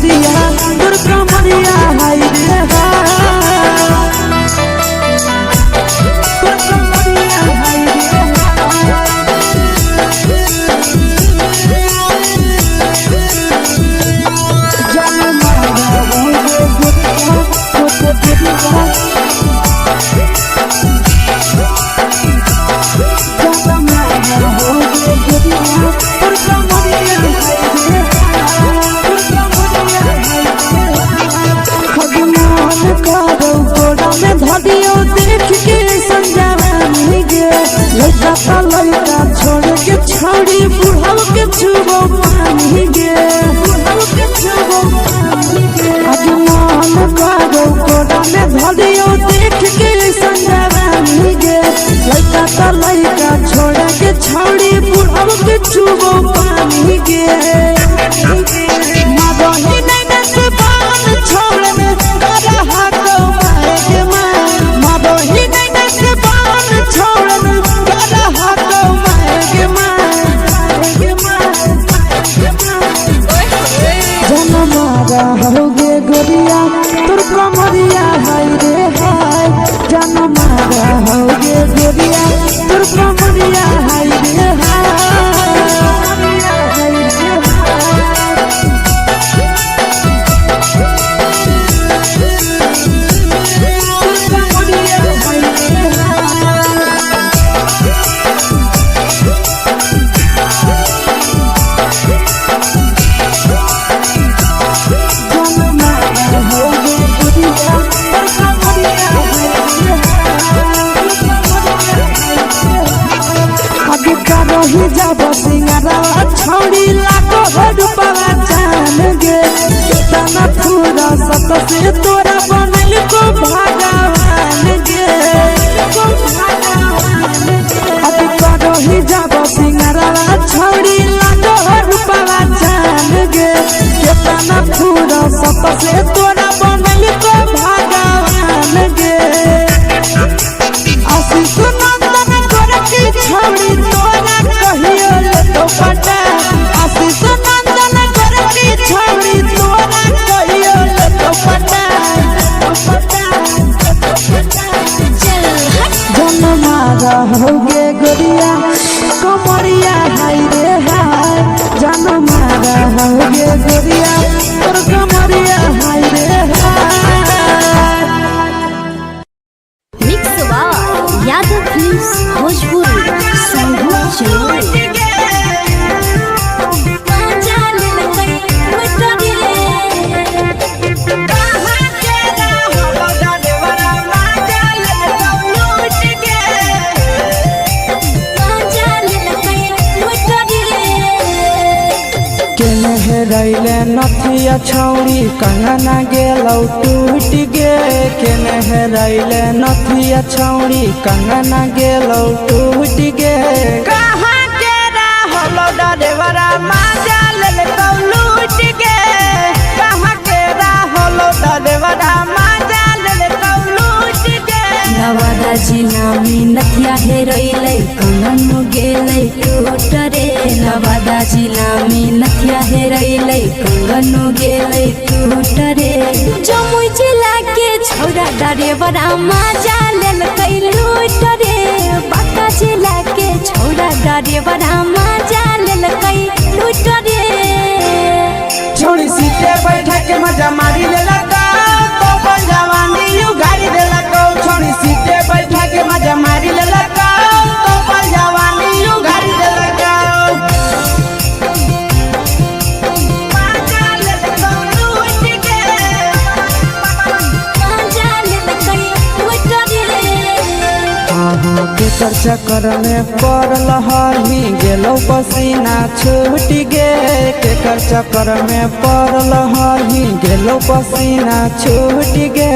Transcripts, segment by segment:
गोरिया तोर कमरिया हाय रे तोर कमरिया हाय रे जान मारा हो गोरिया तोर कमरिया लड़का छोड़ के छौड़ी बुढ़ाव के छुबो पानी गे आज मन करो कोड़ा में धरियो देख के संजवानी गे लड़का छोड़ के छौड़ी बुढ़ाव के छुबो पानी गे मादही नैना से बान छोड़ में करा हाथो माए गे मादही नैना से बान छोड़ में करा हाथो माए गे जन मारा होगे गोरिया तोर कमरिया हाय रे हाय जन मारा होगे गोरिया तोर कमरिया हाय रे जब सिंगारा छौड़ी लाखो रुपया जान गे कितना पूरा सत से तोरा बनल को भगवान गे अब करो ही जब सिंगारा छौड़ी लाखो रुपया जान गे कितना पूरा सत से तोरा बनल को भगवान गे आशीष नंदन तोरा की छौड़ी तोरा कहियो तो पटा आशीष नंदन तोरा की छौड़ी तोरा कहियो तो पटा जन मारा होगे गोरिया कमरिया हाय रे हाय जन मारा होगे गोरिया तोर कमरिया हाय रे हाय मिक्स वा यादव फिल्म्स भोजपुरी संगीत चलो रैले नथिया छौड़ी कंगना गेलौ टूट गे केने हेरैले नथिया छौड़ी कंगना गेलौ टूट गे कहाँ के रहलो डरेवरा माजा लेलकौ लूट गे कहाँ के रहलो डरेवरा माजा लेलकौ लूट गे नवादा जिला में नथिया हेरैले कंगन गेलै टूट रे नवादा जिला में नथिया हेरैले कंगन गेलै टूट रे जमुई जिला के छौरा डरेवरा माजा लेलकै लूट रे बांका जिला के छौरा डरेवरा माजा लेलकै लूट रे छोड़ी सीटे बैठा के मजा मारी लेलकौ तो अपन जवानी उगारी देलकौ छोड़ी सीटे बैठा के मजा मारी लेलकौ तो अपन जवानी उगारी देलकौ माजा लेलकौ लूट गे माजा लेलकै लूट रे केकर चक्कर में पड़ल हही गेलौ पसीना छूट गे केकर चक्कर में पड़ल हही गेलौ पसीना छूट गे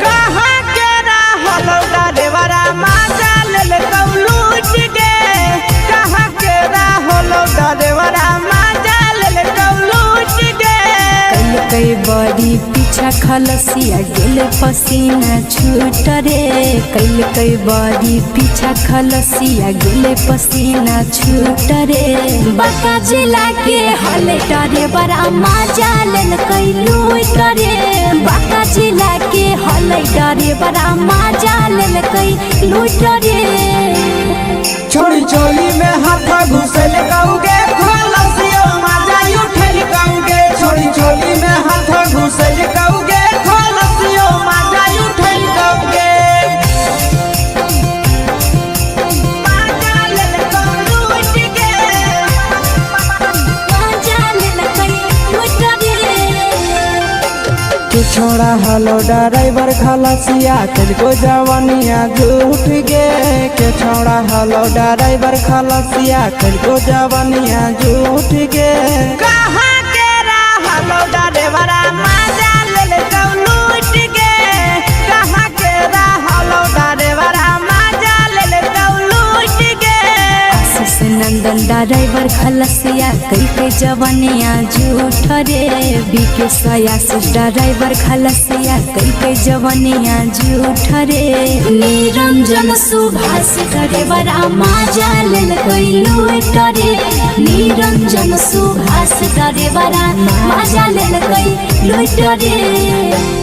कहाँ के रहलो डरेवरा माजा लेलकौ लूट गे कहाँ के रहलो डरेवरा माजा लेलकौ लूट गे कई बड़ी पीछा खलसिया गेले पसीना छूट रे कैल कई बारी पीछा खलसिया गेले पसीना छूट रे बाका जिला के हले डरे बड़ा मजा लेल कई लूट रे बाका जिला के हले डरे बड़ा मजा लेल कई लूट रे छोड़ी चोली में हाथ घुसल कहूँगे खलसिया मजा उठल कहूँगे छोड़ी चोली में हाथ घुसल कहूँगे खलसिया मजा उठल कहूँगे के छोड़ा हलो ड्राइवर खलसिया तुझको जवानिया झूठ गे के छोड़ा हलो ड्राइवर खलसिया तुझको जवानिया झूठ गे कहाँ के हलो ड्राइवर मजा ले लूट गे कहाँ के हलो ड्राइवर मजा ले लूट गे नंदन ड्राइवर खलसिया कई के जवानिया झूठ रे बीके सयासी ड्राइवर खलसिया कई के जवानिया झूठ रे निरंजन सुभाष ड्राइवर मजा लेल कई लूट रे निरंजन सुभाष ड्राइवर मजा लेल कई लूट रे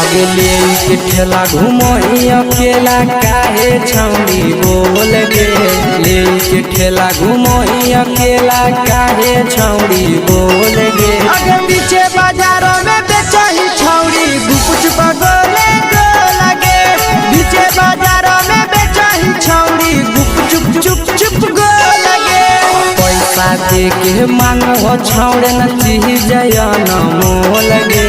अगले के ठेला घुमोई अकेला काहे छौड़ी बोल गे ले के ठेला घुमोई अकेला काहे छौड़ी बोल गे अगे पीछे बाजारों में बेचही छौड़ी गुपुच बगले गो लगे पीछे बाजारों में बेचही छौड़ी गुप चुप चुप गो लगे पैसा दे के मांगो छौड़े न चीज जयन मोल गे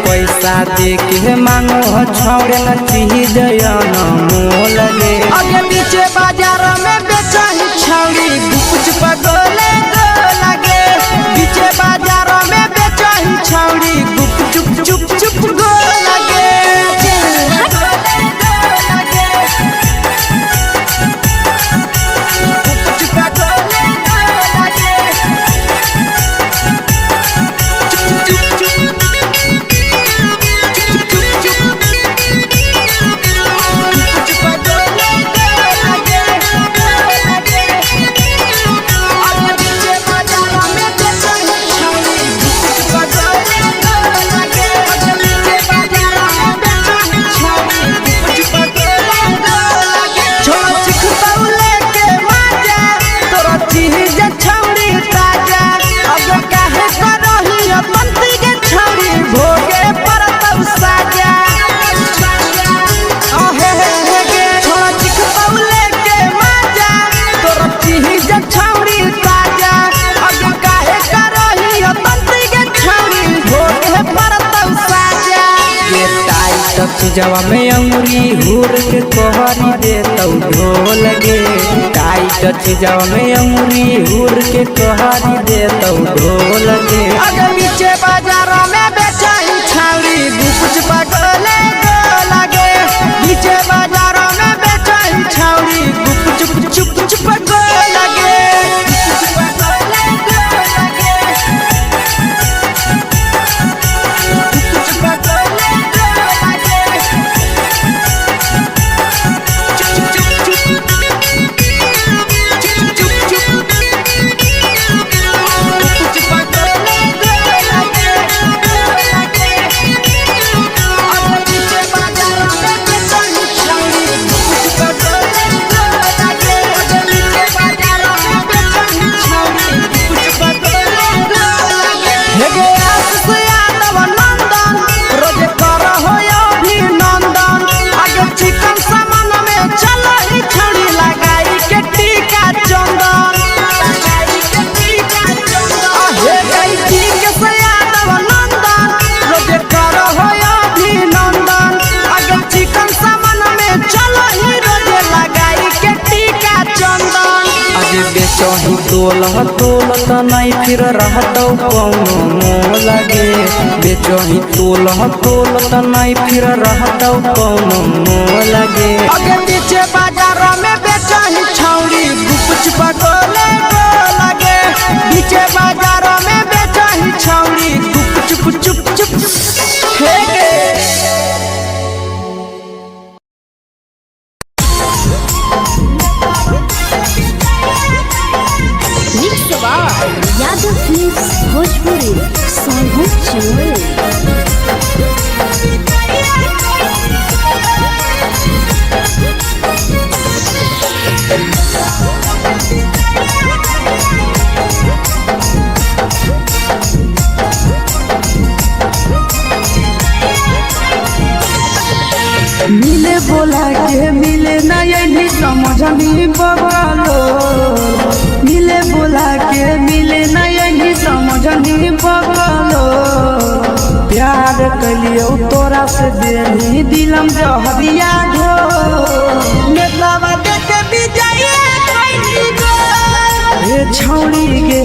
पैसा दे के मांगो छौड़े न चीज जयन मोल गे अगे पीछे बाजार में बेचही छौड़ी गुपुच बगले गो लगे पीछे बाजार में बेचही छौड़ी गुप चुप गो लगे जवा में अंगुरी हुर के कोहरी दे तौ ढोल गे टाइट जवा में अंगुरी हुर के कोहरी दे तौ ढोल गे अगर पीछे बाजारों में बेचही छौड़ी गुपुच बगले गो लगे पीछे बाजारों में बेचही छौड़ी गुप चुप गो लगे बेचही तोलत नहीं फिर रहतौ कौनो मोह लगे बेचही तोलत नहीं फिर रहतौ कौनो मोह लगे आगे पीछे बाजार में बेचही छौड़ी गुपचुप गोले लगे पीछे बाजार में बेचही छौड़ी गुपचुप चुप चुप फेंके यादव फिल्म्स भोजपुरी सोनू चमन। मिले बोला के मिले नहीं समझनी बगलो मिले बोला के मिले नहीं समझनी बगलो प्यार कलियो तोरा से देनी दिलम जहरिया घो नेतलावा देखे बिजाइए कोई गो ए छौड़ी गे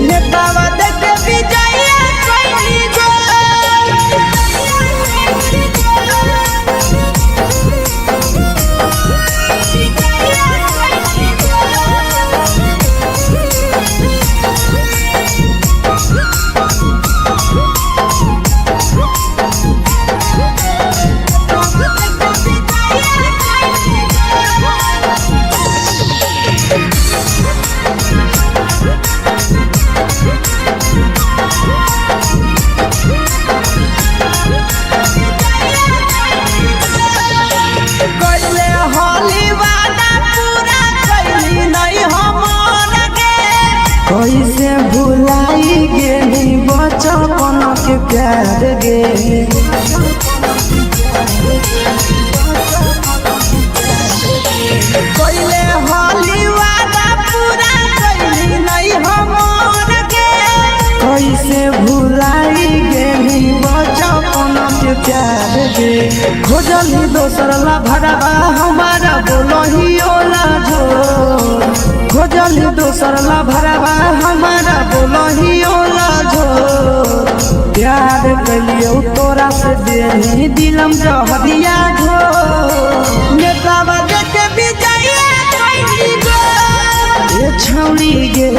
नेतलावा देखे बिजाइए कोई गो कैसे भुलाई गेली बचपन के प्यार गे कैले होली वादा पूरा कैली नहीं हमर गे कैसे भुलाई गेली बचपन के प्यार गे खोजली दोसर ला भरवा हमारा बोलही ओला झो खोजली दोसर ला भरवा हमारा बोलही ओला झो प्यार कलियो तोरा से देनी दिलम जहरिया घो नेतावा देखे बिजाइए कोई गो ए छौड़ी गे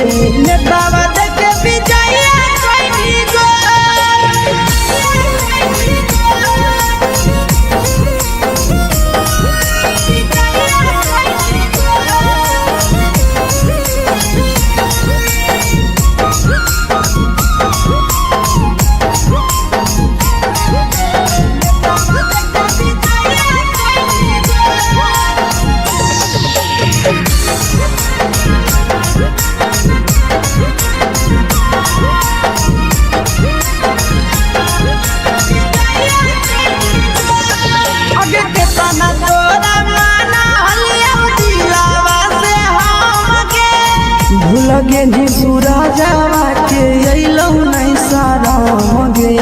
नेतावा देखे बिजाइए कोई गो लगे नी सूरजवा के अइलौ नहीं सारा गे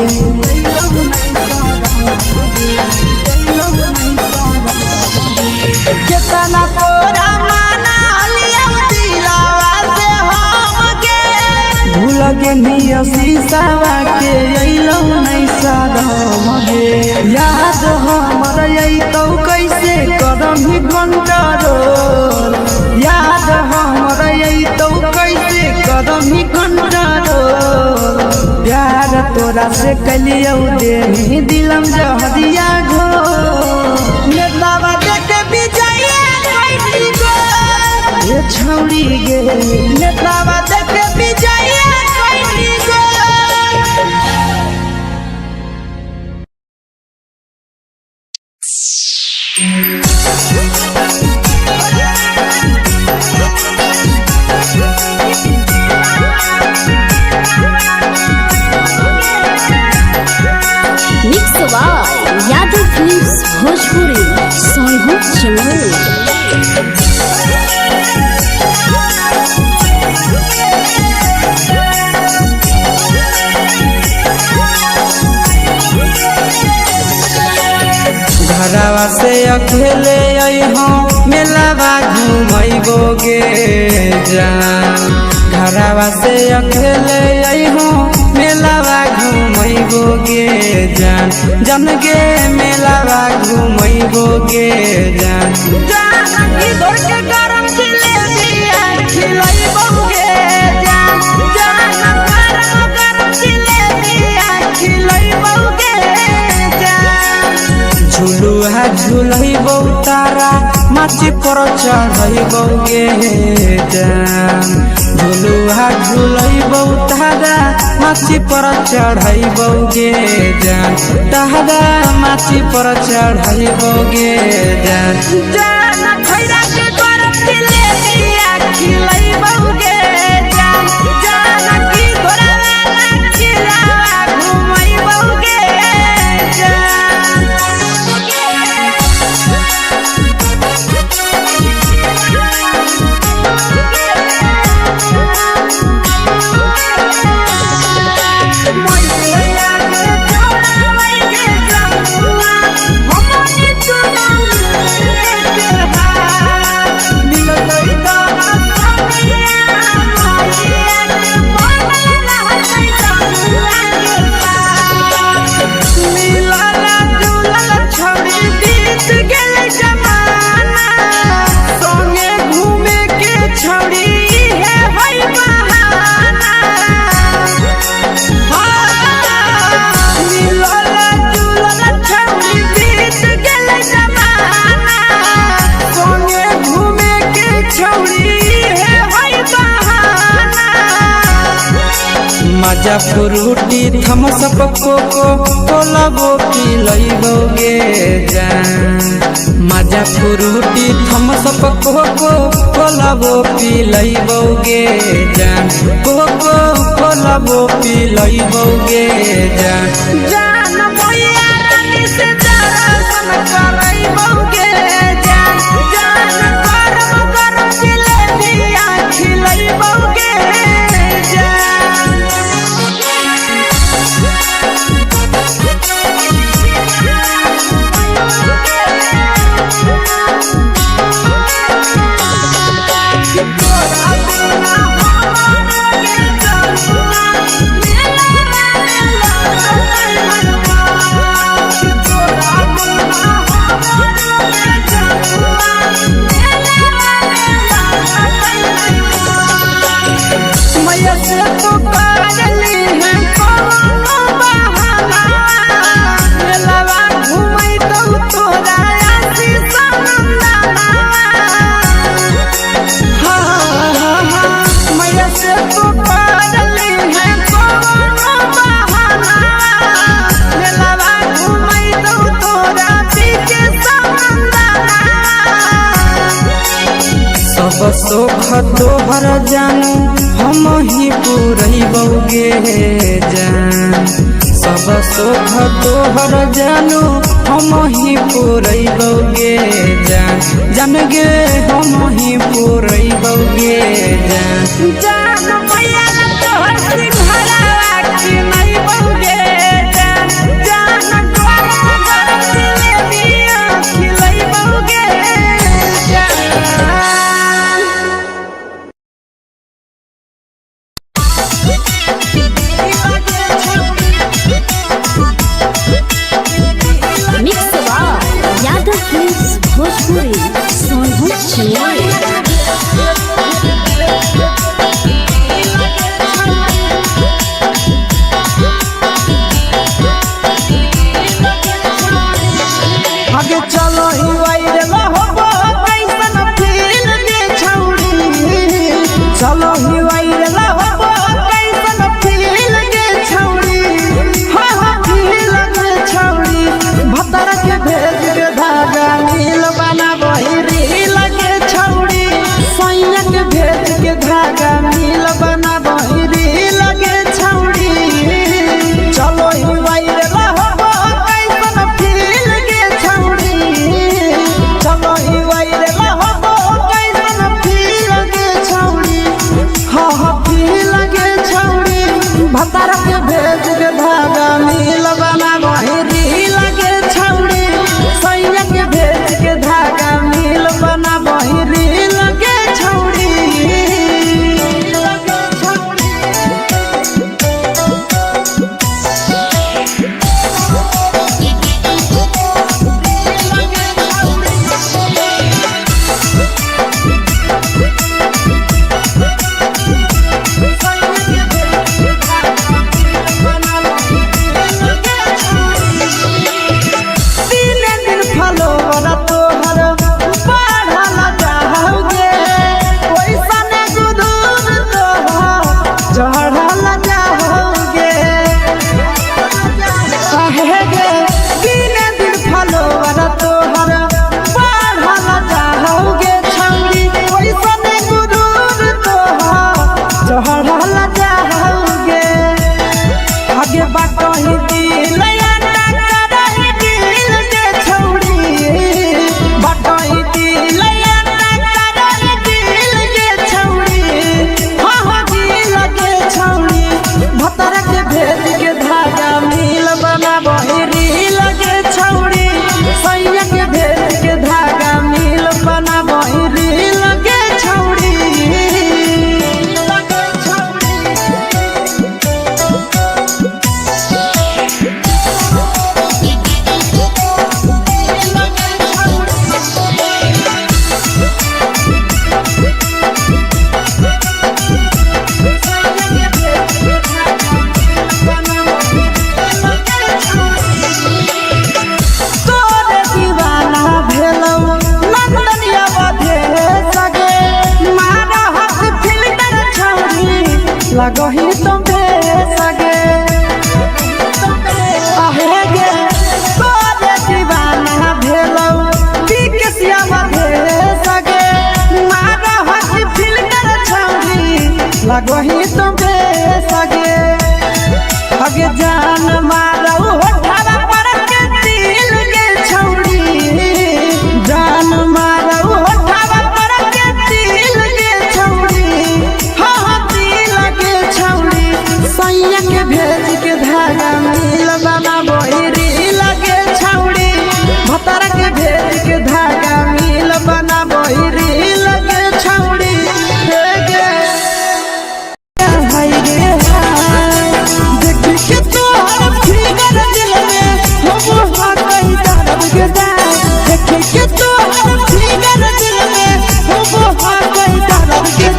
केतना तोरा माना लिया दिलावा से हम गे भूल गे नी शीशावा के अइलौ नहीं सारा गे याद हमर अइतौ कैसे करम घंटारो याद हमर अइतौ कैसे करम घंटारो प्यार तोरा से कलियौ देनी दिलम जहरिया घो नेतावा देखे बिजाइए कोई गो ए छौड़ी गे नेतावा देखे बिजाइए कोई गो यादव फिल्म्स भोजपुरी सोनू चमन। घरवा से अकेले अइहो मेलावा घूमै घुमैबोगे जान घरवा से अकेले अइहो मेलावा घुमैबोगे जान जन गे मेलावा घुमैबोगे जान जानकी दौड़ के गरम जिलेबिया खिलैबोगे जान गरम जिलेबिया खिलैबोगे जान झुलुहा झुलैबो तारा माची पर चढ़ैबोगे जान झुलुहा झुलैबो तारा माची पर चढ़ैबोगे जान तारा माची पर चढ़ैबोगे जान जान खैरा के गरम जिलेबिया खिलैबोगे जान जानकी घोड़ावाला खिलावा घुमैबोगे मजा फ्रूटी थमसप कोको कोलाबो पिलैबोगे जान मजा फ्रूटी थमसप कोको कोलाबो पिलैबोगे जान कोको कोलाबो पिलैबोगे जान जान भैया रानी से दर्शन करैबोगे जान गरम जिलेबिया खिलैबोगे सब सुख तोहर जानू हम ही पुरैबोगे जान सब सुख तोहर जानू हम ही पुरैबोगे जान जान गे हम ही पुरैबोगे जान जान भैया तोहर सिंघाड़ा खिलैबोगे जान गरम जिलेबिया खिलैबोगे यादव फिल्म्स भोजपुरी सोनभद्र। लगही तुम सगे आहे गे तोरे दीवाना भेलौ बिकसिया मधे सगे मारा हसी फिल्टर छौरी लगही तुम सगे अगे जान मारौ होठवा पर के दिल के छौरी जान मारौ होठवा पर के दिल के छौरी हाँ दिल के छौरी सैया के भेज के धागा मिल बना बोहिरी लगे छौरी भतर के भेज के धागा मिल बना बोहिरी लगे छौरी हे गे हाय गे देख के तोहर फिगर दिल में हम हाथ दर्द के देख के तोहर फिगर दिल में हम हाथ दर्द के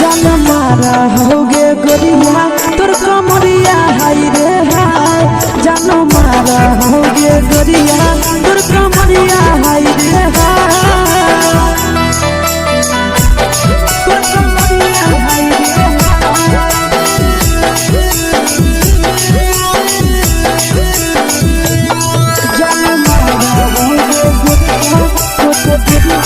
जान मारा होगे गोरिया तोर कमरिया हाय रे हाय जान मारा होगे गोरिया तोर कमरिया हाय रे हाय तोर कमरिया हाय रे जान मारा होगे गोरिया तोर कमरिया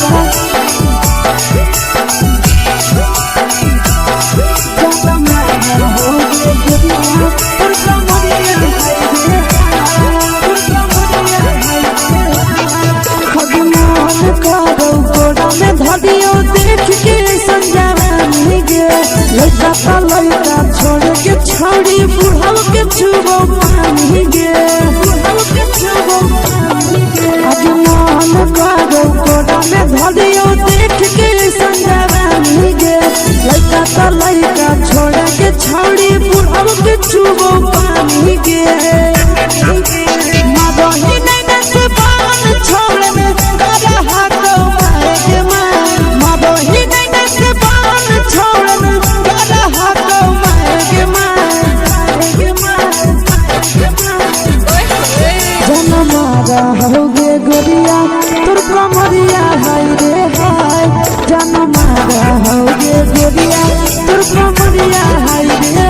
लड़का छोड़ के छौड़ी बुढ़ाव के छुबो पानी गे आज मन करो कोड़ा में धरियो देख के संजवानी गे लड़का छोड़ के छौड़ी बुढ़ाव के छुबो पानी गे मादही नहीं से बान छोड़ में करा हाथो मारे के मादही नहीं से बान छोड़ में करा हाथो मारे के जन मारा होगे गोरिया तोर कमरिया हाय रे हाय जन मारा होगे गोरिया तोर कमरिया हाय रे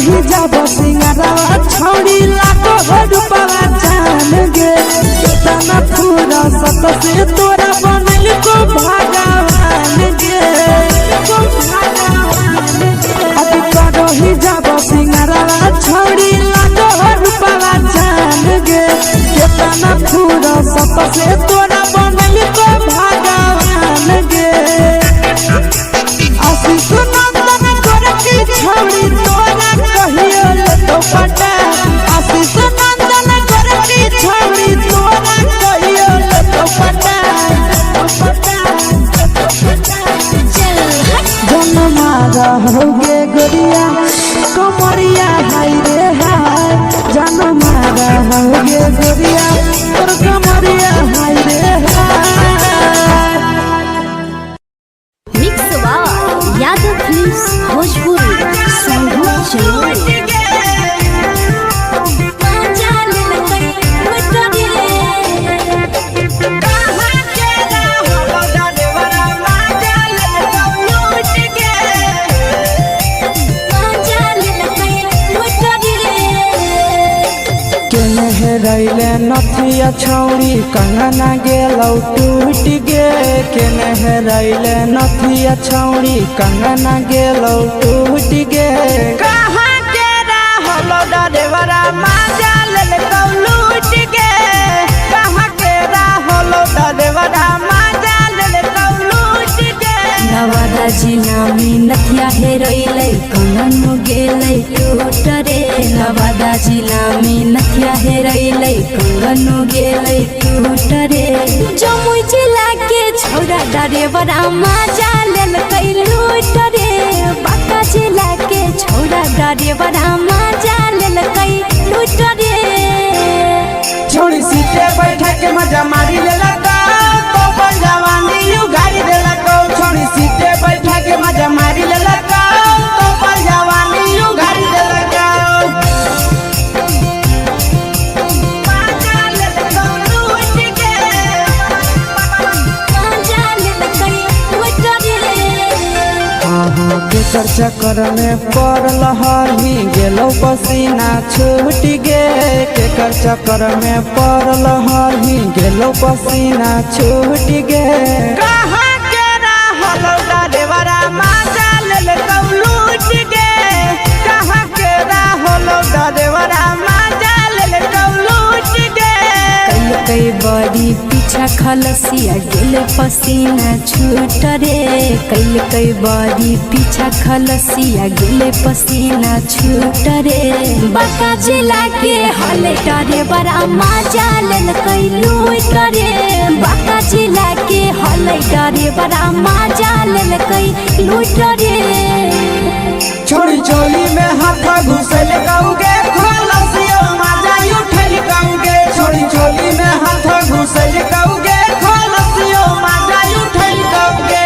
ही जब सिंगारा छौड़ी लाखो रुपवा जान गे कितना पूरा सत से तोरा बनल को भगवान गे अभी करो ही जब सिंगारा छौड़ी लाखो रुपवा जान गे कितना पूरा सत से तोरा बनल को भगवान गे आशीष नंदन करती छौड़ी तोरा कहियो तो पटा आशीष नंदन करती छौड़ी तोरा कहियो तो पटा जन मारा होगे गोरिया कमरिया हाय रे हाय जन मारा होगे गोरिया तोर कमरिया हाय रे हाय मिक्सवा यादव फिल्म्स भोजपुरी संगीत चलो रैले नथिया छौड़ी कंगना गेलौ टूट गे केने रैले नथिया छौड़ी कंगना गेलौ टूट गे कहाँ के रहलो डरेवरा माजा लेलकौ लूट गे कहाँ के रहलो डरेवरा माजा लेलकौ लूट गे नवादा जिला में नथिया हेरोइले कंगन गेलै टूट रे नवादा जिला में नथिया हेरोइले कंगन गेलै टूट रे जमुई जिला के छौड़ा डरेवरा माजा लेल लेल कई लूट रे बाका जिला के छोड़ा डरे बड़ा मजा लेल कई लूट रे छोड़ी सीटे बैठा के मजा मारी लेला तो पल जवानी यू गाड़ी देला को छोड़ी सीटे बैठा के मजा मारी लेला तो पल जवानी यू गाड़ी देला केकर चक्कर में पड़ल हही गेलो पसीना छूट गे केकर चक्कर में पड़ल हही गेलो पसीना छूट गे कहाँ के रहल डरेवरा मजा लेल लूट गे कहाँ के रहल डरेवरा मजा लेल लूट गे कई बड़ी पीछा खलसिया गेल पसीना छूट रे कई बड़ी पीछा खलसिया गेल पसीना छूट रे बाका जिला के हले डरे बड़ा मजा लेल कई लूट रे बाका जिला के हले डरे बड़ा मजा लेल कई लूट रे छोड़ी चोली में हाथ घुसल गाऊगे खलसिया मजा उठल गाऊगे छोड़ी चोली में हाथ घुसल गाऊगे खलसिया मजा उठल गाऊगे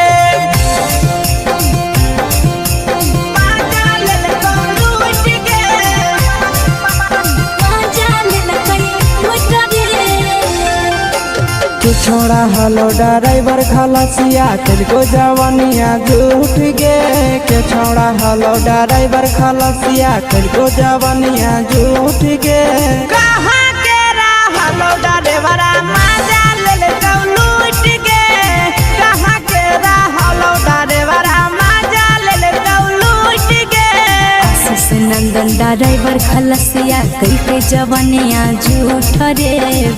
छोड़ा हलो ड्राइवर खलसिया तेरे जवानिया झूठ गे के छोड़ा हलो ड्राइवर खलसिया तेरे जवानिया झूठ गे कहाँ के हलो ड्राइवर मजा लेल लूट गे कहाँ के हलो ड्राइवर मजा लेल लूट गे नंदन ड्राइवर खलसिया कई के जवानिया झूठ रे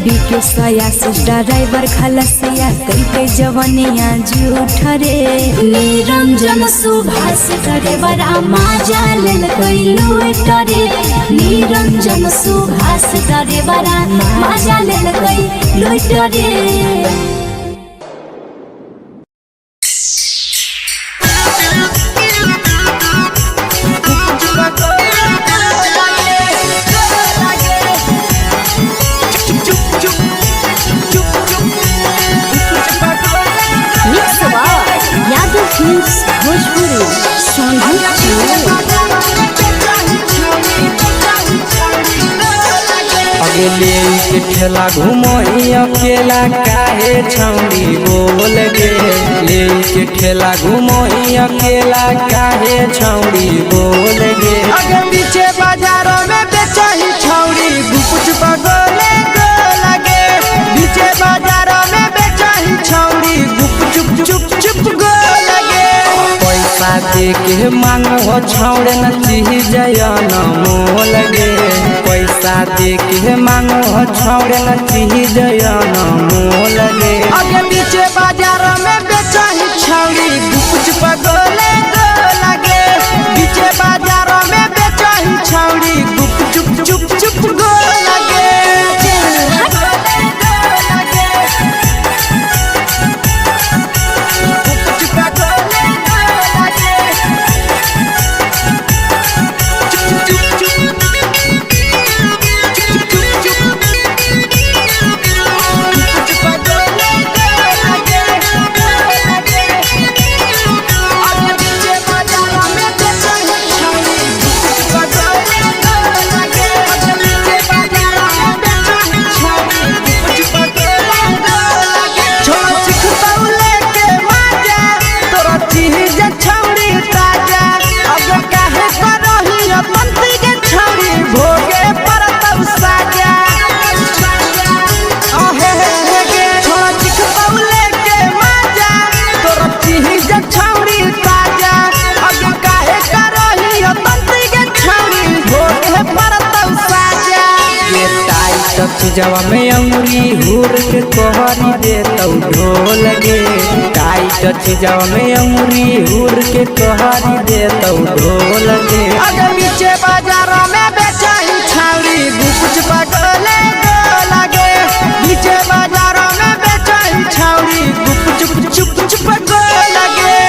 बीके सयासी ड्राइवर खलसिया कई के जवानिया झूठ रे निरंजन सुभाष ड्राइवर मजा लेल कई लूट रे निरंजन सुभाष ड्राइवर मजा लेल कई लूट रे ले के ठेला घूमो अकेला काहे छौड़ी बोल गे ले के ठेला घूमो अकेला काहे छौड़ी बोल गे अगे पीछे बाजारों में बेचही छौड़ी गुपचुप गोले लगे पीछे बाजारों में बेचही छौड़ी गुपचुप चुप चुप गो लगे पैसा दे के मांगो छौड़े न चीज न मोल गे पैसा दे के मांगो छौड़े न चीज न मोल गे अगे पीछे बाजार में बेचही छौड़ी गुपचुप गोले लगे पीछे बाजार में बेचही छौड़ी गुपचुप चुप चुप गो लगे जवा में अंगुरी हुर के तोहरी दे तो ढोल गे टाइट जवा में अंगुरी हुर के तोहरी दे तो ढोल गे अगर पीछे बाजारों में बेचही छौड़ी गुपचुप गोले लगे पीछे बाजारों में बेचही छौड़ी गुपचुप चुप चुप गो लगे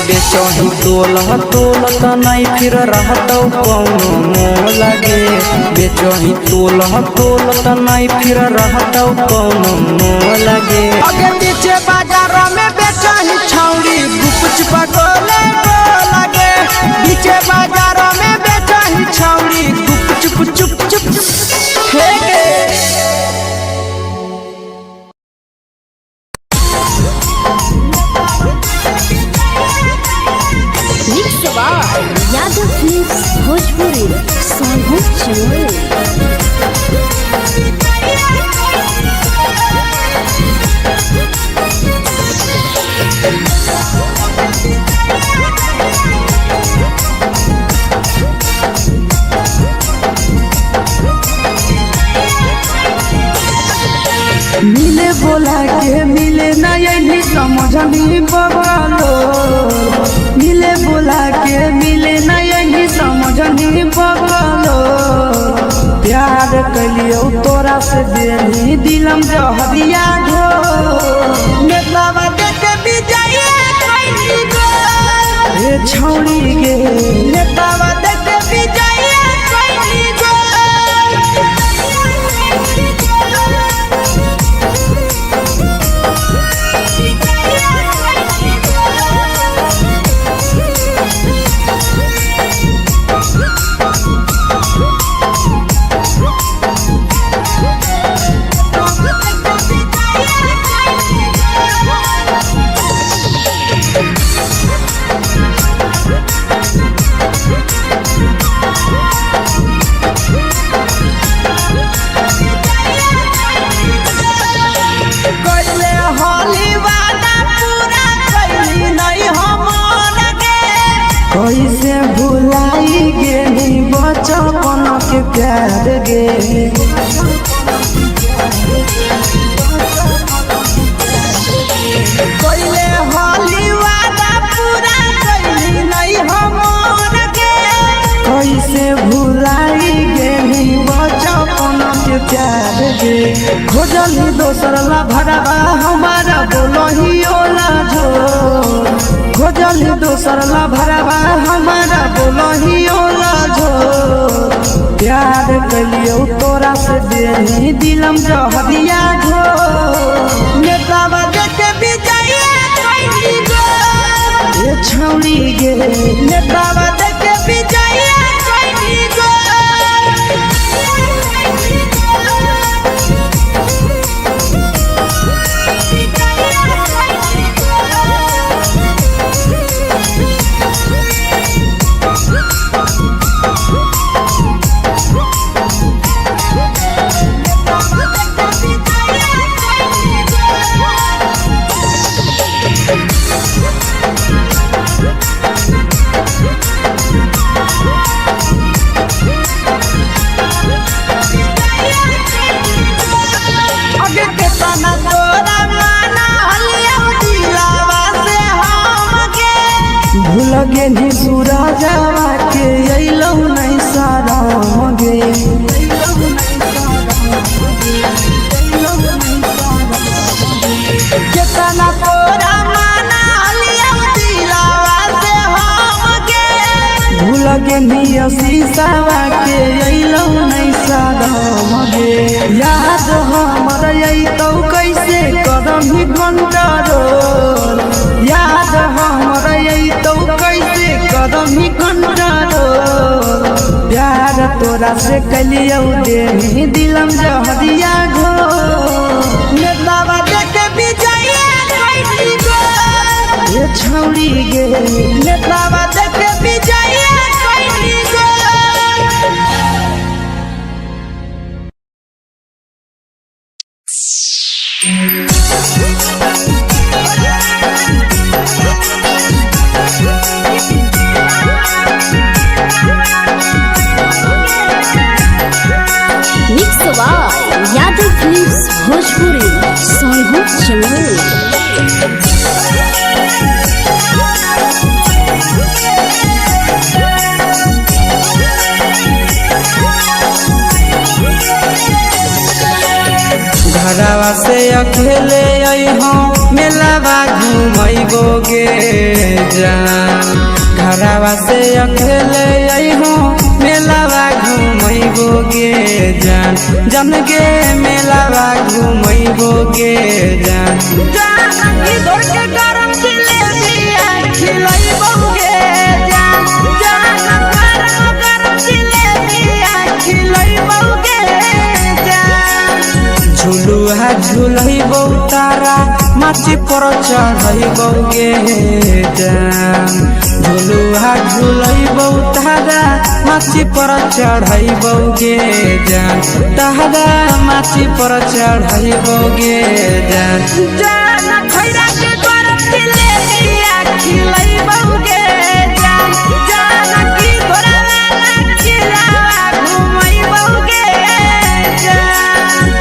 बेचही तोल त नहीं फिर रहतौ कौनो मोह लगे बेचही तोल त नहीं फिर रहतौ कौनो मोह लगे अगे पीछे बाजार में बेचही छौड़ी गुपच पकोले लगे पीछे बाजार में बेचही छौड़ी गुप चुप चुप हे यादव फिल्म्स भोजपुरी सोनू चमोली। मिले बोला के मिले ना यही समझनी बगलो मिले बोला के मिले ना यही समझनी बगलो प्यार कलियो तोरा से बेनी दिलम जहरिया घो नेतावा देख भी जाए कोई गो ए छौड़ी गे नेतावा देख भी जाए कोई गो कैसे भुलाई गेली बचपन के प्यार गे कैले होली वादा पूरा कैली नहीं हमर गे कैसे भुलाई गेली बचपन के प्यार गे खोजली दोसर ला भरवा हमारा बोलही ओला जो खोजली दोसर ला भरवा हमारा बोलही ओला जो प्यार कलियो तोरा से देनी दिलम जहरिया घो नेतावा देख भी जाए कोई गो ए छौड़ी गे नेतावा देख भी जाए कोई गो लगे नी सूरजवा के अइलौ नहीं सारा मगे केतना तोरा माना लिया दिलावा से हमके भूल गे नी शीशावा के अइलौ नहीं सारा मगे याद हमर अइतौ कैसे करम कंट्रोल याद हमर अइतौ कैसे करम कंट्रोल प्यार तोरा से कलियो देनी दिलम जहरिया घो नेतावा देख भी जाए कोई गो ये छौड़ी गे नेतावा देख भी जाए कोई गो यादव फिल्म्स भोजपुरी सोनू चमोली। घरवा से अकेले अइहो मेलावा घूमैबोगे जान घरवा से अकेले अइहो मेलावा घूमैबोगे जान जन गे मेलावा घूमैबोगे जान जानकी दौड़ के गरम जिलेबिया खिलैबोगे जान जान गरम जिलेबिया खिलैबोगे जान झुलुहा झुलैबो तारा माची पर चढ़ैबोगे जान झुलुहा झुलैबो तारा माची पर चढ़ैबोगे जान तारा माची पर चढ़ैबोगे जान जान खैरा के गरम जिलेबिया खिलैबोगे जान जानकी दौड़ वाला किला घुमैबोगे जान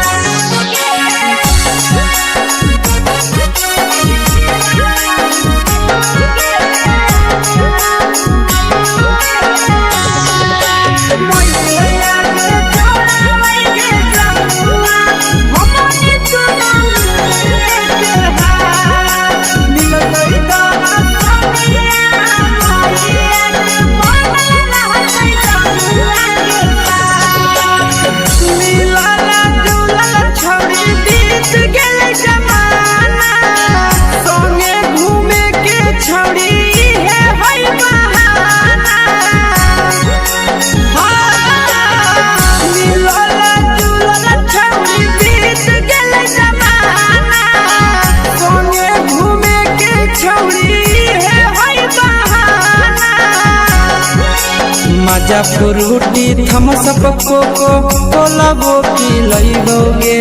मजा फ्रूटी थम्स अप कोको कोला वो पिलैबोगे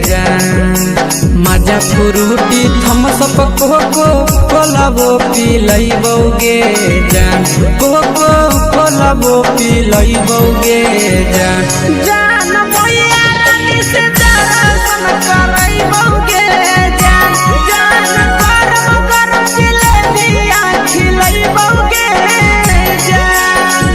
जान मजा फ्रूटी थम्स अप कोको कोला वो पिलैबोगे जान कोको कोला वो पिलैबोगे जान जान मैया रानी से दर्शन करैबोगे जान जान गरम जिलेबिया खिलैबोगे जान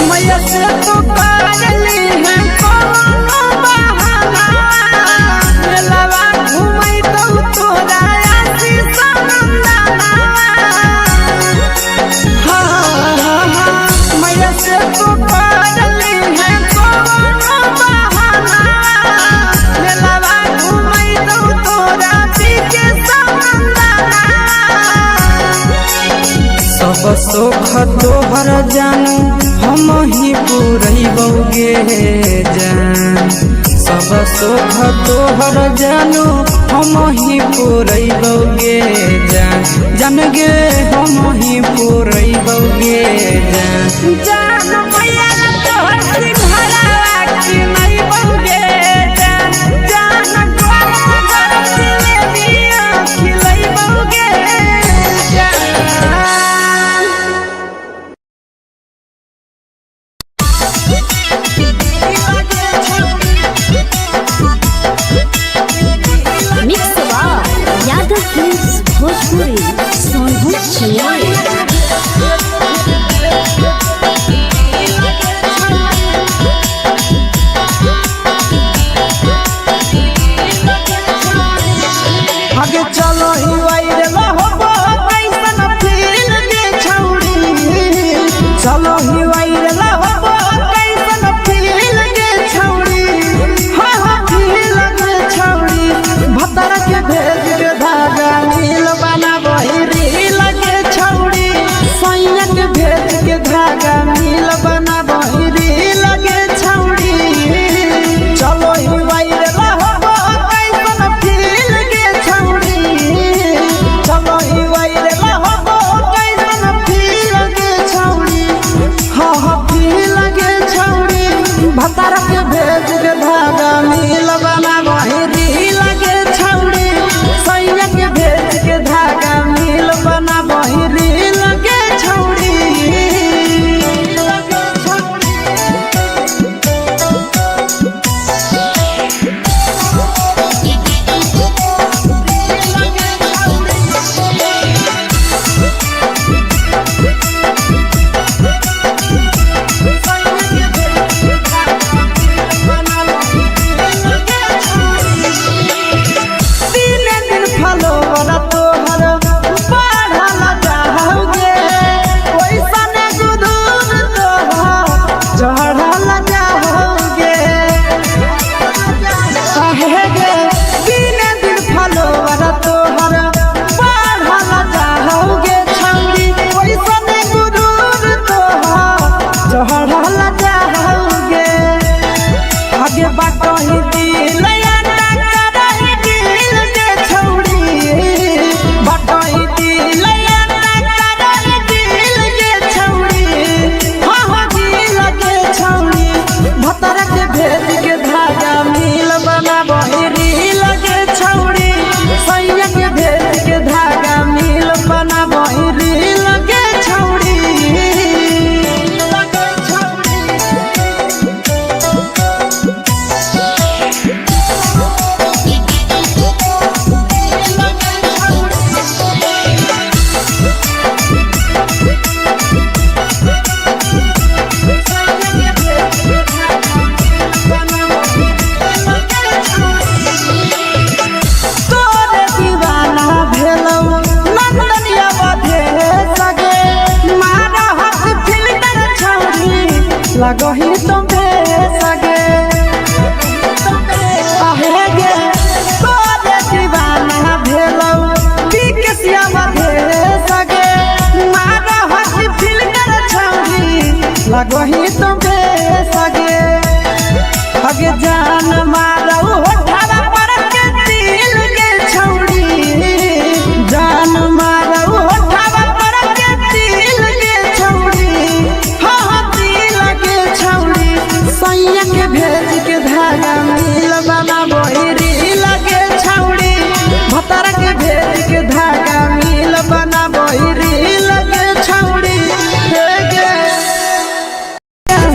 मैया से तो पागली है कोनो बहाना मेलावा घूमै तो तोरा आसी सनंदना मैया से तो पागली है कोनो बहाना मेलावा घूमै तो तोरा पीके सनंदना सब सुख तोहर जानू हम ही पुरैबोगे जान सब सुख तोहर जानू हम ही पुरैबोगे जान जन गे हम ही पुरैबोगे जान जान मैया तोहर सिंघरावा खिलैबोगे जान जान गरम जिलेबिया खिलैबोगे जान मिक्स यादव फिल्म्स भोजपुरी सोनभद्र आगे चलो ही वायरल होबो कैसन फील के छौड़ी चलो ही वायरल होबो कैसन फील के छौड़ी हाँ हाँ फील के छौड़ी भतर के भेज के धागा नील बना वही रील के छौड़ी सैया के भेज के धागा नील बना वही रील के छौड़ी चलो ही वायरल होबो कैसन फील के छौड़ी चलो ही वायरल होबो कैसन फील के छौड़ी हाँ हाँ फील के छौड़ी भतर के भेज के धागा नील बना वही रील के छौड़ी सैया लगही तुम्हे सगे आहे गे तोरे दीवाना भेलौ बिकसिया भेल सगे मारा हसी फिल्टर छौरी लगही तुम्हे सगे अगे जान मारौ होठवा पर के दिल के छौरी जान मारौ होठवा पर के दिल के छौरी हाँ दिल के छौरी सैया के भेज के धागा मिल बना बहिरी लगे छौरी भतर के भेज के धागा मिल बना बहिरी लगे छौरी हे गे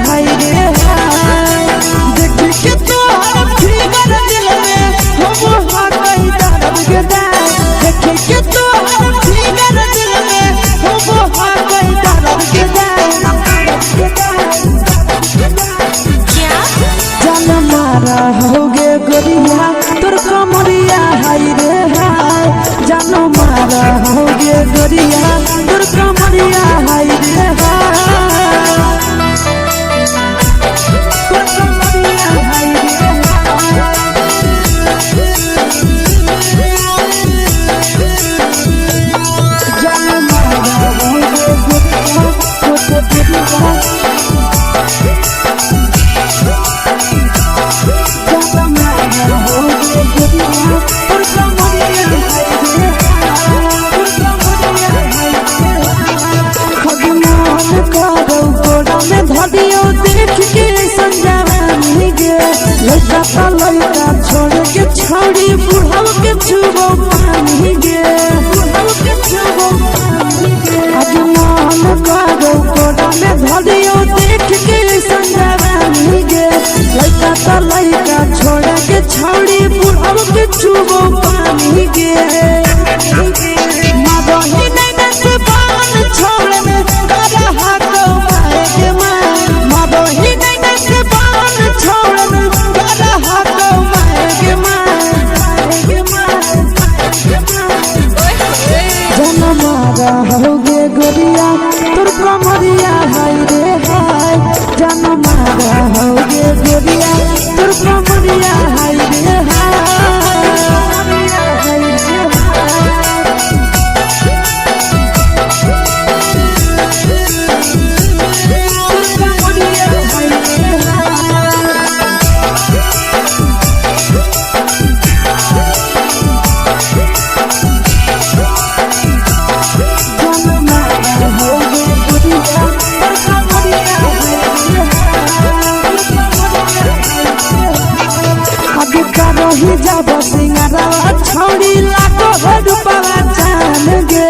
हाय रे हाय देख के तोहर फिगर दिल में हम हा कहीं दर्द के दाग देख के तोहर फिगर दिल में हम हा कहीं दर्द के जान मारा होगे गोरिया तोर कमरिया हाय रे हाय जान मारा होगे गोरिया तोर कमरिया हाय रे हाय तोर कमरिया हाय रे जान मारा होगे गोरिया तोर कमरिया लड़का छोड़ के छोड़ी बुढ़ाव के छुबो पानी गे आज मन करो कोड़ा में धरियो देख के संजवानी गे लड़का छोड़ के छोड़ी बुढ़ाव के छुबो पानी गे मगही नहीं से बान छोड़ में करा हाथो माए के मां मगही नहीं से बान छोड़ में करा हाथो माए के मां जन मारा होगे गोरिया तोर कमरिया हाय रे हाय जन मारा होगे गोरिया तोर कमरिया हाय रे रही जब सिंगारा छोड़ी लाखों रुपया जान गे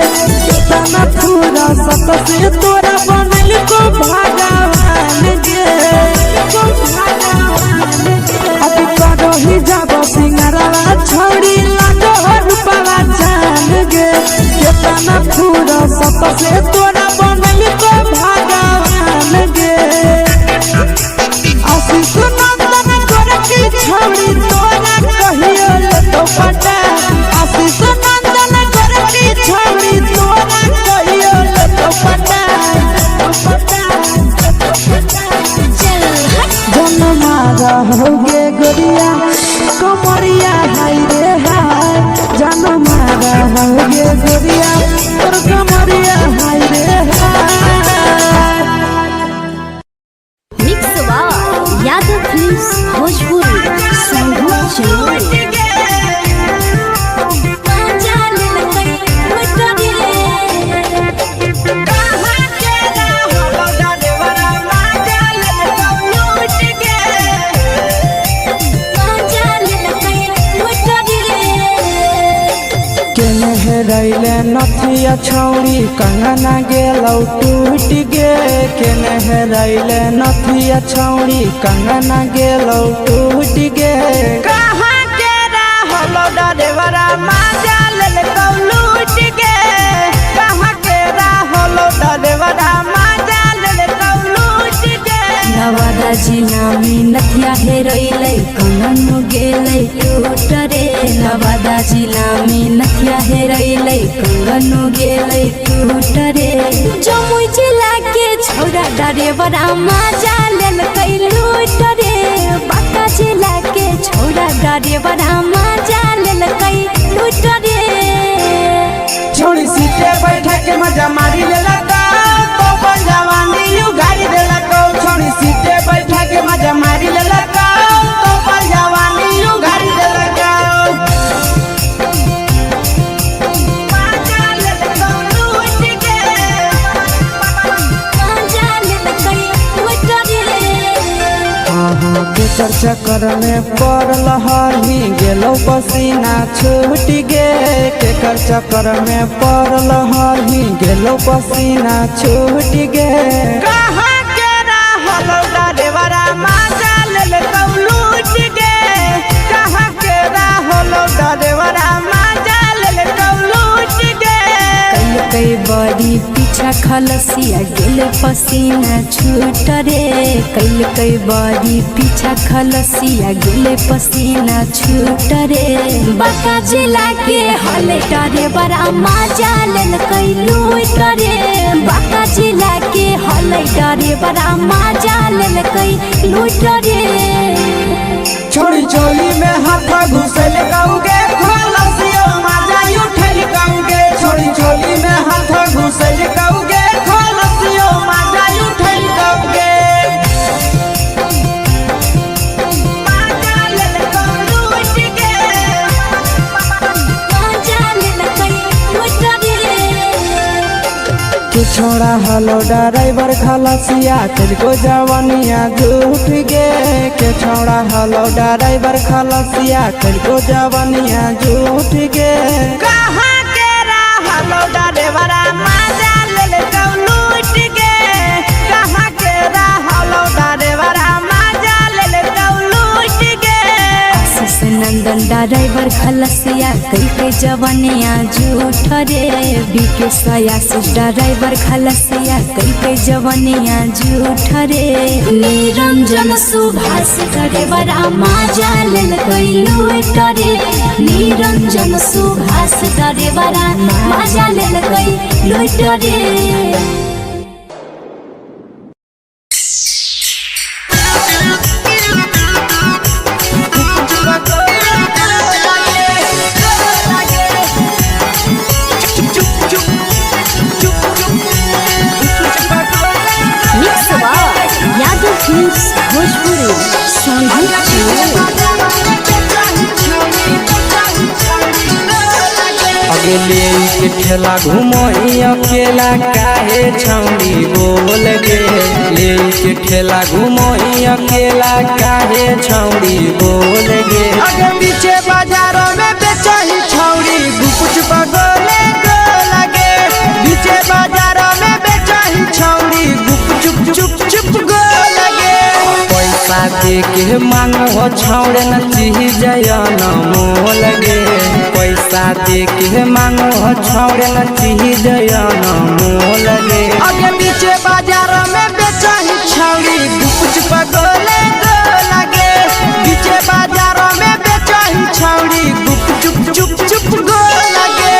तना पूरा सत से तोरा बनल को भगवान गे अब रही जब सिंगारा छोड़ी लाखों रुपया जान गे तना पूरा सत से तोरा बनल को भगवान गे आशीष नंदन गोरखी छोड़ी तोरा कहियो ले तो पटा आशीष नंदन गोरखी छोड़ी तोरा कहियो ले तो पटा जन मारा होगे गोरिया कमरिया हाय रे हाय जन मारा होगे गोरिया तोर कमरिया हाय रे हाय मिक्स यादव फिल्म्स भोजपुरी संगीत चलो रैले नथिया छौड़ी कंगना गेलौ टूट गे केने रैले नथिया छौड़ी कंगना गेलौ टूट गे कहाँ के रहलो डरेवरा माजा ले कौ लूट गे कहाँ के रहलो डरेवरा माजा ले कौ लूट गे जिला में नथिया हेरैलै कंगन गेलै टूट रे नवादा जिला में नथिया हेरैलै कंगन गेलै टूट रे जमुई जिला के छौरा ड्राइवर मजा लेलकै लूट रे बांका जिला के छौरा ड्राइवर मजा लेलकै लूट रे छोड़ी सीटे बैठा के मजा मारी लेलका तो अपन जवानी उगारी देलका छोड़ी सीटे बैठा के मजा मारी लेलका तो अपन जवानी उगारी देलका मजा लेलका लूट के मजा लेलकै लूट रे केकर चक्कर में पड़ल हही गेलो पसीना छूट गे केकर चक्कर में पड़ल हही गेलो पसीना छूट गे कहाँ के रहल ड्राइवरा मजा लेलका लूट के कहाँ के रहल ड्राइवरा मजा लेलका लूट के कई बड़ी पीछा खलसिया गेल पसीना छूट रे कई बड़ी पीछा खलसिया गेल पसीना छूट रे बांका जिला के हले ड्राइवर मजा लेलकै लूट रे बांका जिला के हले ड्राइवर मजा लेलकै लूट रे छोड़ी चोली में हाथ घुसल गाऊंगे खलसियो मजा उठल गाऊंगे छोड़ी चोली में हाथ घुसल गाऊंगे खलसियो मजा उठल गाऊंगे मजा लेलका लूट के मजा लेलकै लूट रे तू छोड़ा हलो ड्राइवर खलसिया तुझको जवानिया झूठ गे के छोड़ा हलो ड्राइवर खलसिया तुझको जवानिया झूठ गे कहाँ के रहल ड्राइवरा मजा लेलका लूट के कहाँ के रहल ड्राइवरा मजा लेलका लूट के आशीष नंदन ड्राइवर खलसिया कई जवनिया झूठ रे बीके आशीष ड्राइवर खलसिया कई जवनिया झूठ रे निरंजन सुभाष ड्राइवर मजा लेलकै लूट रे निरंजन सुभाष ड्राइवर मजा लेलकै लूट रे यादव फिल्म्स भोजपुरी अगले के ठेला घुमई अकेला काहे छौड़ी बोल गे ले के ठेला घुमई अकेला काहे छौड़ी बोल गे अगे पीछे बाजारों में बेचही छौड़ी गुपुच बगले गो लगे पीछे बाजारों में बेचही छौड़ी गुप चुप चुप चुप गो लगे पैसा दे के मांगो छौड़े न चीज न मोल गे पैसा दे के मांगो छौड़े न चीज न मोल गे अगे पीछे बाजारों में बेचही छौड़ी गुपुच बगले गो लगे पीछे बाजारों में बेचही छौड़ी गुप चुप चुप चुप गो लगे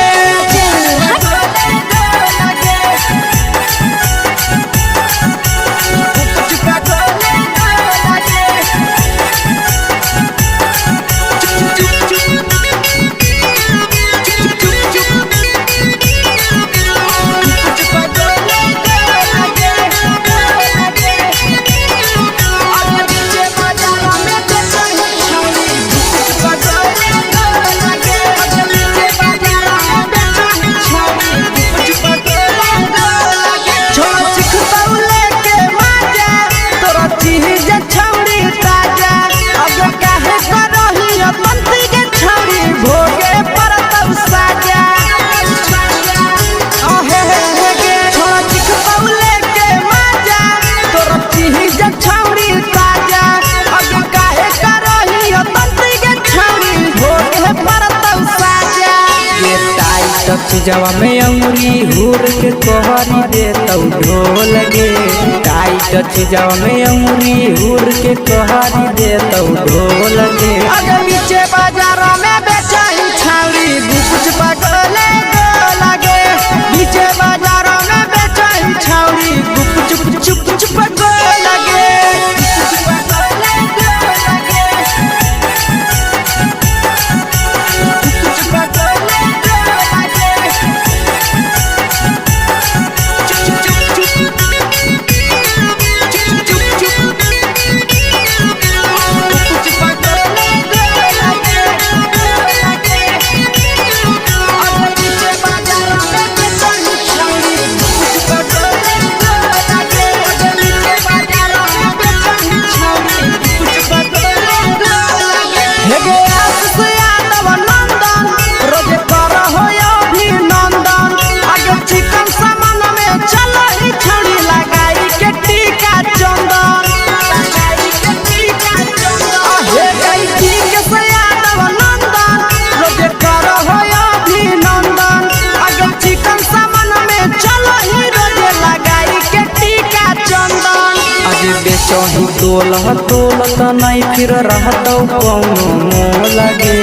चीजवा में अंगुरी हुर के कोहरी दे तौ ढोल गे टाइट चीजाओ में अंगुरी हुर के कहारी दे तो ढोल के अगर नीचे बाजारों में बेचाई छावरी कुछ पगले लगे नीचे बाजारों में बेचाई छावरी कुछ चुप चुप लगे बेचही तोलत नहीं फिर रहतौ कौनो मोह लगे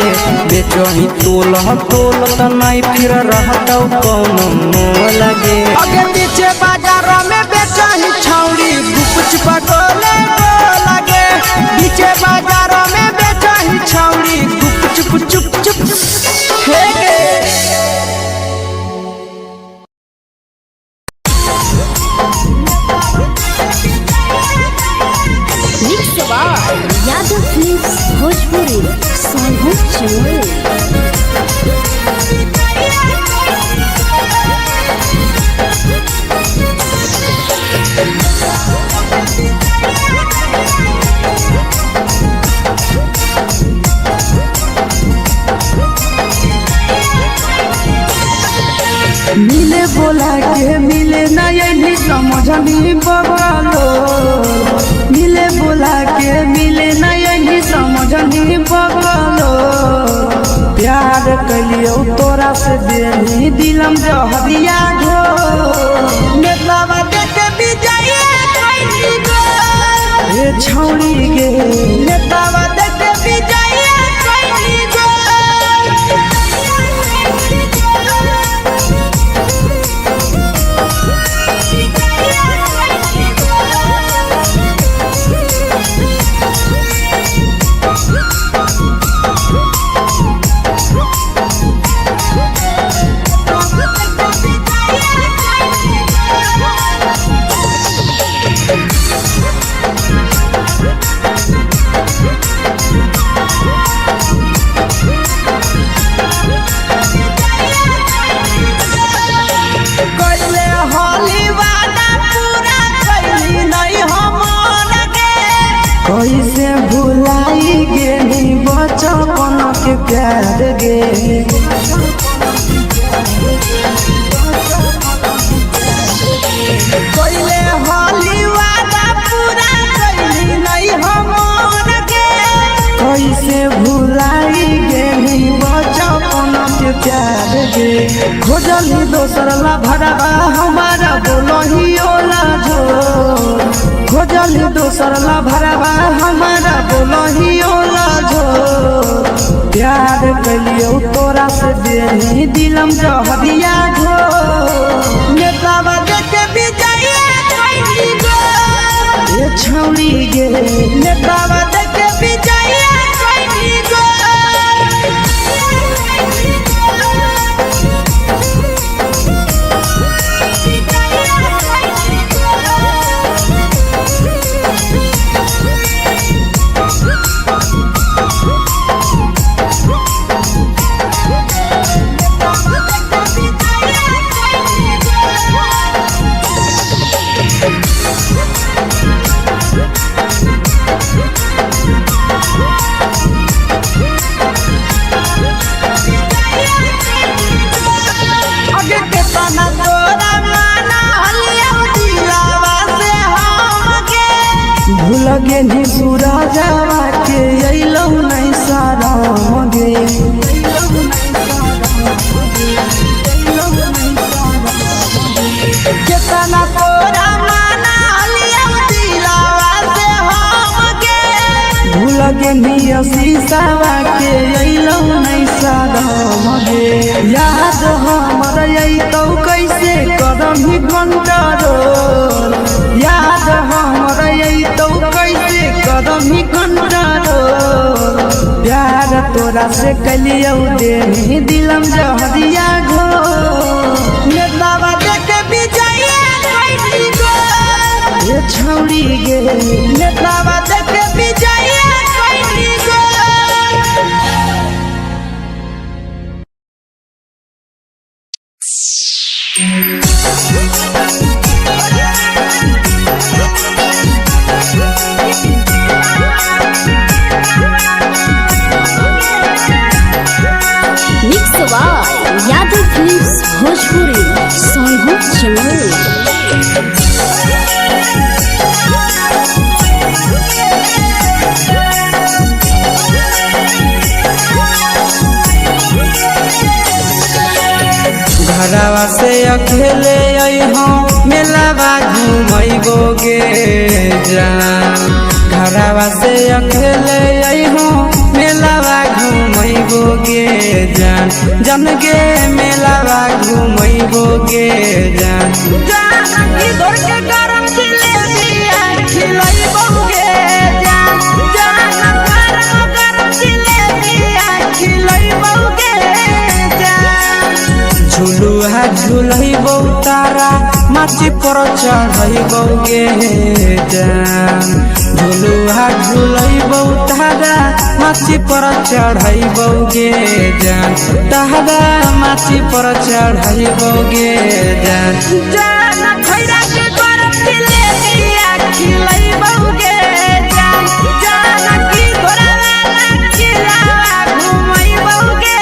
बेचही तोलत नहीं फिर रहतौ कौनो मोह लगे अगे पीछे बाजारों में बेचही छौड़ी कुछ पगले लगे पीछे बाजारों में बेचही छौड़ी चुप हे यादव फिल्म्स भोजपुरी सोनू मिले बोला के मिले ना यही समझनी बगलो मिले बोला के मिले ना यही समझनी बगलो प्यार कलियो तोरा से देनी दिलम जहरिया घो नेतवा देके बिजाए कैली गो ए छौड़ी गे नेतवा देके बिजाए कैली गो कैसे भुलाई गेली बचपन के प्यार गे कैले होली वादा पूरा कैली नहीं हमर गे कैसे भुलाई गेली बचपन के प्यार गे खोजली दोसर ला भरवा हमारा बोलही ओला झोर खोजली दोसर ला भरवा हमारा बोलही ओला झोर प्यार कलियो तोरा से देनी दिलम जहरिया घो नेतावा देके बिजाए कैली गो ए छौड़ी गे नेतावा देके बिजाए कैली गो लगे नी सूरजवा के अइलौ नहीं सारा गे केतना तोरा माना लिया पेनिया शीशावा के अइलौ नहीं सादम गे याद हमर अइतौ कैसे करही कंट्रोल याद हमर अइतौ कैसे करही कंट्रोल प्यार तोरा से कलियौ देनी दिलम जहरिया घो नेतावा देखे विजया कैसी गो ये छौड़ी गे नेतावा देखे विजया कैसी गो mix by Yadav films Bhojpuri सोनू चमल। घरवा से अकेले अइहो मेलावा घुमैबो गे जान घरवा से अकेले अइहो मेलावा घुमैबो गे जान जन गे मेलावा घुमैबो गे जान जानकी दौड़ के गरम जिलेबिया खिलैबौ गे जान गरम जिलेबिया खिलैबौ गे जान झुलुहा झुलैबौ तारा माची पर चढ़ैबौ गे जान झुलुहा झुलैबौ तारा माची पर चढ़ैबौ गे जान तारा माची पर चढ़ैबौ गे जान जान खैरा के गरम जिलेबिया खिलैबौ गे जान जानकी घोड़ावाला किलावा घुमैबौ गे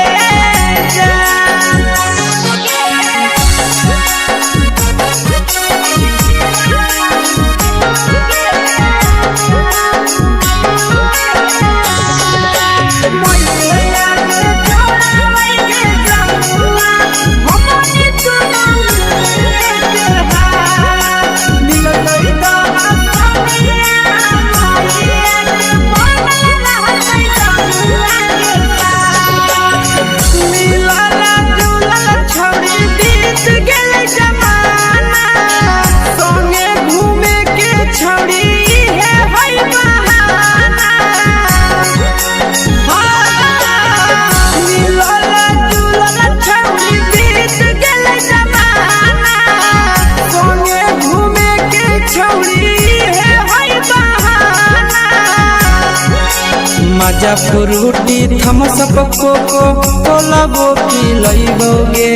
मजा फ्रूटी थमसप कोको कोलाबो पिलैबौ गे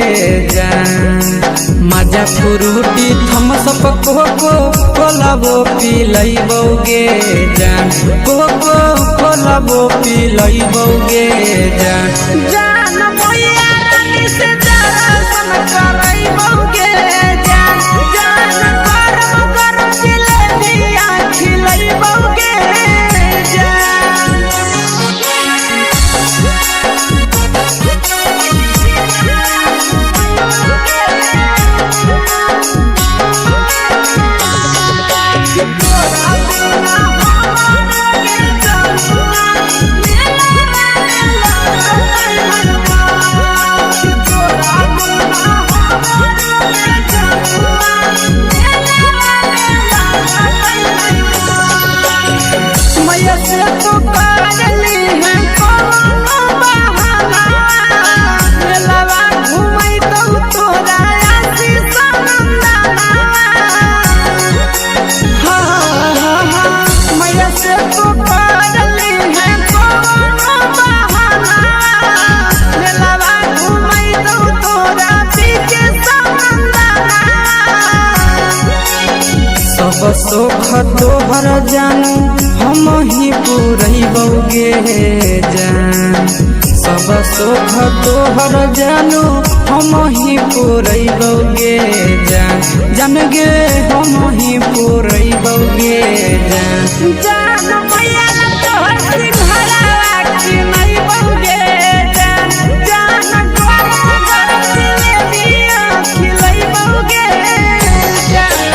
जान मजा फ्रूटी थमसप कोको कोलाबो पिलैबौ गे जान कोको कोलाबो पिलैबौ गे जान जान मैया रानी से दर्शन करैबौ गे जान गरम गरम जिलेबिया खिलैबौ गे मैया से तो करली है कोनो बहाना मेलावा घुमैतौ तोरा आशीष नंदना मैया से तो करली है कोनो बहाना मेलावा घुमैतौ तोरा पीछे नंदना सब सुख तोहर जानू हम ही पुरैबौ गे जान सब सुख तोहर जानू हम ही पुरैबौ गे जान जान गे हम ही पुरैबौ गे जान जान मैया तोहर सिंघरावा खिलैबौ गे जान गरम गरम जिलेबिया खिलैबौ गे जान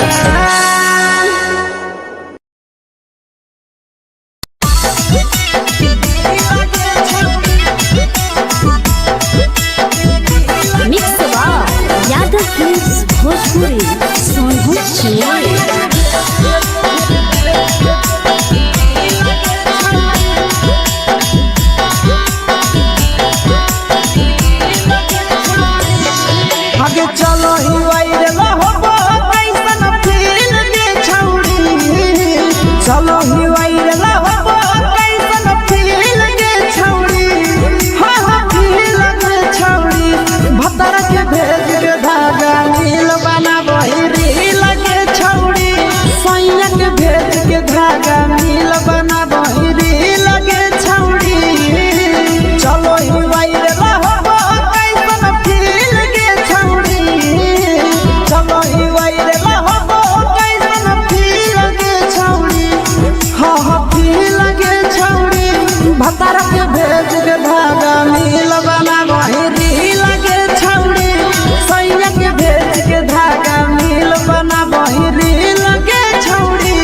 चलो ही वायरल हो कैसन फील के छौड़ी हाँ हाँ फील के छौड़ी भतर के भेज के धागा नील बना बहिरी लगे छौड़ी सैया के भेज के धागा नील बना बहिरी लगे छौड़ी चलो ही वायरल हो कैसन फील के छौड़ी चलो ही वायरल हो कैसन फील के छौड़ी हाँ हाँ फील के छौड़ी भतर के भेज के धागा नील बना बहिरी लगे छौड़ी सैया के भेज के धागा नील बना बहिरी लगे छौड़ी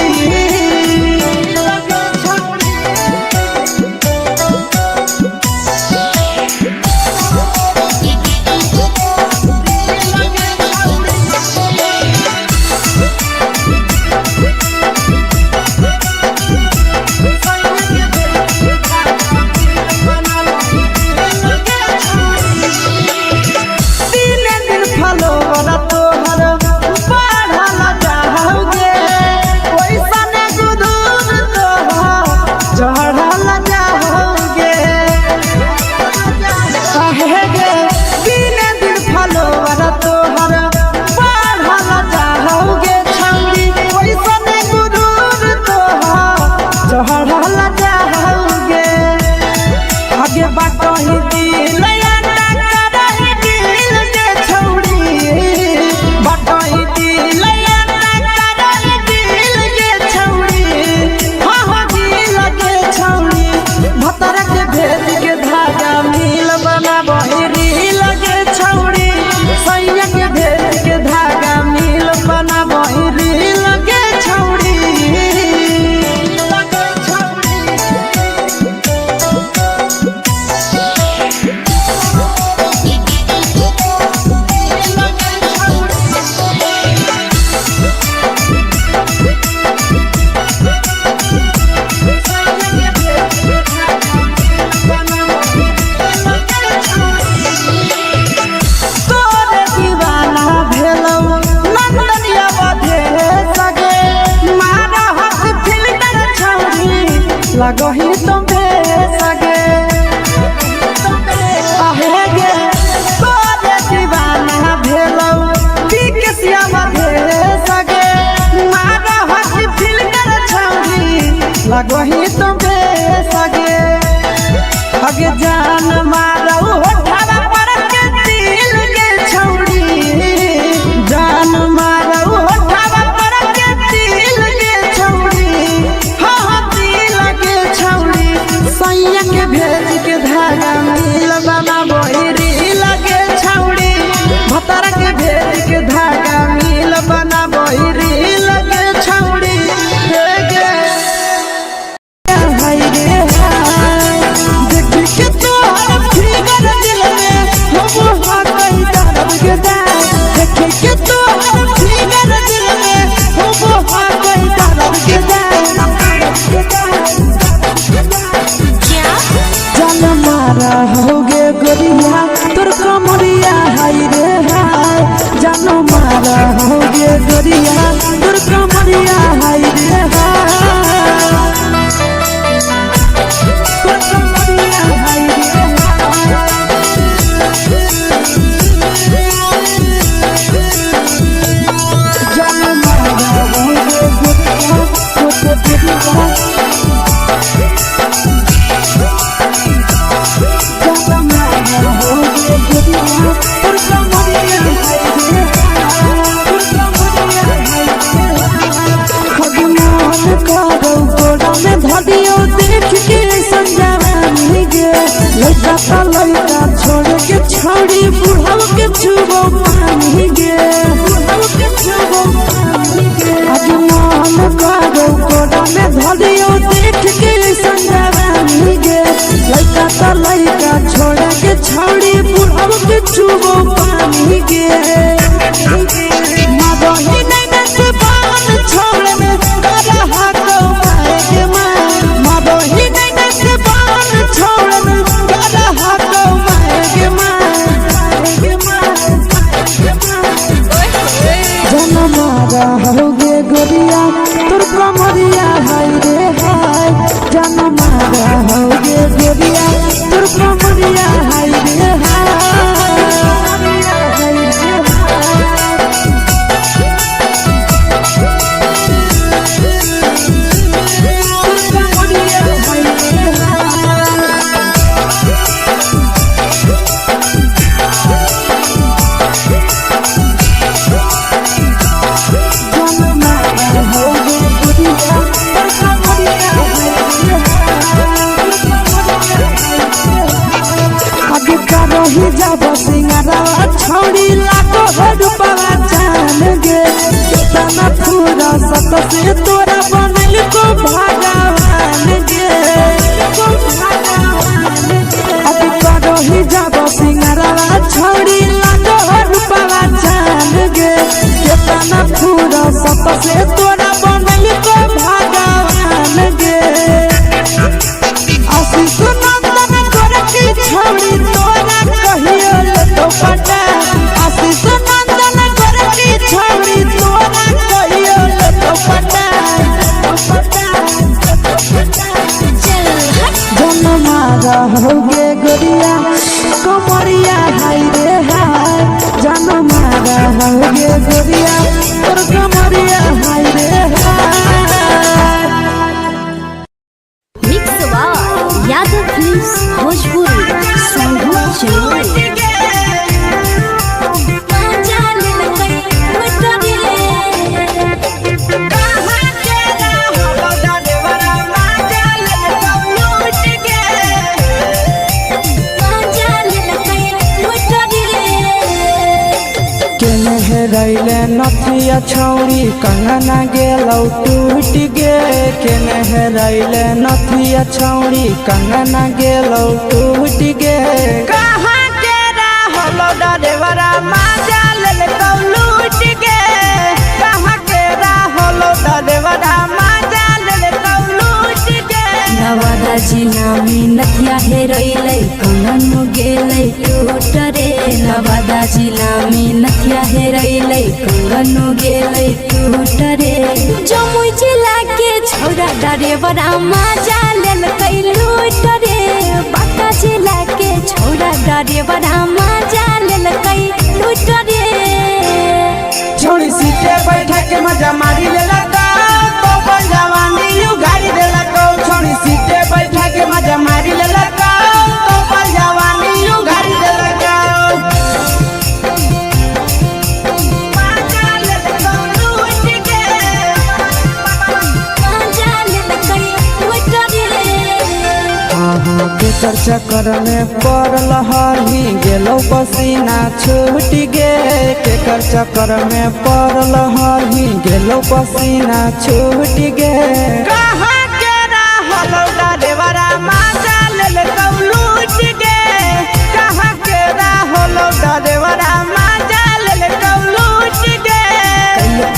लगही तुम्हे सगे आहे गे तोरे दीवाना भेलौ बिकसिया बधे सगे मारा हसी फिल्टर छौड़ी लगही तुम्हे सगे हगे जान मारौ होठवा पर के दिल के छौड़ी जान मारौ होठवा पर के दिल के छौड़ी हाँ हाँ सैया के भेज के धागा नील बना बहिरी लगे छौड़ी भतर के भेज के धागा नील बना बहिरी लगे छौड़ी देख के तोहर फिगर दिल में हो गई दर्द के देख के तोहर फिगर दिल में हो गई दर्द के जान मारा होगे गोरिया तोर कमरिया हाय रे हाय जान मारा होगे गोरिया तोर कमरिया हाय रे हाय तोर कमरिया हाय रे जान मारा होगे गोरिया तोर कमरिया देख के संजवानी गे लड़का ता लड़का छोड़ के छौड़ी बुढ़ाव के छुबो पानी गे आज मन करो कोड़ा में धरियो देख के संजवानी गे जान मारा होगे गोरिया तोर कमरिया हाय रे रही जब सिंगारा छौड़ी लाखो रुपया जान गे तना पूरा सत से तोरा बनल को भगवान गे अभी रही जब सिंगारा छौड़ी लाखो रुपया जान गे तना पूरा सत से तोरा बनल को भगवान गे आशीष नंदन गोरखी छौड़ी तोरा कहियो तो पटा आशीष नंदन गोरखी छौड़ी तोरा कहियो तो पटा जनमा रहोगे गोरिया कमरिया हाय रे हाय जनमा रहोगे गोरिया तोर कमरिया हाय रे हाय। Mix by Yadav films Bhojpuri संगीत चैनल। रैले नथिया छौड़ी कंगना गेलौ टूट गे केने रैले नथिया छौड़ी कंगना गेलौ टूट गे कहाँ के रहलो डरेवरा माजा लेलकौ लूट गे कहाँ के रहलो डरेवरा माजा लेलकौ लूट गे नवादा जिला में नथिया हेरैलै कंगन गेलै टूट रे नवादा जिला में नथिया हेरैलै कंगन गेलै टूट रे जमुई जिला के छौड़ा डरेवरा माजा लेलकै लूट रे बांका जिला के छौड़ा डरेवरा माजा लेलकै लूट रे छोड़ी सीटे बैठा के मजा मारी लेलका तो बन जवानी यू गाड़ी देलका छोड़ी सीटे बैठा के मजा मारी लेलका तो बन जवानी यू गाड़ी देलका केकर चक्कर में पड़ल हरही गेलो पसीना छूट गे केकर चक्कर में पड़ल हरही गेलो पसीना छूट गे कहाँ के रहलो डरेवरा माजा लेलकौ लूट गे कहाँ के रहलो डरेवरा माजा लेलकौ लूट गे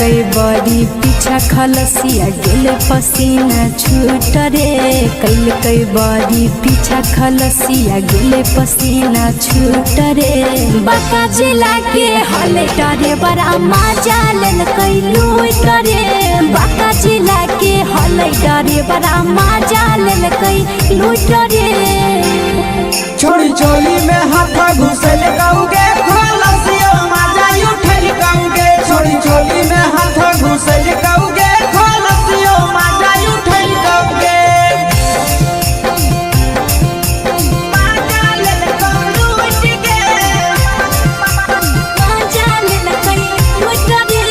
कई बड़ी पीछा खलसिया गेले पसीना छूट रे कई बड़ी पीछा खलसिया गेले पसीना छूट रे बांका जिला के हले डरे बड़ा माजा लेलकै लूट रे बांका जिला के हले डरे बड़ा माजा लेलकै लूट रे छोड़ी चोली में हाथ घुसल कौगे खलसियो माजा उठल कौगे छोड़ी चोली में हाथ घुसल कौगे खलसियो माजा उठल कौगे माजा लेलकौ लूट गे माजा लेलकै लूट रे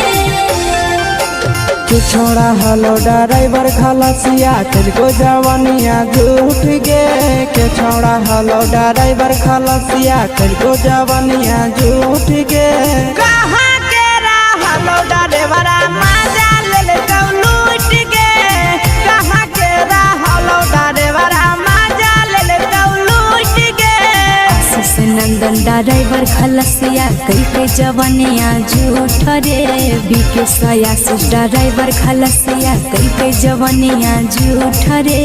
के छोड़ा हलो ड्राइवर खलसिया तेलको जवानिया झूठ गे के छोड़ा हलो ड्राइवर खलसिया तेलको जवानिया झूठ गे कहाँ के रहलो ड्राइवरा माजा लेलकौ लूट गे कहाँ के रहलो ड्राइवरा माजा लेलकौ लूट गे आशीष नंदन ड्राइवर खलसिया कई जवानिया झूठ रे बीके आशीष ड्राइवर खलसिया कई जवानिया झूठ रे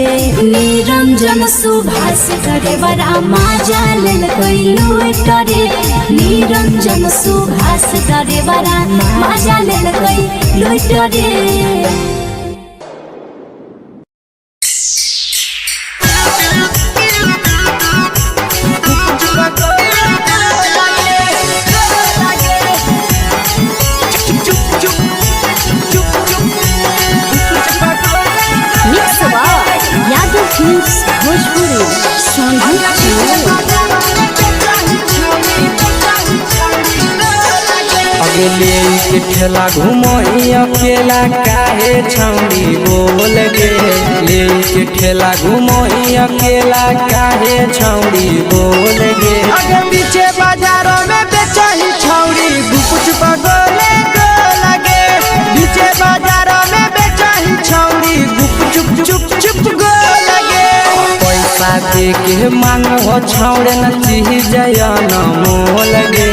निरंजन सुभाष ड्राइवरा माजा लेलकै लूट रे निरंजन सुभाष ड्राइवरा माजा लेलकै लूट रे। फिल्म्स भोजपुरी संगीत अगले के ठेला घुमोई अकेला काहे छौड़ी बोल गे ले के ठेला घुमोई अकेला काहे छौड़ी बोल गे अगे पीछे बाजारों में बेचही छौड़ी कुछ पगोले गो लगे पीछे बाजारों में बेचही छौड़ी चुप चुप चुप गो लगे पैसा दे के मांगो छौड़े न चीज जयन मोल गे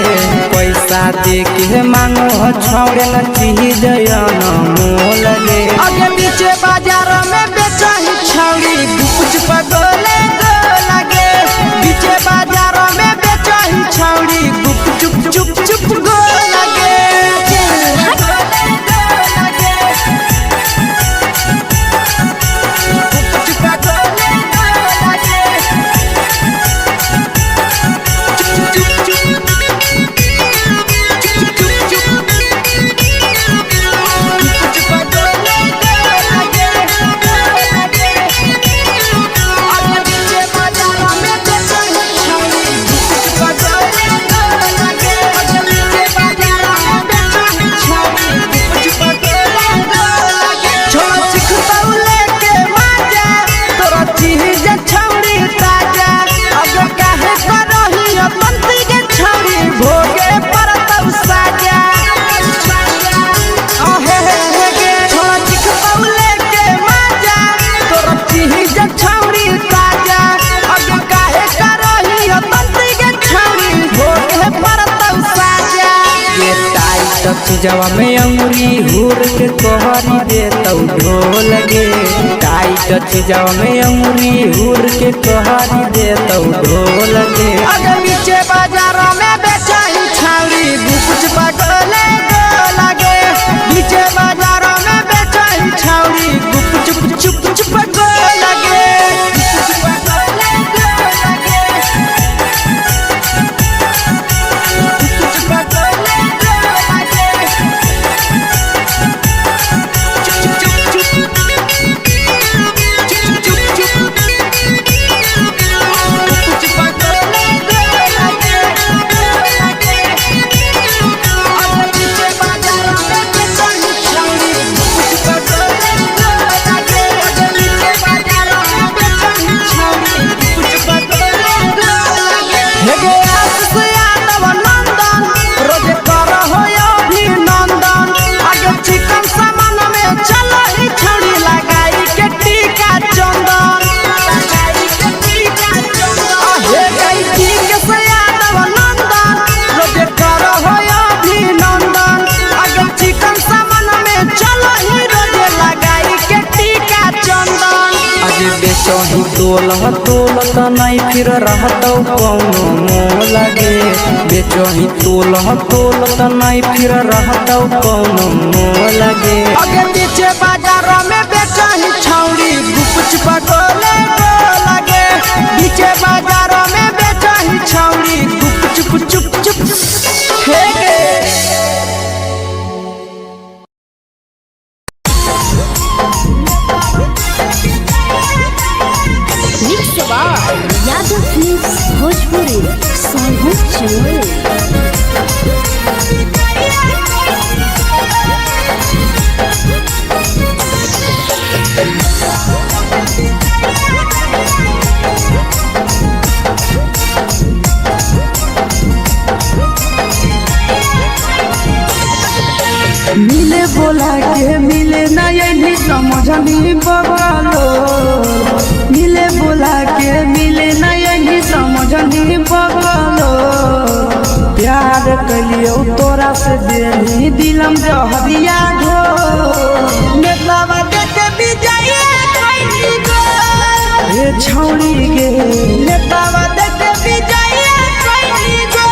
पैसा दे के मांगो छौड़े न चीज जयन मोल गे आगे पीछे बाजार में बेचही छौड़ी कुछ पगोले गो लगे पीछे बाजार में बेचही छौड़ी चुप चुप चुप गो लगे जवा में अंगुरी हुर के कोहरी दे तौ ढोल गे टाइट जवा में अंगुरी हुर के कोहरी दे तौ ढोल गे अगर पीछे बाजार में बेचही छौड़ी कुछ पगोले गो लगे पीछे बाजार में बेचही छौड़ी चुप चुप चुप गो लगे बेचही तोलत नहीं फिर रहतौ कौनो मोल गे बेचही तोलत नहीं फिर रहतौ कौनो मोल गे अगे पीछे बाजार में बेचही छौड़ी कुछ पगोले गो लगे पीछे बाजार में बेचही छौड़ी चुप चुप चुप हे गे यादव फिल्म्स भोजपुरी संगीत मिले बोला के मिले नहीं समझनी बगलो मिले बोला के मिले नहीं समझनी बगलो प्यार कलियो तोरा से देनी दिलम जहरिया घो नेतावा देखे बिजाइए कोई गो ये छौड़ी गे नेतावा देखे बिजाइए कोई गो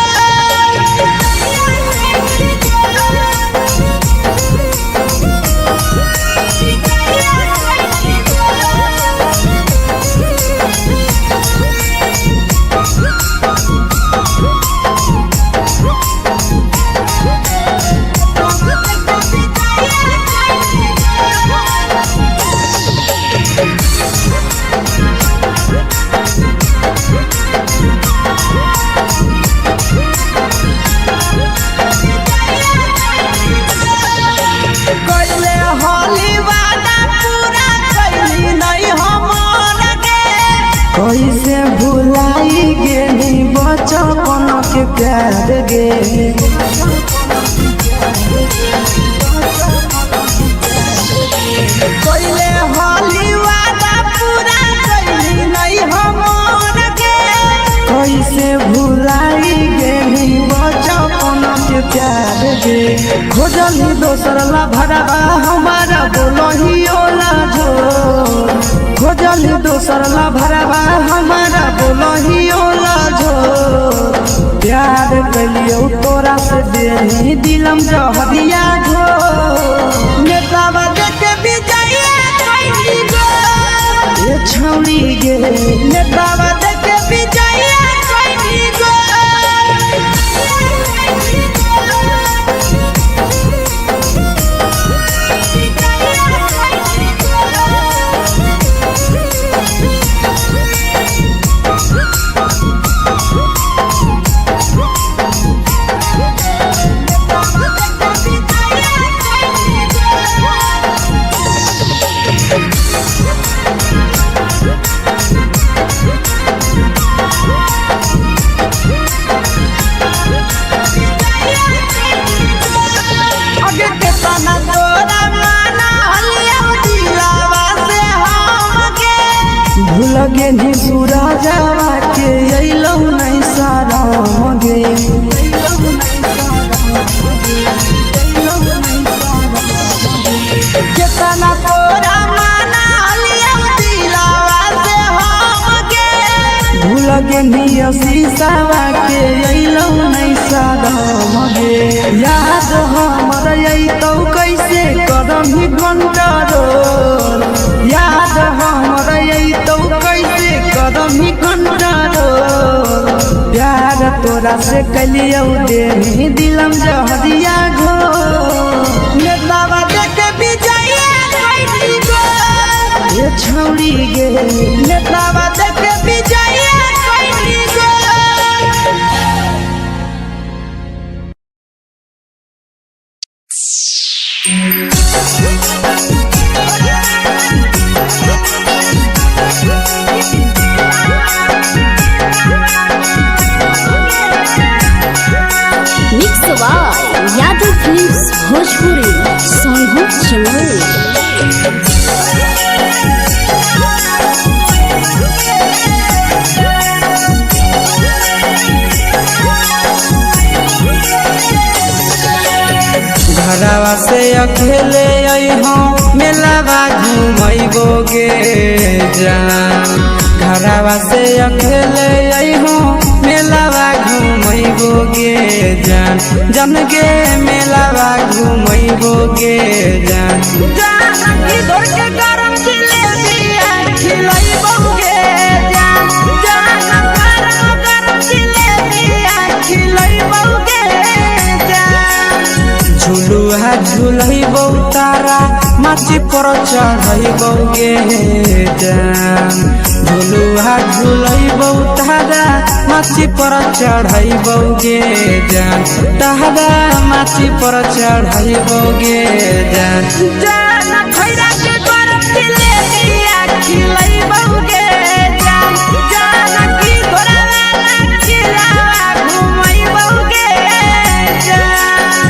कैसे भुलाई गेली बचपन के प्यार गे। कोइले होली वादा पूरा कइली नहीं हमर के। कैसे भुलाई गेली बचपन के प्यार गे। खोजली दोसर ला भरवा हमारा बोलही ओला जो। खोजली दोसर ला भरवा हमारा बोलही ओला जो। प्यार कलियो तोरा से देनी दिलम जहरिया जो। नेतावा देखे विजया कइली गो। ये छौरी गे नेतावा देखे विजया कइली गो। आगे के तना तोरा माना हलिया दिलावा से हमके। भूल गेली सूरजवा के अइलौ नहीं सारा गे। केतना तोरा माना हलिया दिलावा से हमके। भूल गेली शीशावा के अइलौ नहीं सारा गे। याद हमर अइतौ कैसे करम ही घंटा रोल। याद हमर अइतौ कैसे करम ही घंटा रोल। प्यार तोरा से कलियौ देनी दिलम जहरिया घो। नेतावा देखे विजया कइली गो। ये छौरी गे नेतावा देखे विजया कइली गो। Mix by Yadav films Bhojpuri Sonbhadra channel. घरवा से अकेले अइहो मेलावा घुमैबो गे जान। घरवा से अकेले अइहो मेलावा घुमैबो गे जान। जन गे मेलावा घुमैबो गे जान। जान की दौड़ के गरम जिलेबिया खिलैबो गे जान। जान गरम जिलेबिया खिलैबो गे जान। झुलुहा झुलैबौ तारा माची पर चढ़ैबौ गे जान। झुलुहा झुलैबौ तारा माची पर चढ़ैबौ गे जान। तारा माची पर चढ़ैबौ गे जान। जान खैरा के गरम जिलेबिया खिलैबौ गे जान। जान की घोड़ावा खिलावा घुमैबौ गे जान।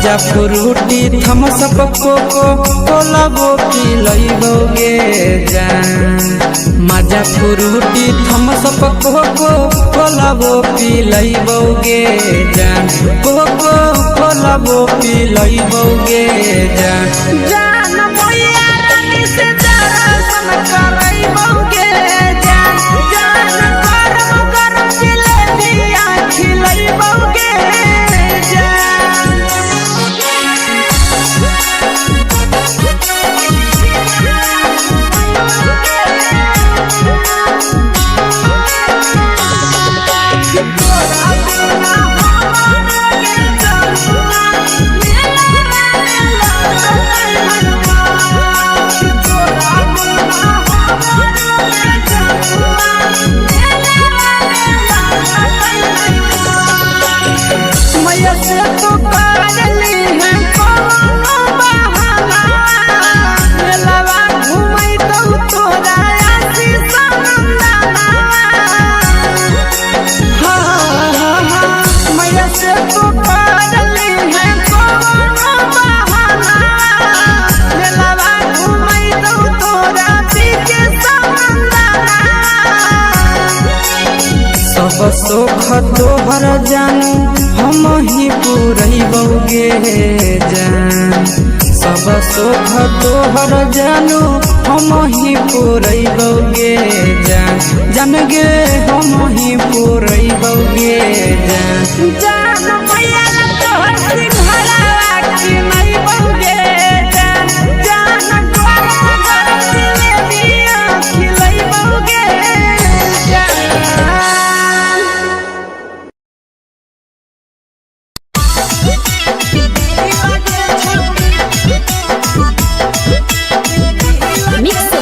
मजा फ्रूटी थम्स अप कोको कोला वो पी लइबोगे जान मजा फ्रूटी थम्स अप कोको कोला वो पी लइबोगे जान कोको कोला वो पी लइबोगे जान जान मैया रानी से दर्शन करइबोगे जान जान गरम गरम जिलेबिया खिलइबोगे सोख तोहर जानू हम ही पूरइबोगे जान सब सोख तोहर जानू हम ही पूरइबोगे जान जान गे हम ही पूरइबोगे जान जान मैया तोहर सिंघाड़ा खिलइबोगे जान जान गरम गरम जिलेबिया खिलइबोगे जान मिक्स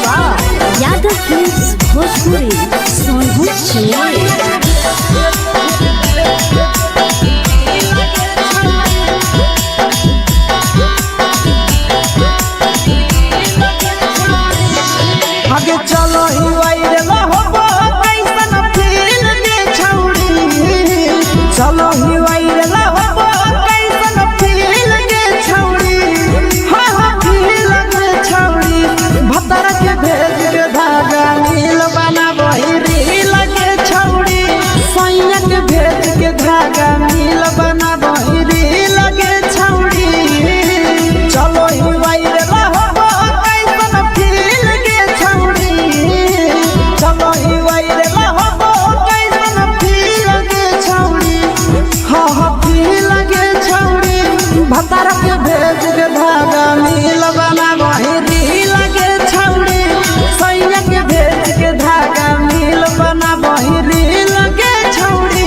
यादव फिल्म्स भोजपुरी सोनू चिन्मय आगे चलो ही वायरल होबो कैसन फील दे छौड़ी चलो ही वायरल होबो कैसन फील दे छौड़ी हां हां फील दे छौड़ी भतर के भेज के धागा नील बनाबो रील के छौड़ी सैया के भेज के धागा नील बनाबो रील के छौड़ी चलो ही वायरल होबो कैसन फील दे छौड़ी चलो ही वायरल होबो कैसन फील दे छौड़ी हां हां फील दे छौड़ी भतर के भेज के धागा नील बनाबो रील के छौड़ी सैया के भेज के धागा नील बनाबो रील के छौड़ी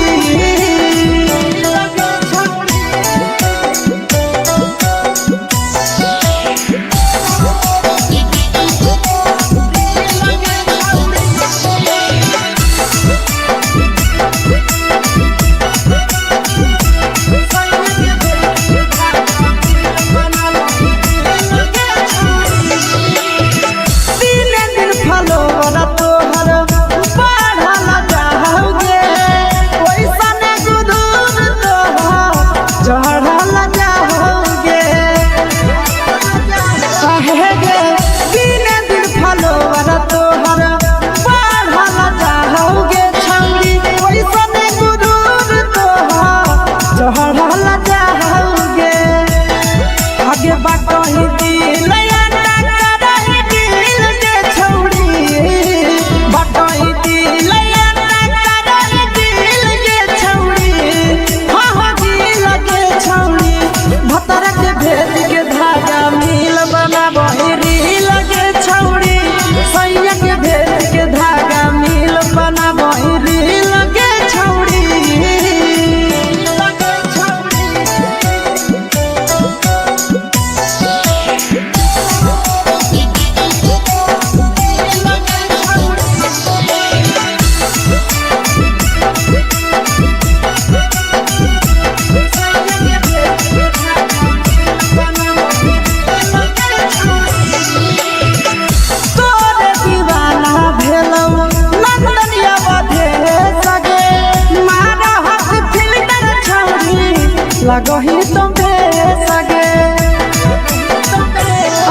लगही तुम्हें सगे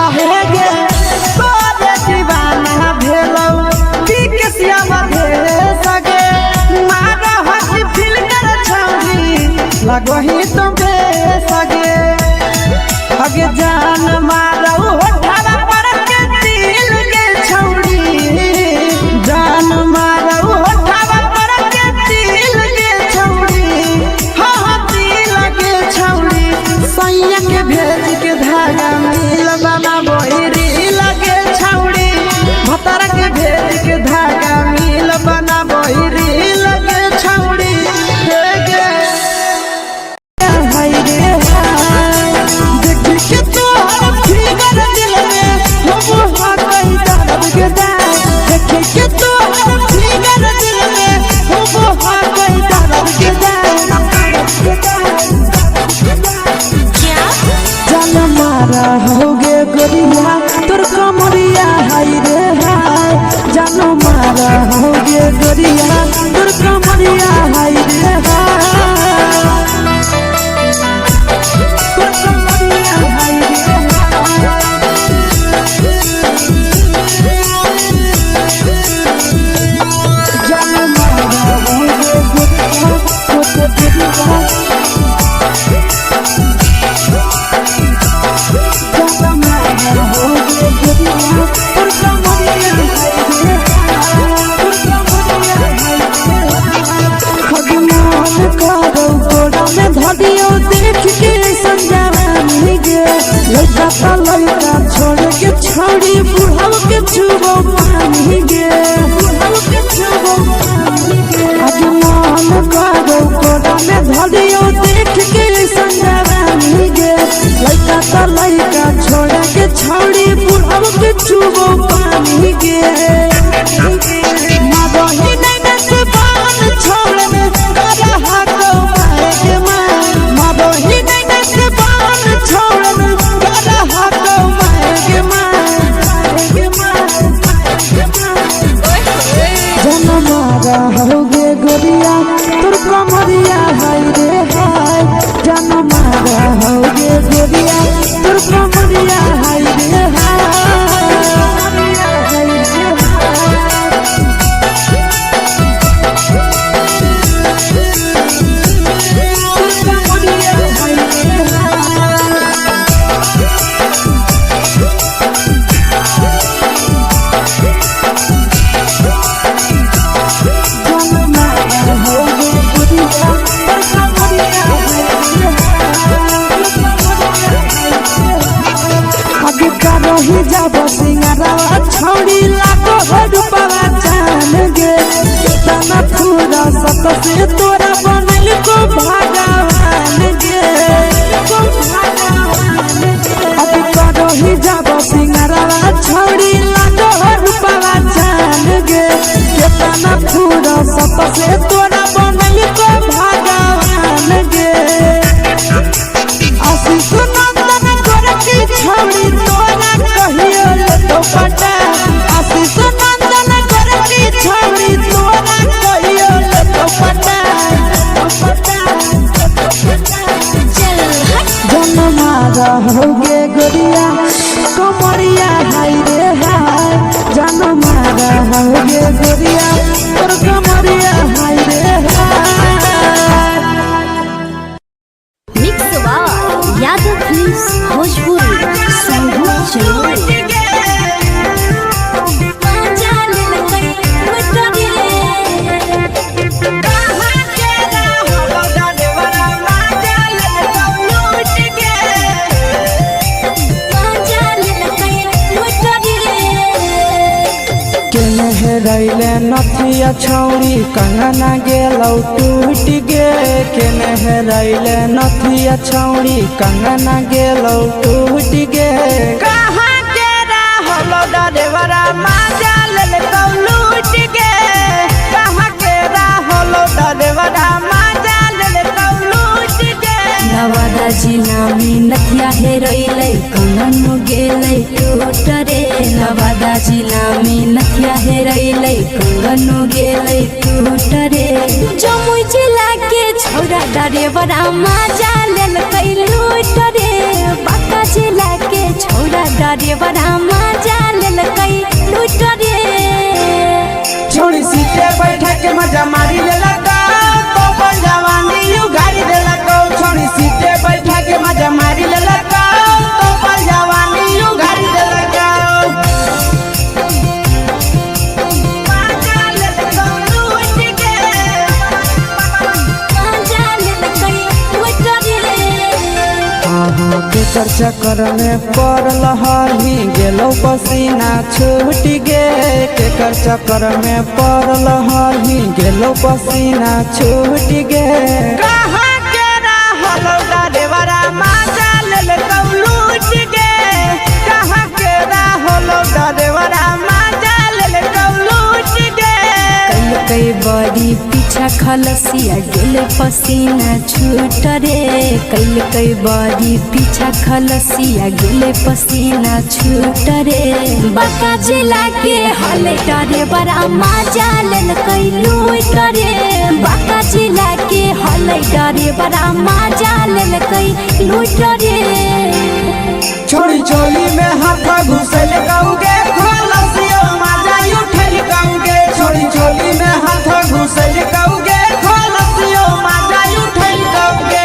आहे गे तोरे दीवाना भेलौ पीके श्याम भे सगे मारा हसी फिल कर छौरी लगही तुम भे सगे अगे जान मारौ होठवा पर के दिल के छौरी जान मारौ होठवा पर के दिल के छौरी हाँ दिल के छौरी सैया के भेज के धागा मिल बना बोहिरी लगे छौरी भतर के भेज के धागा मिल बना बोहिरी लगे छौरी हे गे हाय रे देख के तोहर फिगर दिल में हम हाकई दर्द के देख के तोहर फिगर दिल में हम हाकई दर्द के जान मारा होगे गोरिया तोर कमरिया हाय रे हाय जान मारा होगे गोरिया तोर कमरिया हाय रे हाय तोर कमरिया हाय रे जान मारा होगे गोरिया तोर कमरिया धदियो देख के संजवानी गे लड़का का लड़का छोड़ के छोड़ी बुढ़ाव के छुबो पानी गे बुढ़ाव के छुबो पानी गे आज मन करो कोड़ा में धदियो देख के संजवानी गे लड़का का लड़का छोड़ के छोड़ी बुढ़ाव के छुबो पानी गे माबही नहीं से बान छोड़ में करा हाको मारे माबही नहीं से बान छोड़ में करा हाको मारे जन मारा होगे गोरिया तोर कमरिया हाय रे हाय जन मारा होगे गोरिया तोर कमरिया हाय रे हाय रही जब सिंगरावा छौड़ी लाखो रुपवा जान गे तना पूरा सत से तोरा बनल को भगवान गे को भगवान गे रही जब सिंगरावा छौड़ी लाखो रुपवा जान गे तना पूरा सत से तोरा बनल को भगवान गे आशीष नंदन गोरखी छौड़ी तोरा कहियो तो पटा आशीष नंदन गोरखी छौड़ी तोरा कहियो तो पटा जन मारा होगे गोरिया कमरिया हाय रे हाय जन मारा होगे गोरिया तोर कमरिया हाय रे हाय मिक्स यादव फिल्म्स भोजपुरी संगीत चलो रैले नथिया छौड़ी कंगना गेलौ टूट गे केने हेरैले नथिया छौड़ी कंगना गेलौ टूट गे कहाँ के रहलो डरेवरा माजा ले कौ लूट गे कहाँ के रहलो डरेवरा माजा ले कौ लूट गे नवादा जिला में नथिया हेरैले कंगन गेलै टूट रे नवादा जिला में नथिया हेरैले कंगन गेलै टूट रे जमुई जिला के छौरा डरेवरा माजा लेल कै लूट रे ड्राइवर मजा लेलकै लूट रे। छोड़ी सीटे बैठा के मजा मारी लेलका तो अपन जवानी उगारी देलका। छोड़ी सीटे बैठा के मजा मारी लेलका तो अपन जवानी उगारी देलका। केकर चक्कर में पड़ल हही गेलो पसीना छूट गे। केकर चक्कर में पड़ल हही गेलो पसीना छूट गे। कहाँ के रहल ड्राइवर मजा लेलकौ लूट गे। कहाँ के रहल ड्राइवर मजा लेलकौ लूट गे। कई बड़ी पीछा खलसिया गेल पसीना छूट रे। कई बड़ी पीछा खलसिया गेल पसीना छूट रे। बांका जिला के हल ड्राइवर मजा लेलकै लूट रे। बांका जिला के हल ड्राइवर मजा लेलकै लूट रे। छोड़ी चोली में हाथ घुसल गाऊंगे खलसिया मजा उठल गाऊंगे। छोड़ी चोली में हाथ घुसल गाऊंगे खलसिया मजा उठल गाऊंगे।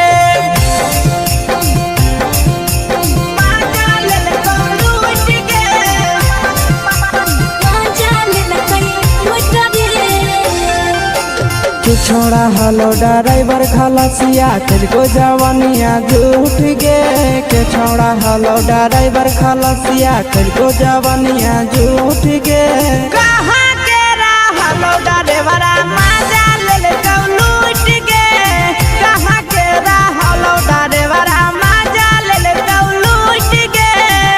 छोड़ा हलो ड्राइवर खलसिया तेरे जवानिया झूठ गे। के छोड़ा हलो ड्राइवर खलसिया तेरे जवानिया झूठ गे। कहाँ के रहलो ड्राइवर मजा लेलकौ लूट गे। कहाँ के रहलो ड्राइवर मजा लेलकौ लूट गे।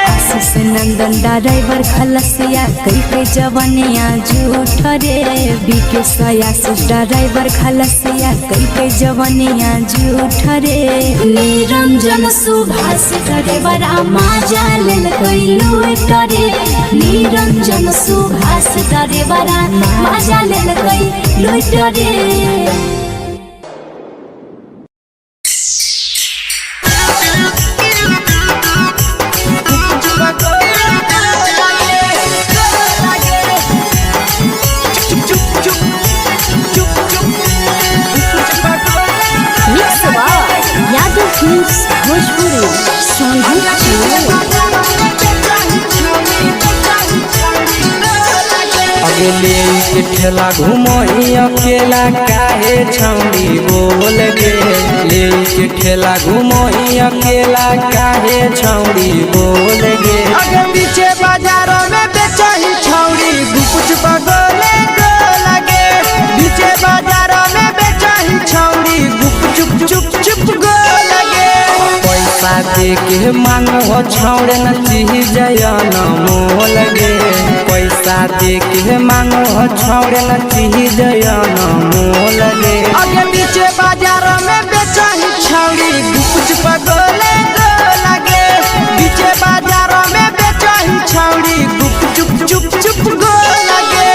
आशीष नंदन ड्राइवर खलसिया कई जवानिया झूठ रे। बीके आशीष ड्राइवर खलसिया कई जवानिया झूठ रे। निरंजन सुभाष ड्राइवर मजा लेलकै लूट रे। निरंजन सुभाष ड्राइवर मजा लेलकै लूट रे। अगले के ठेला घुमोई अकेला काहे छौड़ी बोल गे। ले के ठेला घुमोई अकेला काहे छौड़ी बोल गे। अगे पीछे बाजारों में बेचही छौड़ी गुपुच बगले गो लगे। पीछे बाजारों में बेचही छौड़ी गुप चुप चुप गो लगे। पैसा दे के मांगो छौड़े न चीज जयन मोल गे। पैसा दे के मांगो छौड़े न चीज जयन मोल गे। आगे पीछे बाजार में बेचही छौड़ी गुपुच बगले गो लगे। पीछे बाजार में बेचही छौड़ी गुप चुप गो लगे।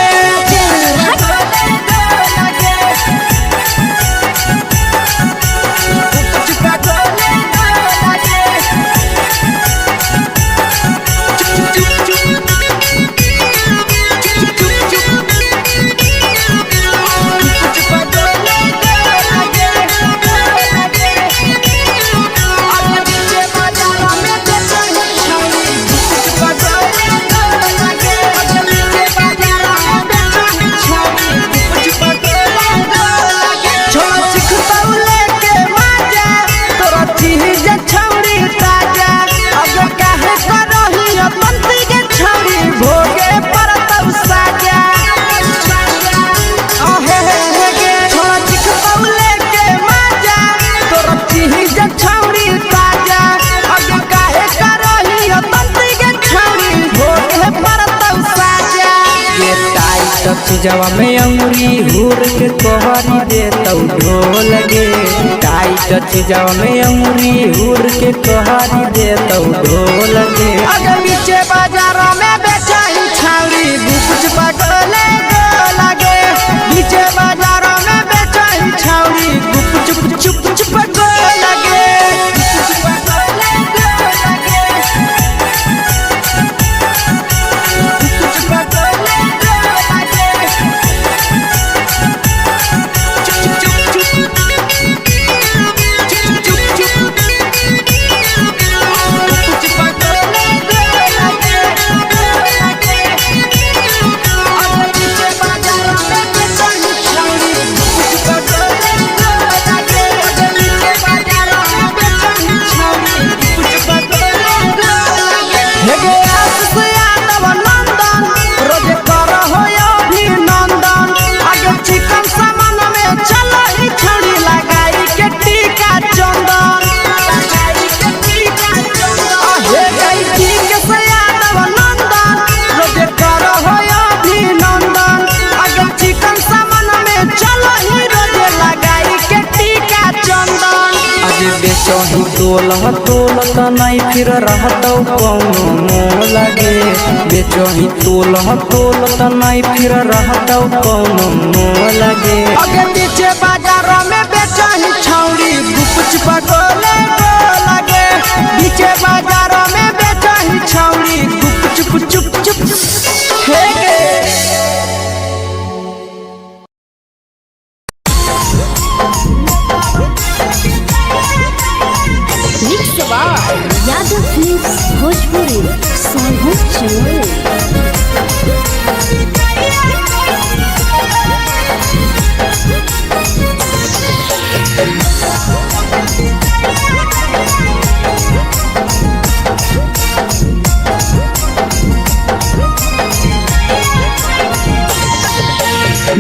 चीजवा में अंगुरी हुर के कोहरी दे तौ ढोल गे। टाइट चीजवा में अंगुरी हुर के कोहरी दे तौ ढोल गे। अगर पीछे बाजार में बेचही छौड़ी गुपुच बगले गो लगे। पीछे बाजार में बेचही छौड़ी गुप चुप गो लगे। बेचही तोला तोलत नहीं फिर रहतौ कौनो मोह लगे बेचही तोला तोलत नहीं फिर रहतौ कौनो मोह लगे आगे पीछे बाजार में बेचही छौड़ी गुपच पटोले लगे पीछे बाजार में बेचही छौड़ी गुप चुप चुप हे गे यादव फिल्म्स भोजपुरी सोनू चमोली।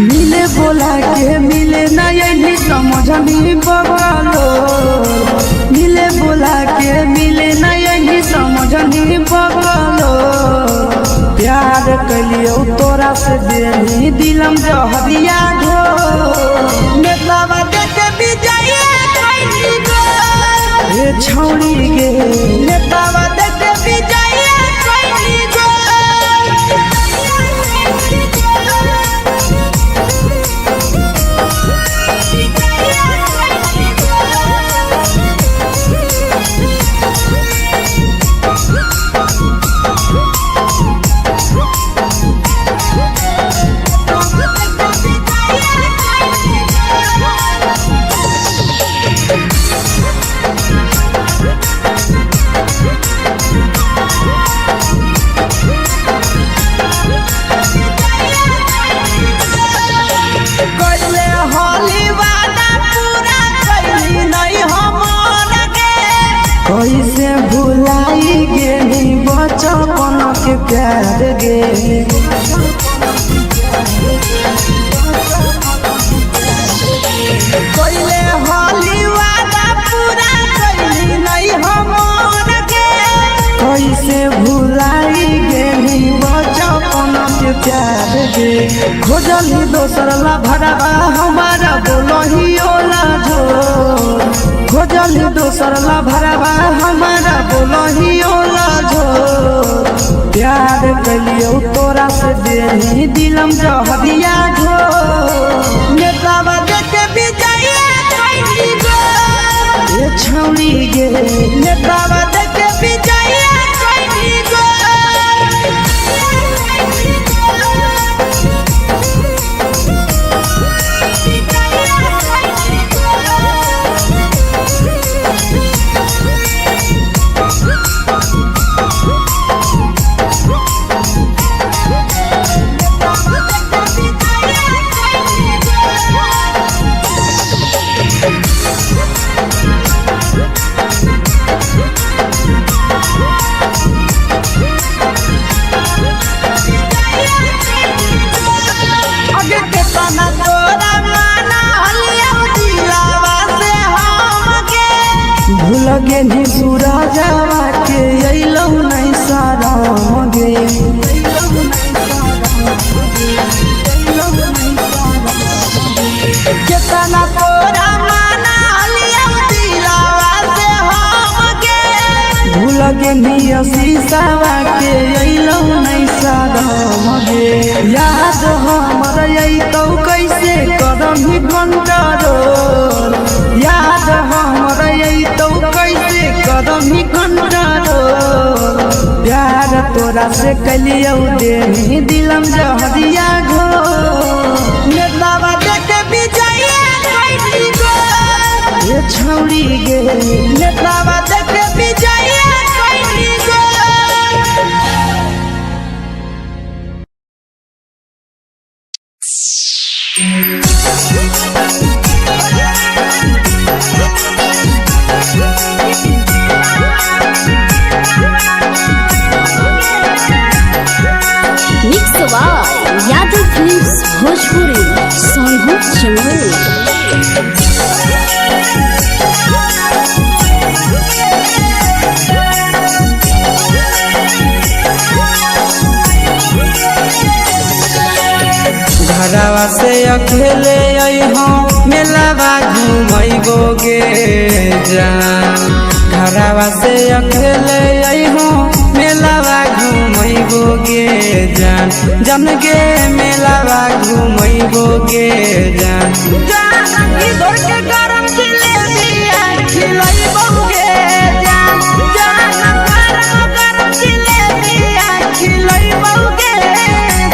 मिले बोला के मिले ना यही समझनी बगलो मिले बोला के मिले ना यही समझनी बगलो प्यार कलियो तोरा से देनी दिलम जहरिया घो नेतावा देखे विजय कइली गो ए छौड़ी गे नेतावा देखे विजय कइली गो कैसे भुलाई गेली बचपन के प्यार गे कैले होली वादा पूरा कैली नहीं हमर गे कैसे भुलाई गेली बचपन के प्यार गे खोजली दोसर ला भरवा हमारा बोलही ओला जो खोजली दोसर ला भरवा हमारा बोलही ओला जो प्यार कलियो तोरा से देनी दिलम जहरिया घो नेतावा देखे विजय कइली गो ए छौड़ी गे नेतावा देखे विजय कइली गो लगे नी सूरजवा के अइलौ नहीं साराम गे केतना तोरा माना लिया दिलावा से हम गे भूल गे नी शीशावा के अइलौ नहीं साराम गे याद हमर अइतौ कैसे करही कंट्रोल याद हमर अइतौ कैसे करही कंट्रोल प्यार तोरा से कलियौ देनी दिलम जहरिया घो नेतावा देखे विजय कइली गो ए छौड़ी गे नेतावा देखे विजय कइली गो यादव फिल्म्स भोजपुरी सोनू चमोली। घरवा से अकेले अइहो मेलावा घूमैगो गे जा घरवा से अकेले अइहो मेलावा घूमैबो गे जान जन गे मेलावा घूमैबो गे जान जानकी दौड़ के गरम जिलेबिया खिलैबो गे जान गरम जिलेबिया खिलैबो गे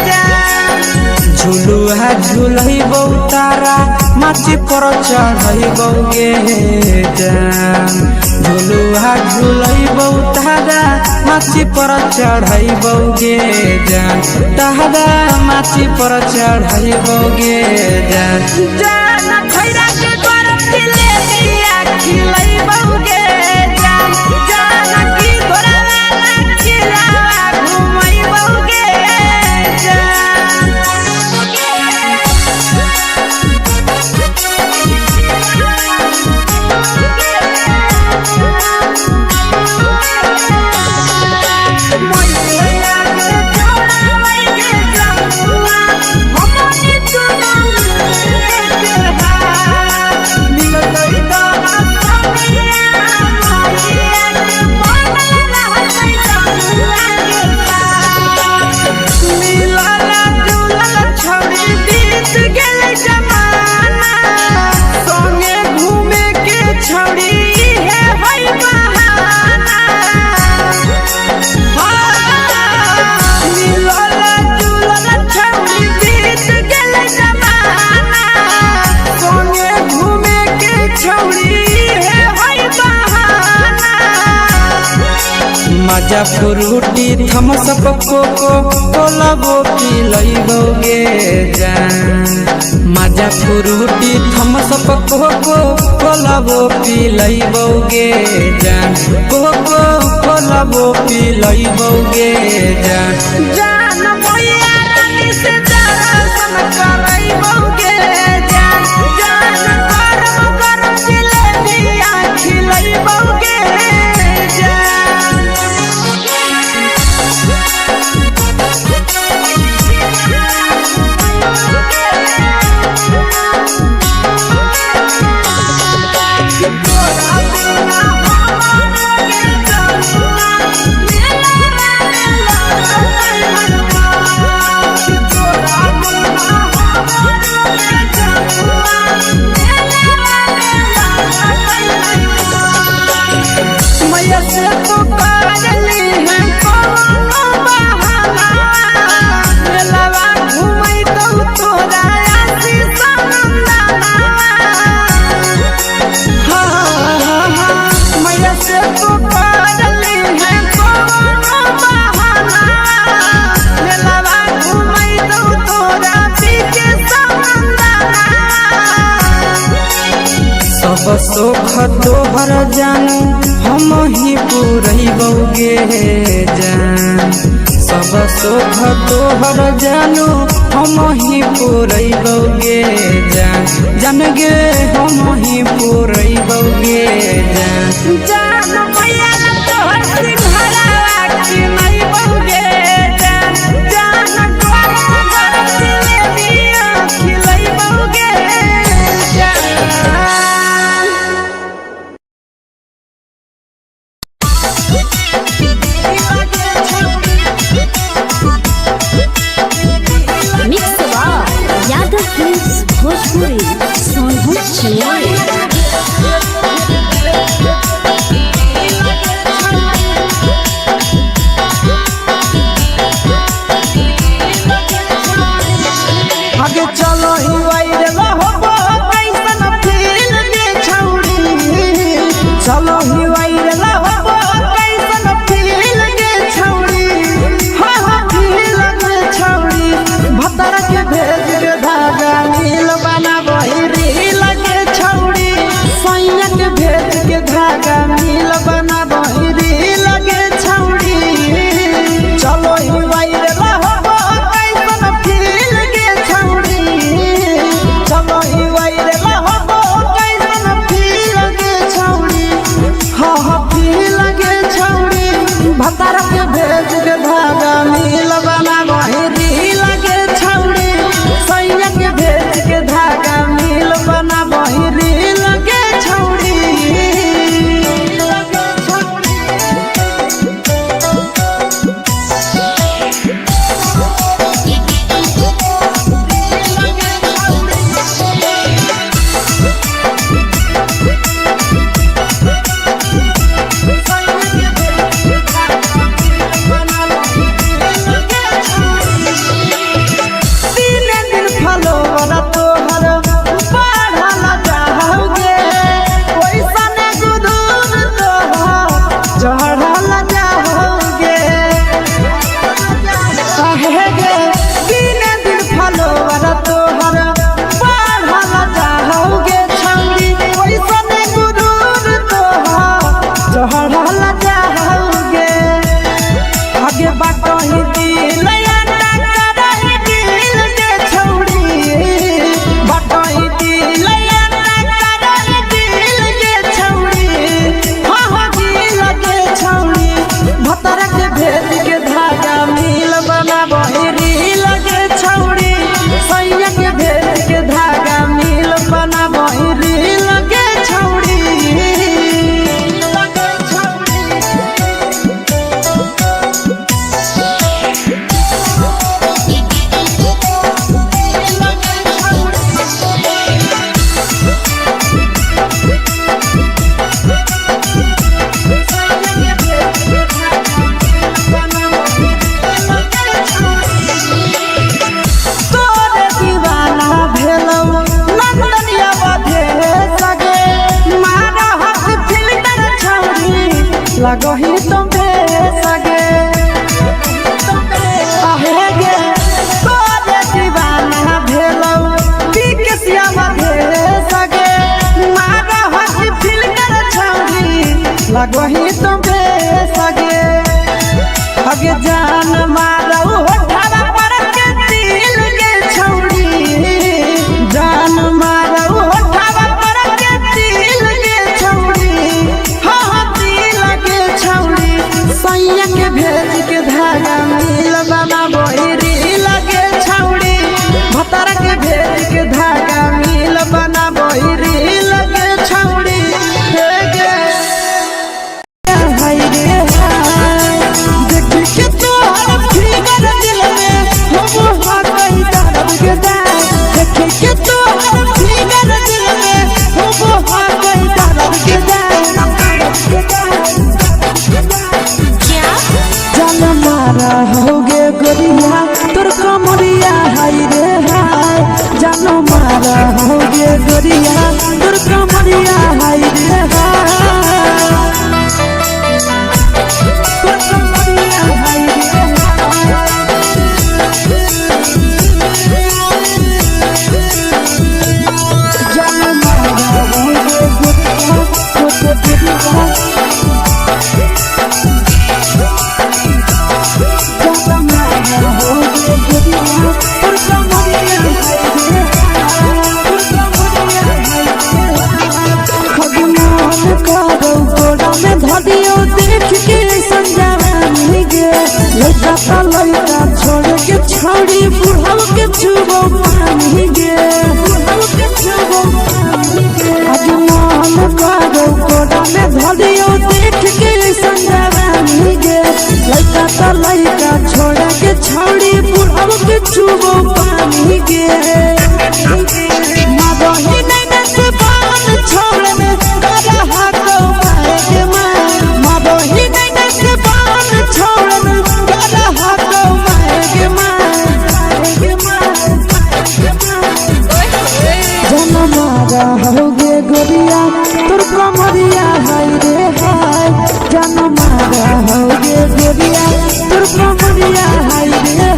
जान झुलुहा झुलैबो तारा माची पर चढ़ैबो गे जान झुलुहा झुलैबो तारा माची पर चढ़ैबो गे जान तारा माची पर चढ़ैबो गे जान जान खैरा के गरम जिलेबिया खिलैबो गे जान जानकी घोड़ावाला खिलावा घुमैबो गे मजा फ्रूटी थम्स अप कोको कोलाबो पिलैबो गे जान मजा फ्रूटी थम्स अप कोको कोलाबो पिलैबो गे जान कोको कोलाबो पिलैबो गे जान जान भैया रानी से दर्शन करैबो गे जान गरम जिलेबिया खिलैबो गे सब सुख तोहर जानू हम ही पूरैबो गे जान सब सुख तोहर जानू हम ही पूरैबो गे जान जन गे हम ही पूरैबो गे जान जान भैया तोहर सिंघरावा खिलैबो गे जान गरम जिलेबिया खिलैबो गे यादव फिल्म्स भोजपुरी सोनू चिड़िया आगे चलो ही वायरल होबो कैसन फील के छौड़ी चलो ही वायरल होबो कैसन फील के छौड़ी हां हां फील के छौड़ी भतर के भेज के धागा नील बनाबो रील के छौड़ी सैया के भेज के धागा नील बनाबो रील के छौड़ी चलो ही वायरल होबो कैसन फील के छौड़ी चलो ही वायरल होबो कैसन फील के छौड़ी हां हां फील के छौड़ी भतर के भेज के धागा नील बनाबो रील के छौड़ी सैया के भेज के धागा नील बनाबो रील के छौड़ी लगही तुम्हे सगे आहे गे तोरे दीवाना भेलौ बिकसिया मधे सगे मारा हसी फिल कर छौरी लगही तुम्हे सगे अगे जान मारौ होठवा पर के दिल के छौरी जान मारौ होठवा पर के दिल के छौरी हाँ दिल के छौरी सैया के भेज के धागा मिल बना बोरी लगे छौरी भतर के भेज के धागा मिल बना बोरी लगे छौरी हे गे हाय रे हाय देखी के तोहर फिगर दिल में हम हो गई दर्द के दाग देखी के तोहर फिगर दिल में हम हो गई दर्द के जान मारा होगे गोरिया तोर कमरिया हाय रे हाय जान मारा होगे गोरिया तोर कमरिया हाय रे हाय तोर कमरिया हाय रे हाय जान मारा होगे गोरिया तोर कमरिया लड़का छोड़ के छौड़ी बुढ़ाव के छुबो पानी गे आज मन करो कोड़ा में धरियो देख के संजवानी गे लड़का छोड़ के छौड़ी बुढ़ाव के छुबो पानी गे माबही नहीं से बान छोड़ में करा हाथो माए के मां माबही नहीं से बान छोड़ में करा हाथो माए के मां जन मारा होगे गोरिया तोर कमरिया हाय रे हाय जन मारा होगे गोरिया तोर कमरिया हाय रे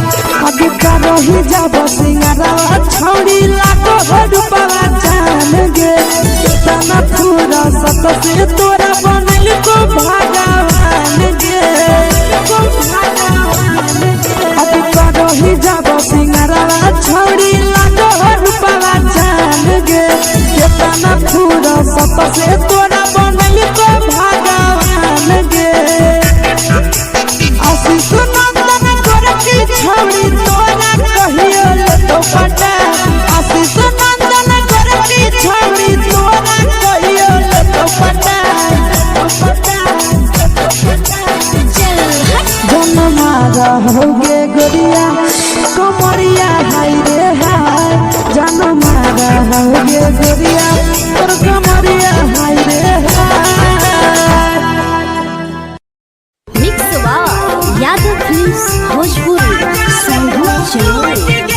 रही जब सिंगारा छौड़ी लाखो रुपया जान गे तना पूरा सत से तोरा बनल को भगवान गे अब रही जब सिंगारा छौड़ी लाखो रुपया जान गे तना पूरा सत से तोरा बनल को भगवान गे आशीष नंदन गोरखी छौड़ी तोरा कहियो तो पटा आशीष नंदन गोरखी छौड़ी तोरा कहियो तो पटा जन मारा होगे गोरिया कमरिया हाय रे हाय जन मारा होगे गोरिया तोर कमरिया हाय रे हाय मिक्स यादव फिल्म्स भोजपुरी संगीत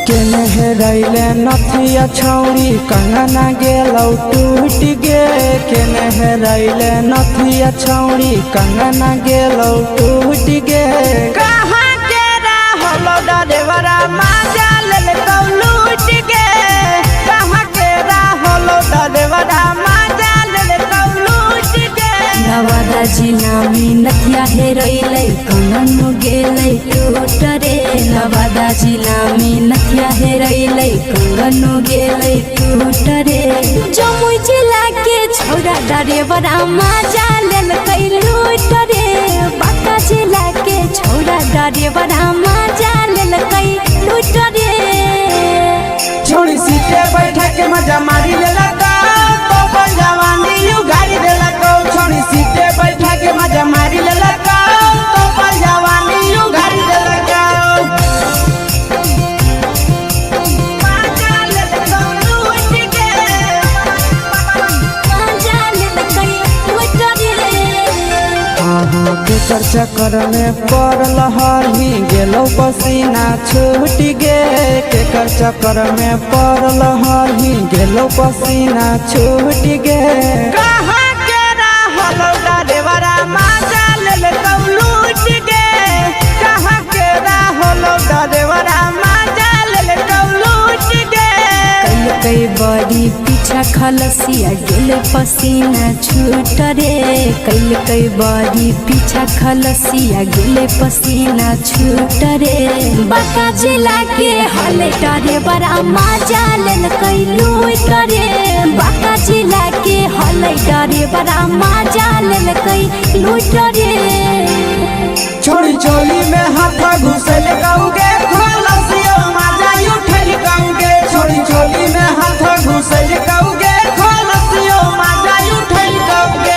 चलो रैले नथिया छौड़ी कंगना गेलौ टूट गे केने रैले नथिया छौड़ी कंगना गेलौ टूट गे कहाँ के रहलो डरेवरा माजा लेलकौ लूट गे कहाँ के रहलो डरेवरा माजा लेलकौ लूट गे नवादा जिला में नथिया हेरैलै कंगन गेलै टूट रे नवादा जिला में नथिया हेरैलै कंगन गेलै टूट रे जमुई जिला के छौरा डरेवरा माजा लूट रे बाका जिला के छोड़ा डरे बड़ा मजा लेलकै लूट रे छोड़ी सीटे बैठा के मजा मारी लेलका तो पल जवानी उगारी देलका छोड़ी सीटे बैठा के मजा मारी लेलका तो पल जवानी उगारी देलका केकर चक्कर में पड़ल हही गेलो पसीना छूट गे केकर चक्कर में पड़ल हही गेलो पसीना छूट गे कहाँ के रहल डरेवरा मजा लेलकौ लूट गे कहाँ के रहल डरेवरा मजा लेलकौ लूट गे कई बड़ी पीछा खलसिया गेल पसीना छूट रे कई बड़ी पीछा खलसिया गेल पसीना छूट रे बाका जिला के हले डरे बड़ा मजा लेलकै लूट रे बाका जिला के हले डरे बड़ा मजा लेलकै लूट रे छोड़ी चोली में हाथ घुसल गाऊंगे खलसिया मजा उठल गाऊंगे छोड़ी चोली में हाथ घुसल गाऊंगे खलसिया मजा उठल गाऊंगे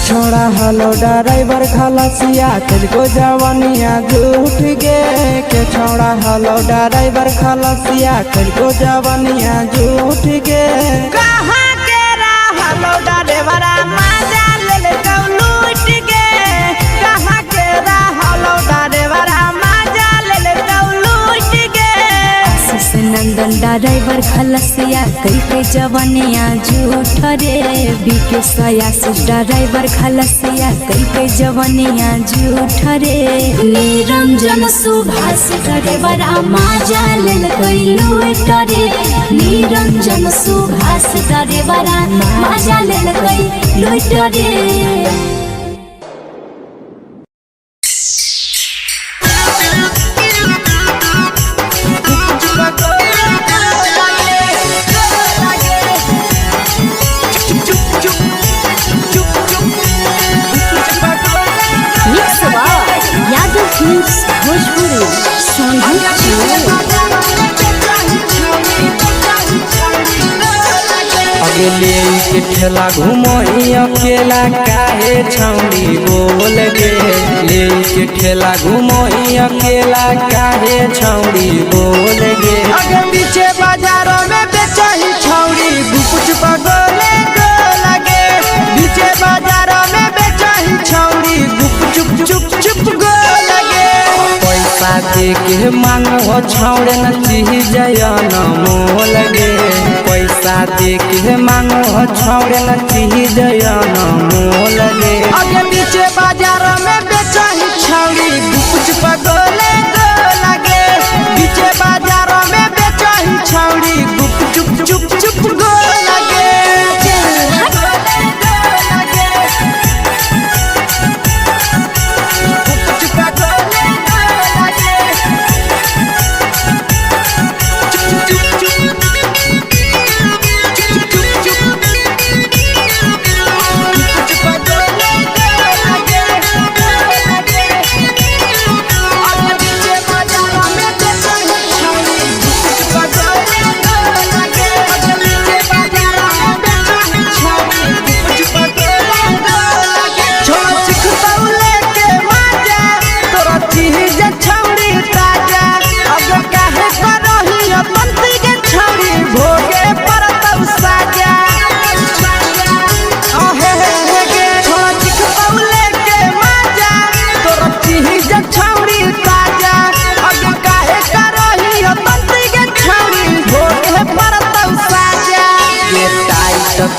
छोड़ा हलो ड्राइवर खलसिया तुझको जवानिया झूठ गे के छोड़ा हलो ड्राइवर खलसिया तुझको जवानिया झूठ गे कहाँ के हलो ड्राइवर मजा लेलकौ लूट गे कहाँ के हलो ड्राइवर मजा लेलकौ लूट गे नंदन ड्राइवर खलसिया कई जवानिया झूठ रे बीके सयासी ड्राइवर खलसिया कई जवानिया झूठ रे निरंजन सुभाष ड्राइवर मजा लेलकै लूट रे निरंजन सुभाष ड्राइवर मजा लेलकै लूट रे अगले के ठेला घुमोई अकेला काहे छौड़ी बोल गे ले के ठेला घुमोई अकेला काहे छौड़ी बोल गे अगे पीछे बाजारों में बेचही छौड़ी गुपुच पगोले गो लगे पीछे बाजारों में बेचही छौड़ी गुप चुप चुप गो लगे पैसा दे के मांगो छौड़े न चीज न मोल गे पैसा दे के मांगो छौड़े न चीज न मोल गे अगे पीछे बाजार में बेचही छौड़ी गुपुच पगोले गो लगे पीछे बाजार में बेचही छौड़ी गुप चुप गो लगे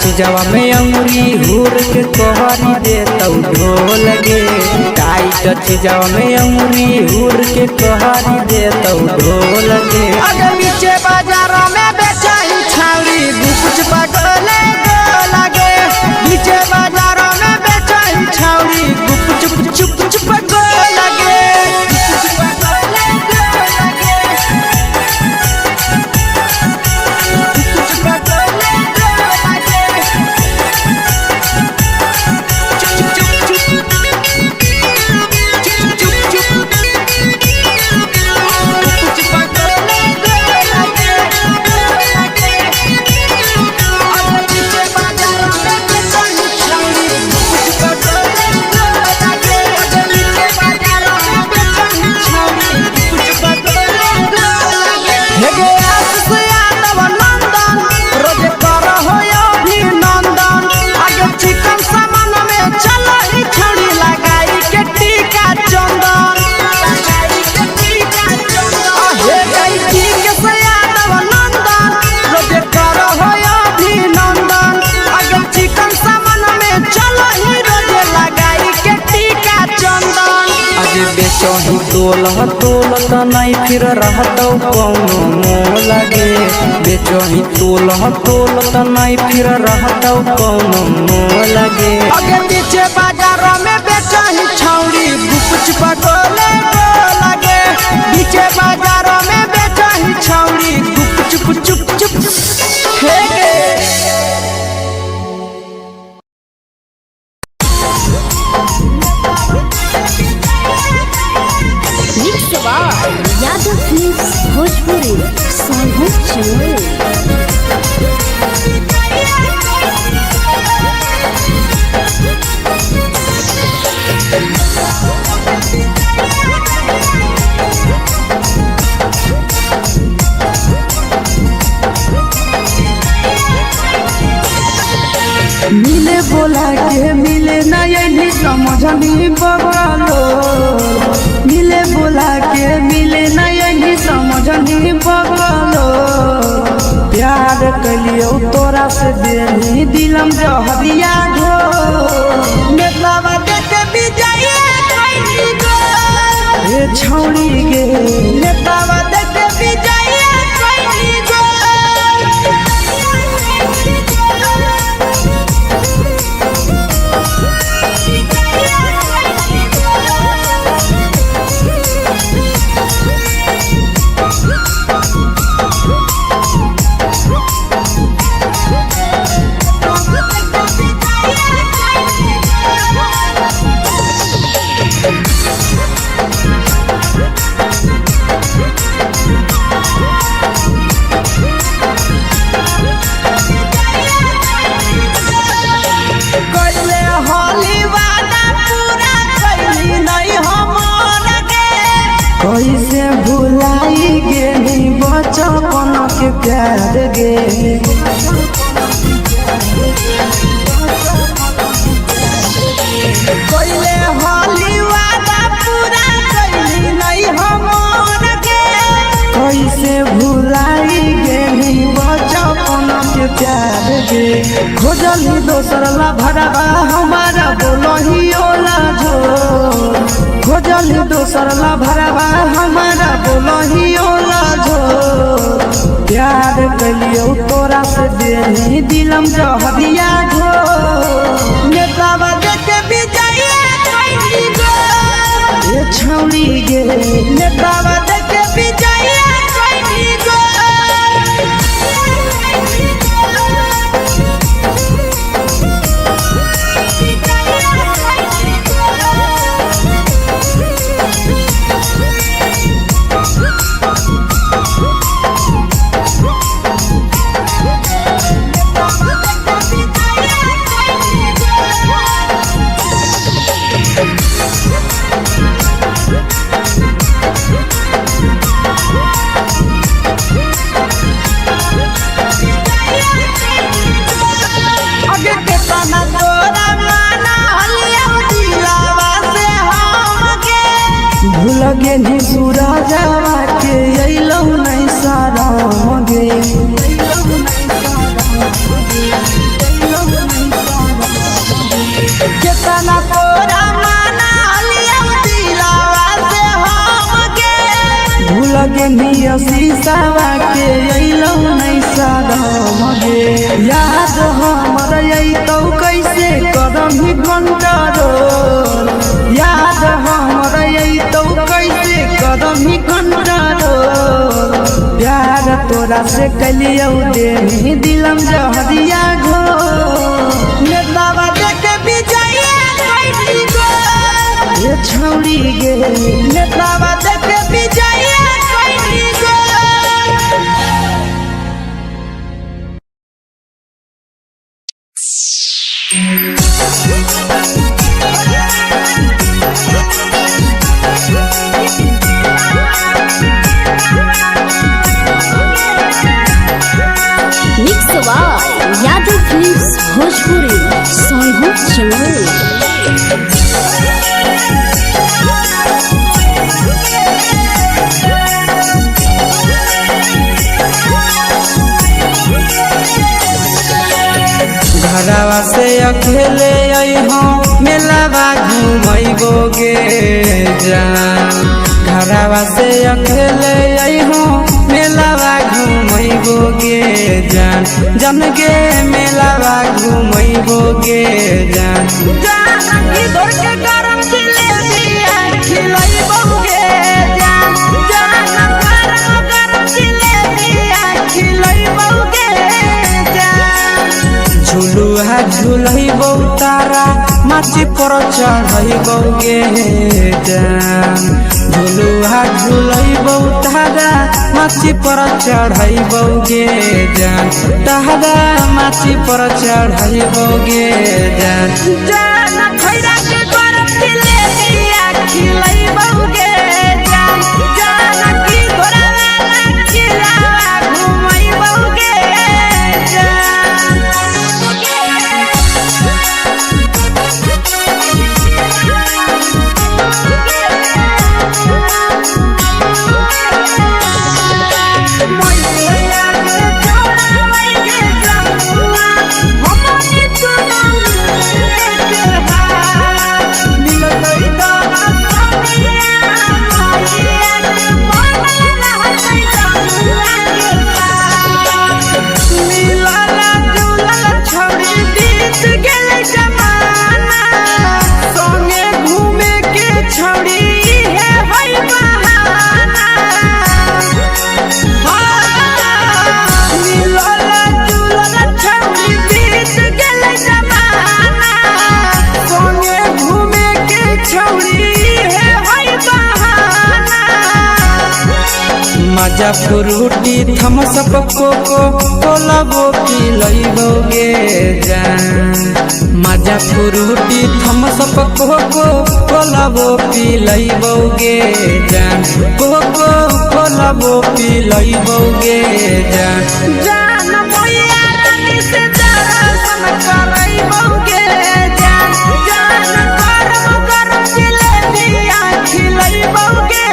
चीजवा में अंगुरी हुर के कहरी दे तौ ढोल गे टाइट चीजवा में अंगुरी हुर के कहरी दे तौ ढोल गे अगे पीछे बाजार में बेचही छौड़ी गुपुच पगोले गो लगे पीछे बाजार में बेचही छौड़ी गुप चुप गो लगे बेचही तोल त नहीं फिर रहतौ कौनो मोह लगे बेचही तोल त नहीं फिर रहतौ कौनो मोह लगे आगे पीछे बाजार में बेचही छौड़ी गुप पटोले लगे पीछे बाजार में बेचही छौड़ी गुप चुप चुप चुप फेंके यादव फिल्म्स भोजपुरी सोनू चमोली। मिले बोला के मिले नहीं समझनी बगलो मिले बोला के मिले नहीं समझनी बगलो प्यार कलियो तोरा से देनी दिलम जहरिया घो मेलावा देखे बिजाइए खैनी गो ए छौड़ी गे मेलावा देखे बिजाइए खैनी गो कैसे भुलाई गेली बचपन के प्यार गे कैले होली वादा पूरा कैली नहीं हमर गे कैसे भुलाई गेली बचपन के प्यार गे खोजली दोसर ला भरवा हमारा बोलही ओला झो खोजली दोसर ला भरवा हमारा बोलही ओला झो प्यार कलियो तोरा से देनी दिलम जहरिया झो नेतावा देखे बिजाइए खैनी गो ये छौड़ी गे नेतावा देखे बिजाइए खैनी गो लगे नी सूरजवा के अइलौ नहीं सारा मगे केतना तोरा माना लिया दिलावा से हम गे भूल गे नी शीशावा के अइलौ नहीं सारा मगे याद हमर अइतौ कैसे करम ही कंट्रोल याद हमर अइतौ कैसे करम ही कंट्रोल प्यार तोरा से कलियौ देनी दिलम जहरिया घो नेतावा देखे बिजाइए खैनी गो ये छौड़ी गे नेतावा देखे बिजाइए खैनी गो यादव फिल्म्स भोजपुरी सोनू चमोली। घरवा से अकेले अइहो मेलावा घुमैबो गे जान घरवा से अकेले अइहो मेलावा घूमैबो गे जान जन गे मेलावा घूमैबो गे जान जानकी दौड़ के गरम जिलेबिया खिलैबो गे जान गरम जिलेबिया खिलैबो गे जान झुलुहा झुलैबो तारा माची पर चढ़ैबो गे जान झुलुहा झुलैबो तारा माची पर चढ़ैबो गे जान तारा माची पर चढ़ैबो गे जान जान खैरा के गरम जिलेबिया खिलैबो गे जान जानकी घोड़ावाला खिलावा घुमैबो गे मजा फ्रूटी थम्स अप कोको कोलाबो पिलैबो गे जान मजा फ्रूटी थम्स अप कोको कोलाबो पिलैबो गे जान कोको कोलाबो पिलैबो गे जान जान मैया रानी से दर्शन करैबो गे जान गरम गरम जिलेबिया खिलैबो गे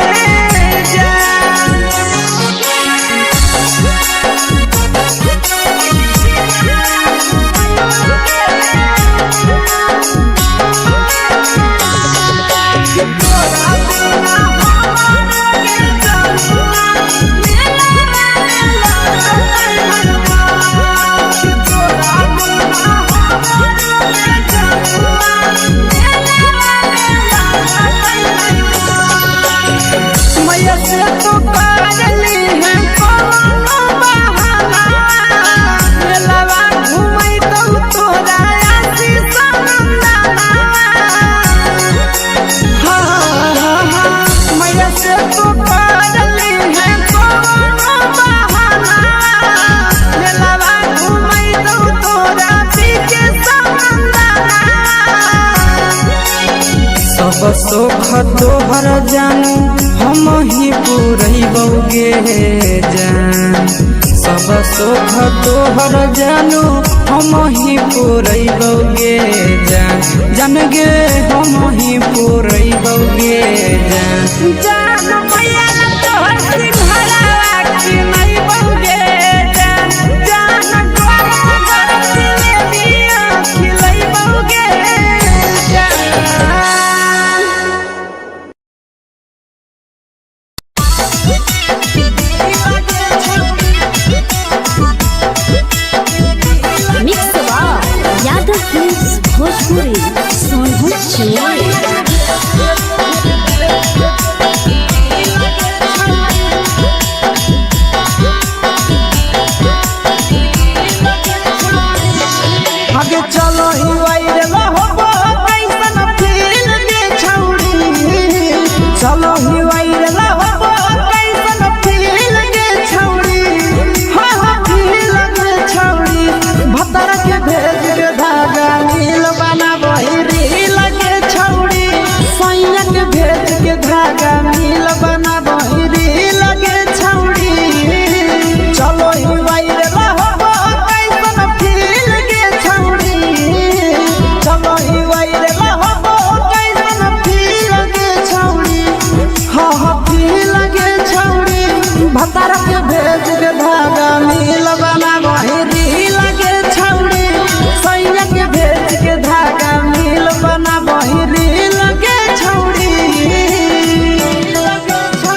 मैया से तो करली है कोनो बहाना मेलावा घुमै तो तोरा आशीष नंदना मैया से तो करली है कोनो बहाना मेलावा घुमै तो तोरा पीछे नंदना सब सुख तोहर जानू हम ही पुरैबो गे जान सब सुख तोहर जानू हम ही पुरैबो गे जान जान गे हम ही पुरैबो गे जान जान मैया तोहर सिंघरावा खिलैबो गे जान गरम गरम जिलेबिया खिलैबो गे मिक्स यादव फिल्म्स भोजपुरी सोनू चिड़िया आगे चलो ही वायरल होबो कैसन फील के छौड़ी चलो ही वायरल होबो कैसन फील के छौड़ी हाँ फील के छौड़ी भतर के भेज के धागा नील बना बहिरी लगे छौड़ी सैया के भेज के धागा नील बना बहिरी लगे छौड़ी चलो ही वायरल होबो कैसन फील के छौड़ी चलो ही वायरल होबो कैसन फील के छौड़ी हाँ फील के छौड़ी भतर के भेज के धागा नील बना बहिरी लगे छौड़ी सैया के भेज के धागा नील बना बहिरी लगे छौड़ी लगे छौड़ी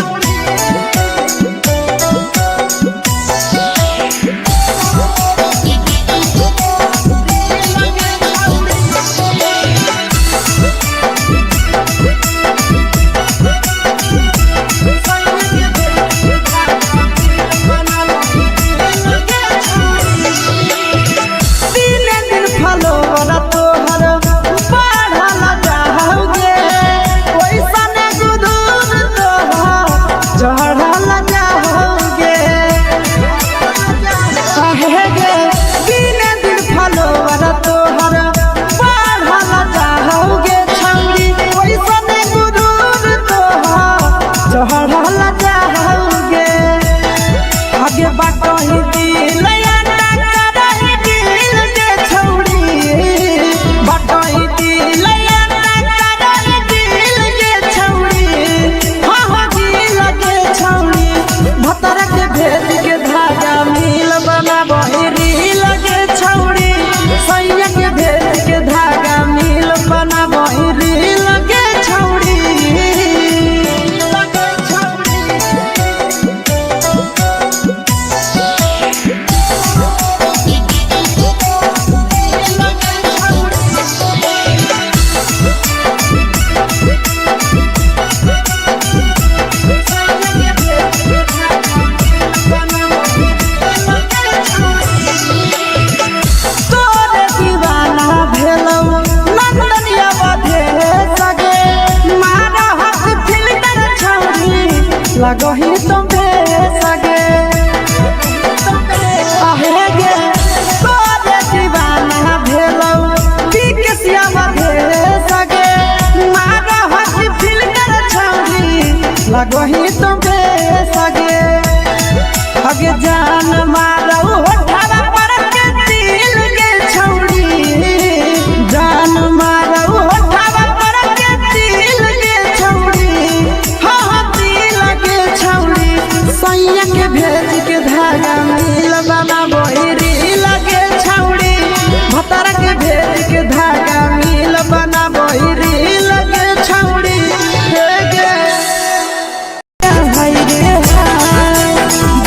लगही तुम्हे सगे आहे गे तोरे दीवाना भेलौ पीके सियावा भेले सगे मारा हसी फिल कर छौरी लगही तुम्हे सगे अगे जान मारौ होठवा पर के दिल के छौरी जान मारौ होठवा पर के दिल के छौरी हाँ दिल के छौरी सैया के भेज के धागा मिल बना बोहिरी लगे छौरी भतर के भेज के धागा मिल बना बोहिरी लगे छौरी हे गे हाय रे हाय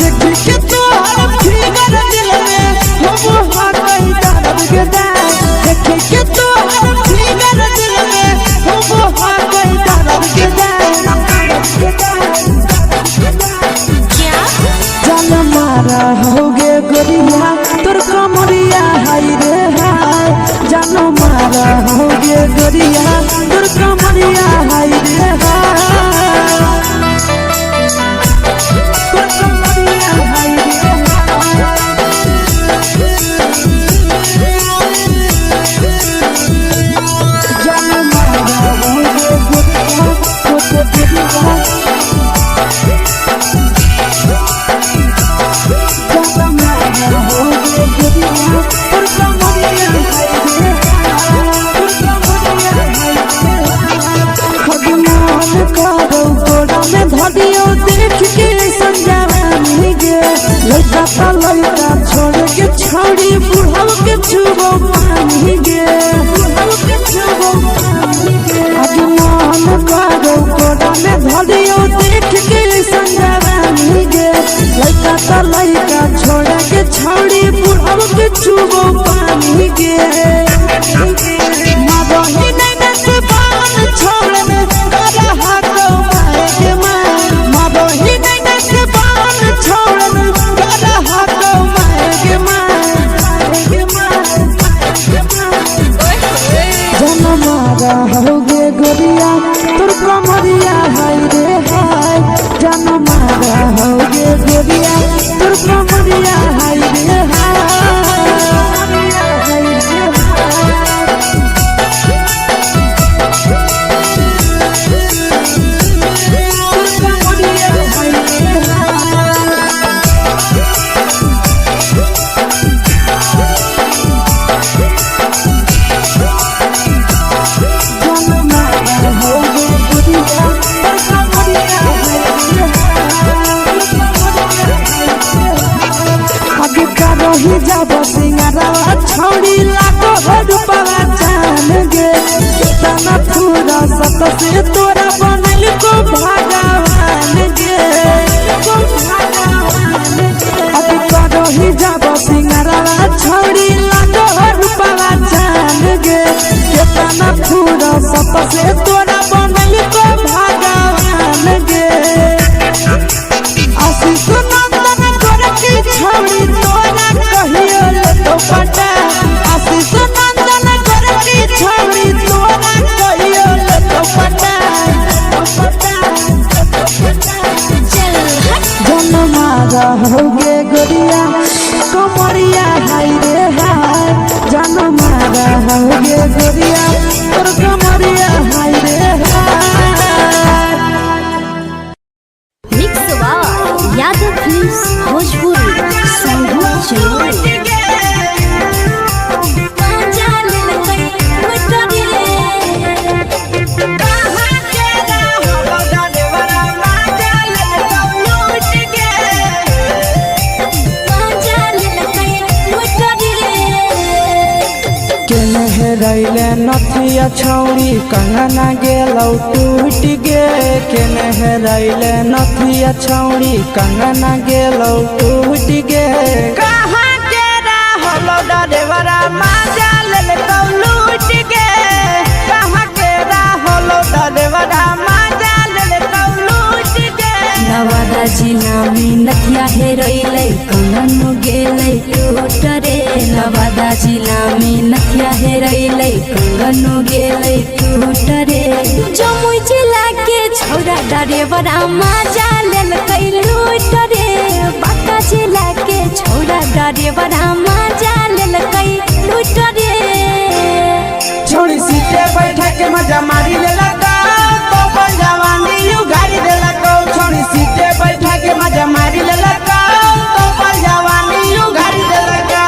देख के तोहर फिगर दिल में हम हाथ दर्द के देख के तोहर फिगर दिल में हम हाथ दर्द के जान मारा होगे गोरिया तोर कमरिया हाय रे हाय जान मारा होगे गोरिया तोर कमरिया हाय रे हाय तोर कमरिया हाय रे जान मारा होगे गोरिया तोर कमरिया धरियो देख के संजवानी गे लड़का ता लड़का छोड़ के छौड़ी बुढ़ाव के छुबो पानी गे बुढ़ाव के छुबो पानी गे आज मन करो कोड़ा में धरियो देख के संजवानी गे लड़का ता लड़का छोड़ के छौड़ी बुढ़ाव के छुबो पानी गे माबही नहीं न से बान छोड़ में करा हाथ मारे के माबही नहीं न से बान छोड़ में करा हाथ मारे के जन मारा होगे गोरिया तोर कमरिया हाय रे हाय जन मारा होगे गोरिया तोर कमरिया हाय रे ही जब सिंगारवा छौड़ी लागो रुपवा जान गे कितना पूरा सत से तोरा बनल को भगवान गे अब करो ही जब सिंगारवा छौड़ी लागो रुपवा जान गे कितना पूरा सत से तोरा बनल को भगवान गे आशीष नंदन कर की छौड़ी तोरा कहियो ले तो पटा आशीष नंदन कर की छौड़ी तोरा कहियो ले तो पटा जन मारा होगे गोरिया कमरिया हाय रे हाय जन मारा होगे गोरिया तोर कमरिया हाय रे हाय मिक्स वाह यादव फिल्म्स भोजपुरी संगीत चलो रैले नथिया छौड़ी कंगना गेलौ टूट गे केने रैले नथिया छौड़ी कंगना गेलौ टूट गे कहाँ के रहलो डरेवरा माजा ले कौ लूट गे कहाँ के रहलो डरेवरा माजा ले कौ लूट गे नवादा जिला में नथिया हेरैलै कंगन गेलै टूट रे नवादा जिला में नथिया हेरैलै कंगन गेलै टूट रे जमुई जिला के छौरा डरेवरा माजा ले लेल कई लूट रे बाका जिला के छोड़ा डरे बड़ा मजा लेल कई लूट रे छोड़ी सीटे बैठा के मजा मारी ले लगा तो अपन जवानी यू गाड़ी दे लगा छोड़ी सीटे बैठा के मजा मारी ले लगा तो अपन जवानी यू गाड़ी दे लगा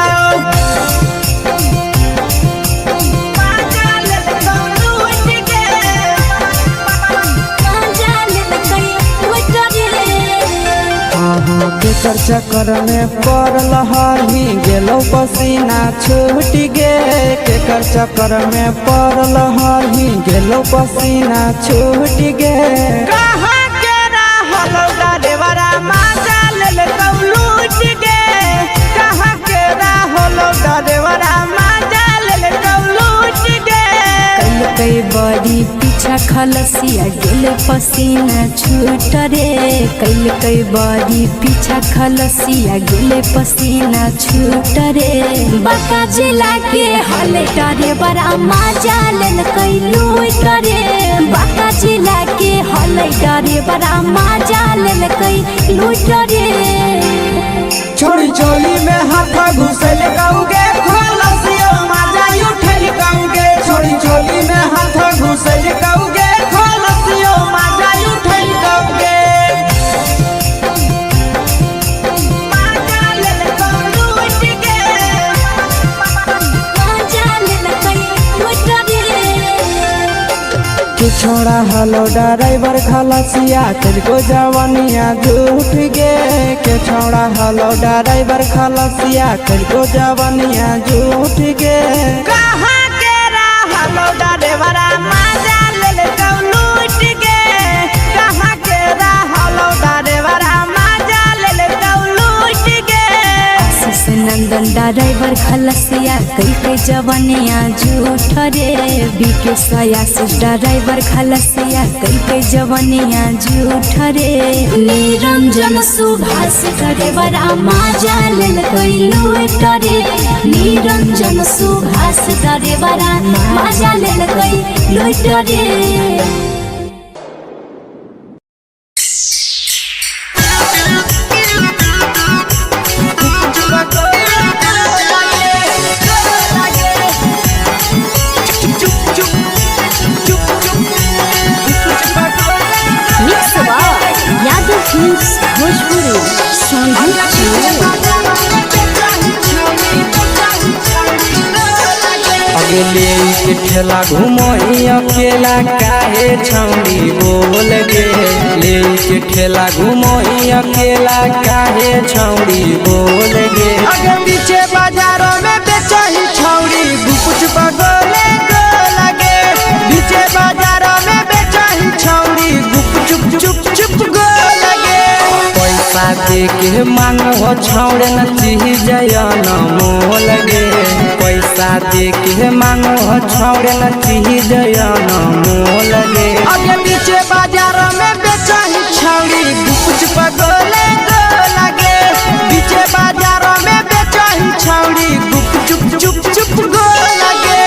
केकर चक्कर में पड़ल हही गेलो पसीना छूट गे केकर चक्कर में पड़ल हही गेलो पसीना छूट गे कहाँ के रहलो डरेवरा मजा ले लूट गे कहाँ के रहलो डरेवरा मजा ले लूट गे कई बड़ी पीछा खलसिया गेल पसीना छूट रे कई बड़ी पीछा खलसिया गेल पसीना छूट रे बाका जिला के हले डरे बड़ा मजा लेल कई लूट रे बाका जिला के हले डरे बड़ा मजा लेल कई लूट रे छोड़ी चोली में हाथ घुसल गाऊंगे खलसियो मजा उठल गाऊंगे छोड़ी चोली में हाथ घुसल गाऊंगे खलसियो मजा उठल गाऊंगे मजा ले लूट गे मजा लेल कई लूट रे कि छोड़ा हलो ड्राइवर खलसिया तेरे जवानिया झूठ गे के छोड़ा हलो ड्राइवर खलसिया तेरे जवानिया झूठ गे कहाँ के रहलो डरेवरा मजा ले लूट गे कहाँ के रहलो डरेवरा मजा ले लूट गे आशीष नंदन ड्राइवर खलसिया कई जवानिया झूठ रे बीके आशीष ड्राइवर खलसिया कई जवानिया झूठ रे निरंजन सुभाष ड्राइवर मजा लेल कई लूट रे निरंजन सुभाष ड्राइवर मजा लेल कई लूट रे यादव फिल्म्स भोजपुरी अगले के ठेला घूमो अकेला काहे छौड़ी बोल गे ले के ठेला घूमो अकेला काहे छौड़ी बोल गे अगे पीछे बाजारों में बेचही छौड़ी गुपुच बगले गो लगे पीछे बाजारों में बेचही छौड़ी गुप चुप चुप चुप गो लगे पैसा दे के मांगो छौड़े न चीज न मोल गे पैसा दे के मांगो छौड़े न चीज न मोल गे अगे पीछे बाजारों में बेचही छौड़ी गुपुच बगले गो लगे पीछे बाजारों में बेचही छौड़ी गुप चुप चुप चुप गो लगे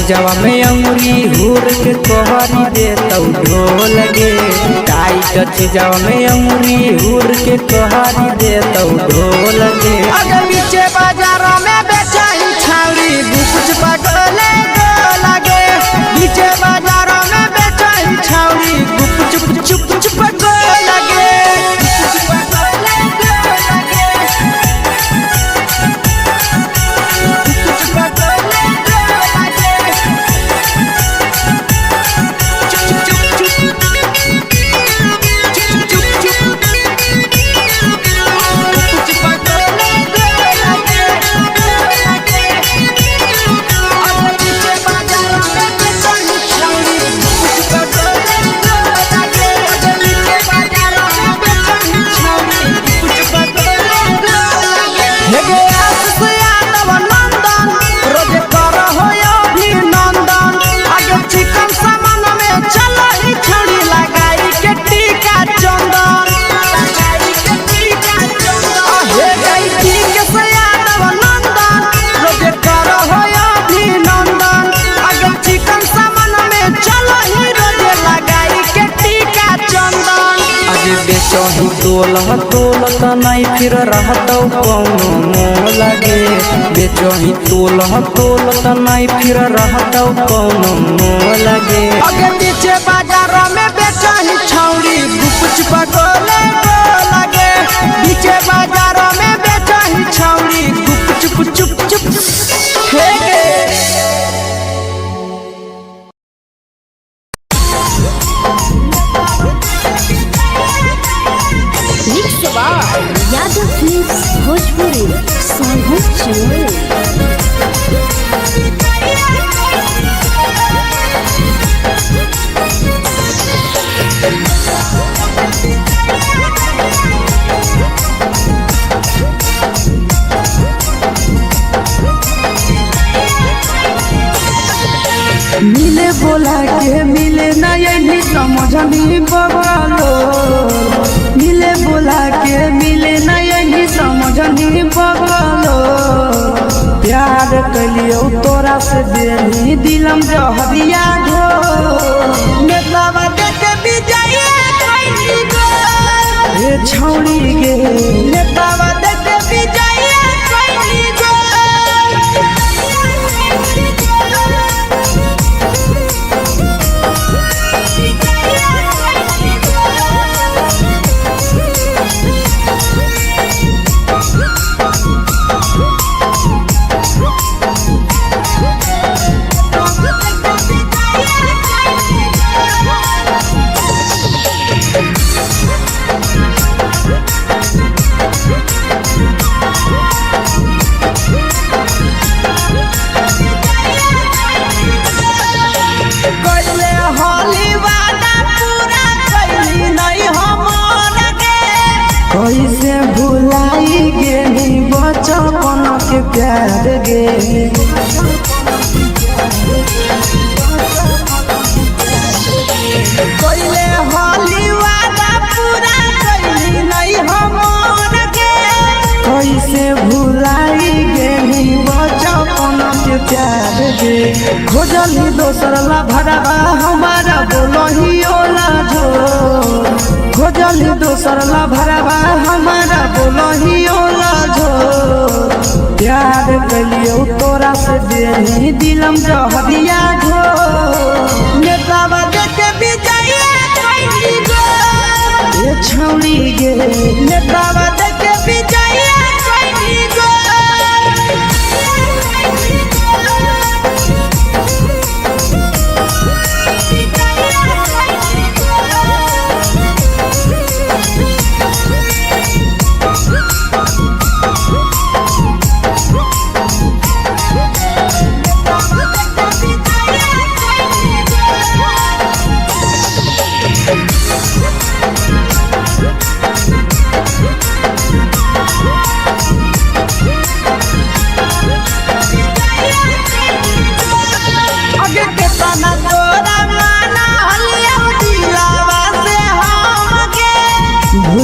जवा में अंगुरी हुर के तोहरी दे तौ ढोल गे टाइट जवा में अंगुरी हुर के तोहरी दे तौ ढोल गे अगर पीछे बाजारों में बेचही छौड़ी गुपुच बगले गो लगे पीछे बाजारों में बेचही छौड़ी गुप चुप चुप चुप गो लगे बेचही तोलत नहीं फिर रहतौ कौनो मोह लगे बेचही तोलत नहीं फिर रहतौ कौनो मोह लगे अगे पीछे बाजार में बेचही छौड़ी गुप चुप गोले लगे पीछे बाजार में बेचही छौड़ी गुप चुप चुप चुप हे यादव फिल्म्स भोजपुरी सोनू चमोली। मिले बोला के मिले ना यही समझनी बगलो मिले बोला के मिले ना यही समझनी बगलो प्यार कलियो तोरा से देनी दिलम जहरिया घो नेतावा देखे बिजाइए कोई गो ए छौड़ी गे नेतावा देखे बिजाइए कोई गो कैसे भुलाई गेली बचपन के प्यार गे कैले होली वादा पूरा कैली नहीं हमर गे कैसे भुलाई गेली बचपन के प्यार गे खोजली दोसर ला भरवा हमारा बोलही ओला जो खोजली दोसर ला भरवा हमारा बोलही ओला जो प्यार कलियो तोरा से देनी दिलम जहरिया घो नेतावा देखे बिजाइए कोई गो ए छौड़ी गे नेतावा देखे बिजाइए कोई गो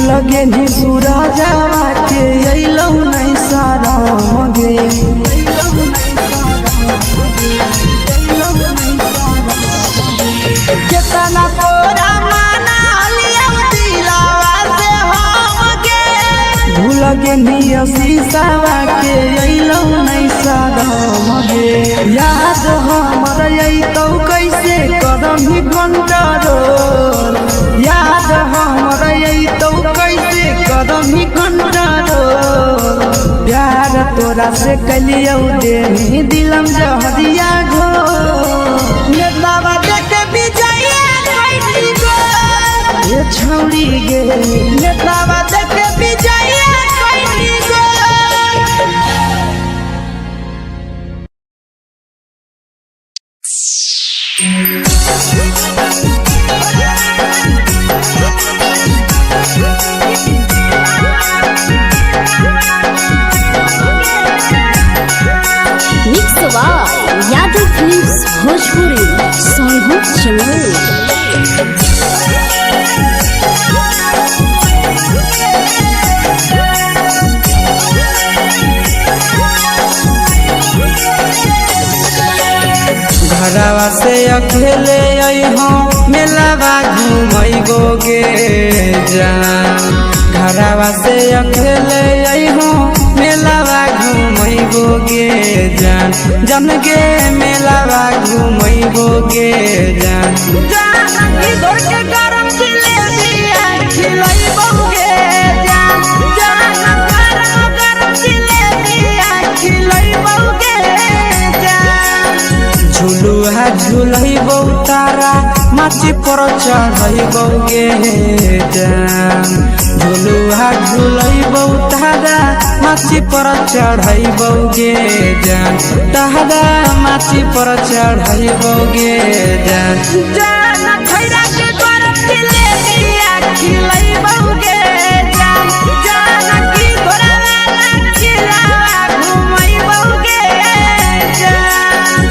लगे नी सूरजवा के अइलौ नहीं सारा गे केतना तोरा माना लिया दिलावा से हम गे भूल गे नी शीशावा के अइलौ नहीं सारा गे याद हमर अइतौ कैसे करम कंट्रोल याद हमर अइतौ कैसे करम कंट्रोल प्यार तोरा से कलियो देनी दिलम जहरिया घो नेतावा देखे बिजाइए कोई गो ए छौड़ी गे नेतावा देखे बिजाइए कोई गो यादव फिल्म्स भोजपुरी सोनू चमोली। घरवा से अकेले अइहो मेलावा घूमैबो गे जान अकेले अइहो मेलावा घुमैबो गे जान जन गे मेलावा घुमैबो गे जान जानकी दौड़ के गरम जिलेबिया खिलैबो गे जान गरम जिलेबिया खिलैबो गे जान झुलुहा झुलैबो तारा माची पर चढ़ैबो गे जान झुलुहा झुलैबो तारा माची पर चढ़ैबो गे जान तारा माची पर चढ़ैबो गे जान जान खैरा के गरम जिलेबिया खिलैबो गे जान जानकी घोड़ा वाला खिलावा घुमैबो गे जान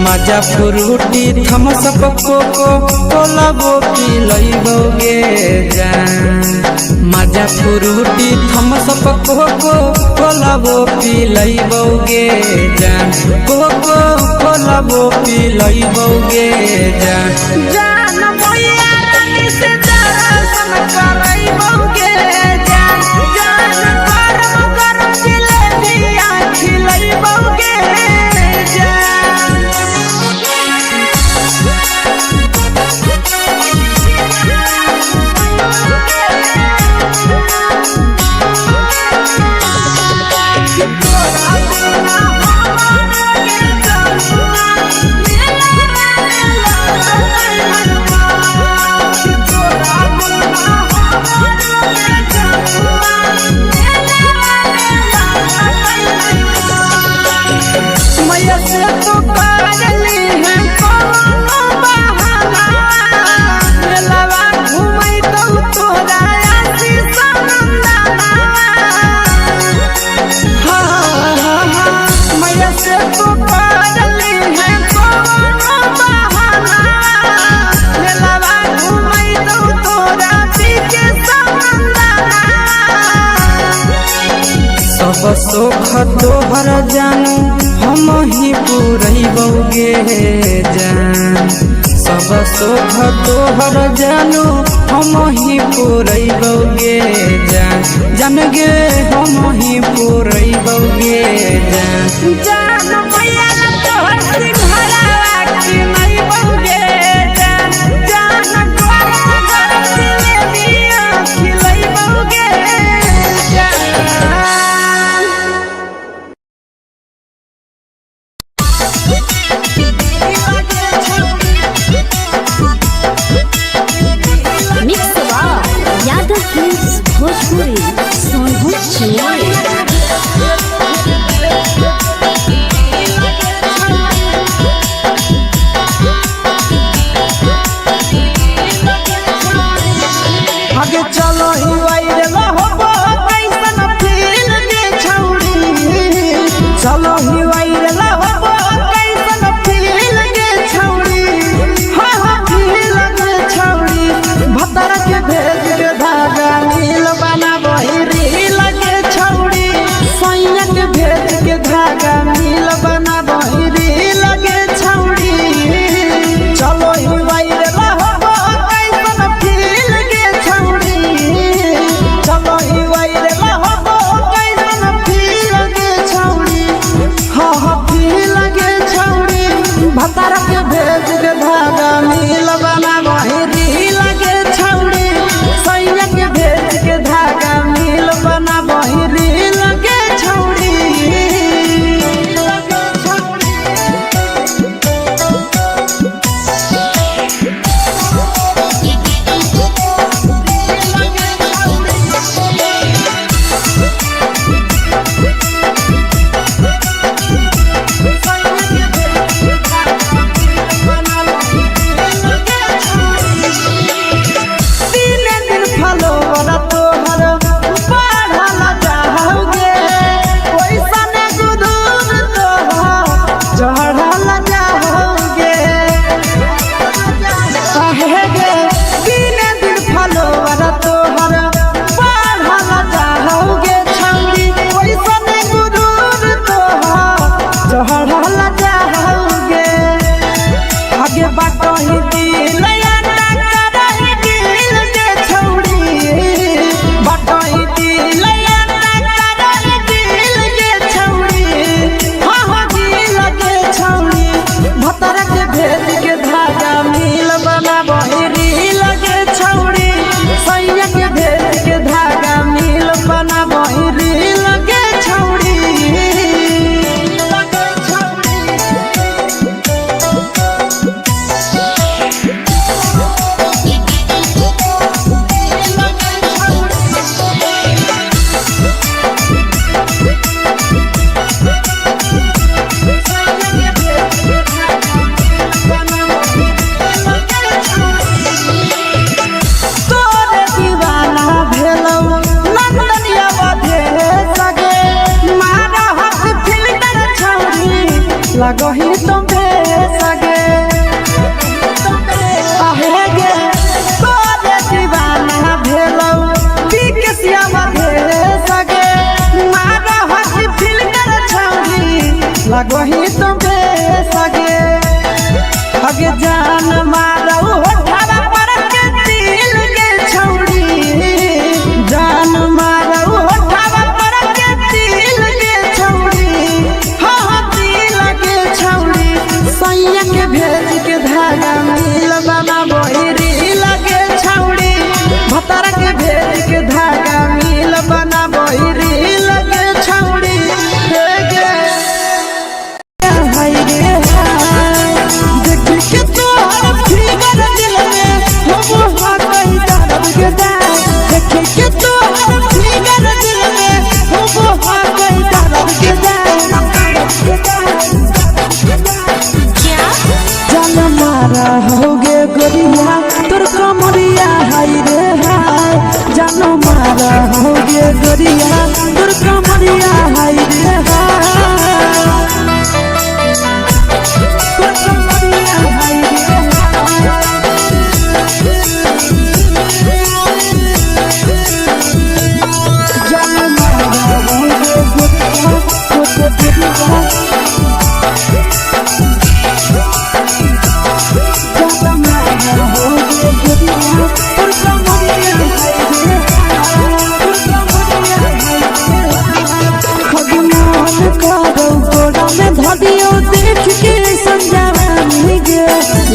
मजा फ्रूटी थम्स अप कोको कोला वो पी लइबो गे जान मजा फ्रूटी थम्स अप कोको कोला वो पी लइबो गे जान कोको कोला वो पी लइबो गे जान जान मोया रानी से दर्शन करैबो गे जान गरम गरम जिलेबिया खिलैबो गे जान मैया से तो पागली है कोनो बहाना मेलावा घुमै तो तोरा आशीष नंदना मैया से तो पागली है कोनो बहाना मेलावा घुमै तो तोरा पीछे नंदना सब सुख तोहर जानू हम ही पुरैबो गे जान सब सुख तोहर जानू हम ही पुरैबो गे जान जन गे हम ही पुरैबो गे जान जान मैया तोहर सिंघरावा खिलैबो गे जान गरम गरम जिलेबिया खिलैबो गे जान मिक्स यादव फिल्म्स भोजपुरी सोनभद्र चेन्नई आगे चलो ही वाइरे लहबो कैसन फील गे छौड़ी चलो ही वाइरे लहबो कैसन फील गे छौड़ी हा फील गे छौड़ी भतर के भेज के धागा नील बना बहिरी लगे छौड़ी सैया के भेज के धागा नील बना बहिरी लगे छौड़ी चलो ही वाइरे लहबो कैसन फील गे छौड़ी चलो ही वाइरे लहबो कैसन फील गे छौड़ी हा लगही तुम्हे सगे आहे गे तोरे दीवाना भेलौ पी के सियावा भेल सगे मारा हसी फिल कर छौरी लगही तुम्हे सगे अगे जान मारौ होठवा पर के दिल के छौरी जान मारौ होठवा पर के दिल के छौरी हाँ दिल के छौरी सैया के भेज के धागा मिल बना बहिरी लगे छौरी भतर के भेज के धागा मिल बना बहिरी लगे छौरी हे गे हाय गे देख के तोहर फिगर दिल में हो हा कहीं दर्द के देख के तोहर फिगर दिल में हो हा कहीं दर्द के जान मारा होगे गोरिया तोर कमरिया हाय रे हाय जान मारा होगे गोरिया तोर कमरिया हाय रे हाय तोर कमरिया हाय रे जान मारा होगे गोरिया तोर कमरिया देख के संजावानी गे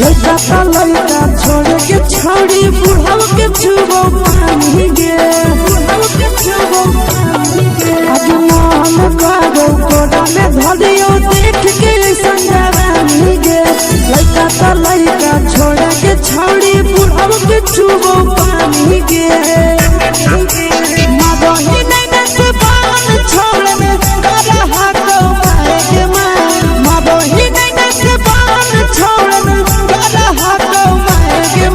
लड़का का लड़का छोड़ के छौड़ी बुढ़ाव के छुबो पानी गे बुढ़ाव के छुबो पानी गे आज मन कागो कोड़ा में धरियो देख के संजावानी गे लड़का का लड़का छोड़ के छौड़ी बुढ़ाव के छुबो पानी गे मादही नहीं नसे बाल छोड़ में करा हाथों पाए के मादही नहीं नसे बाल छोड़ में करा हाथों पाए के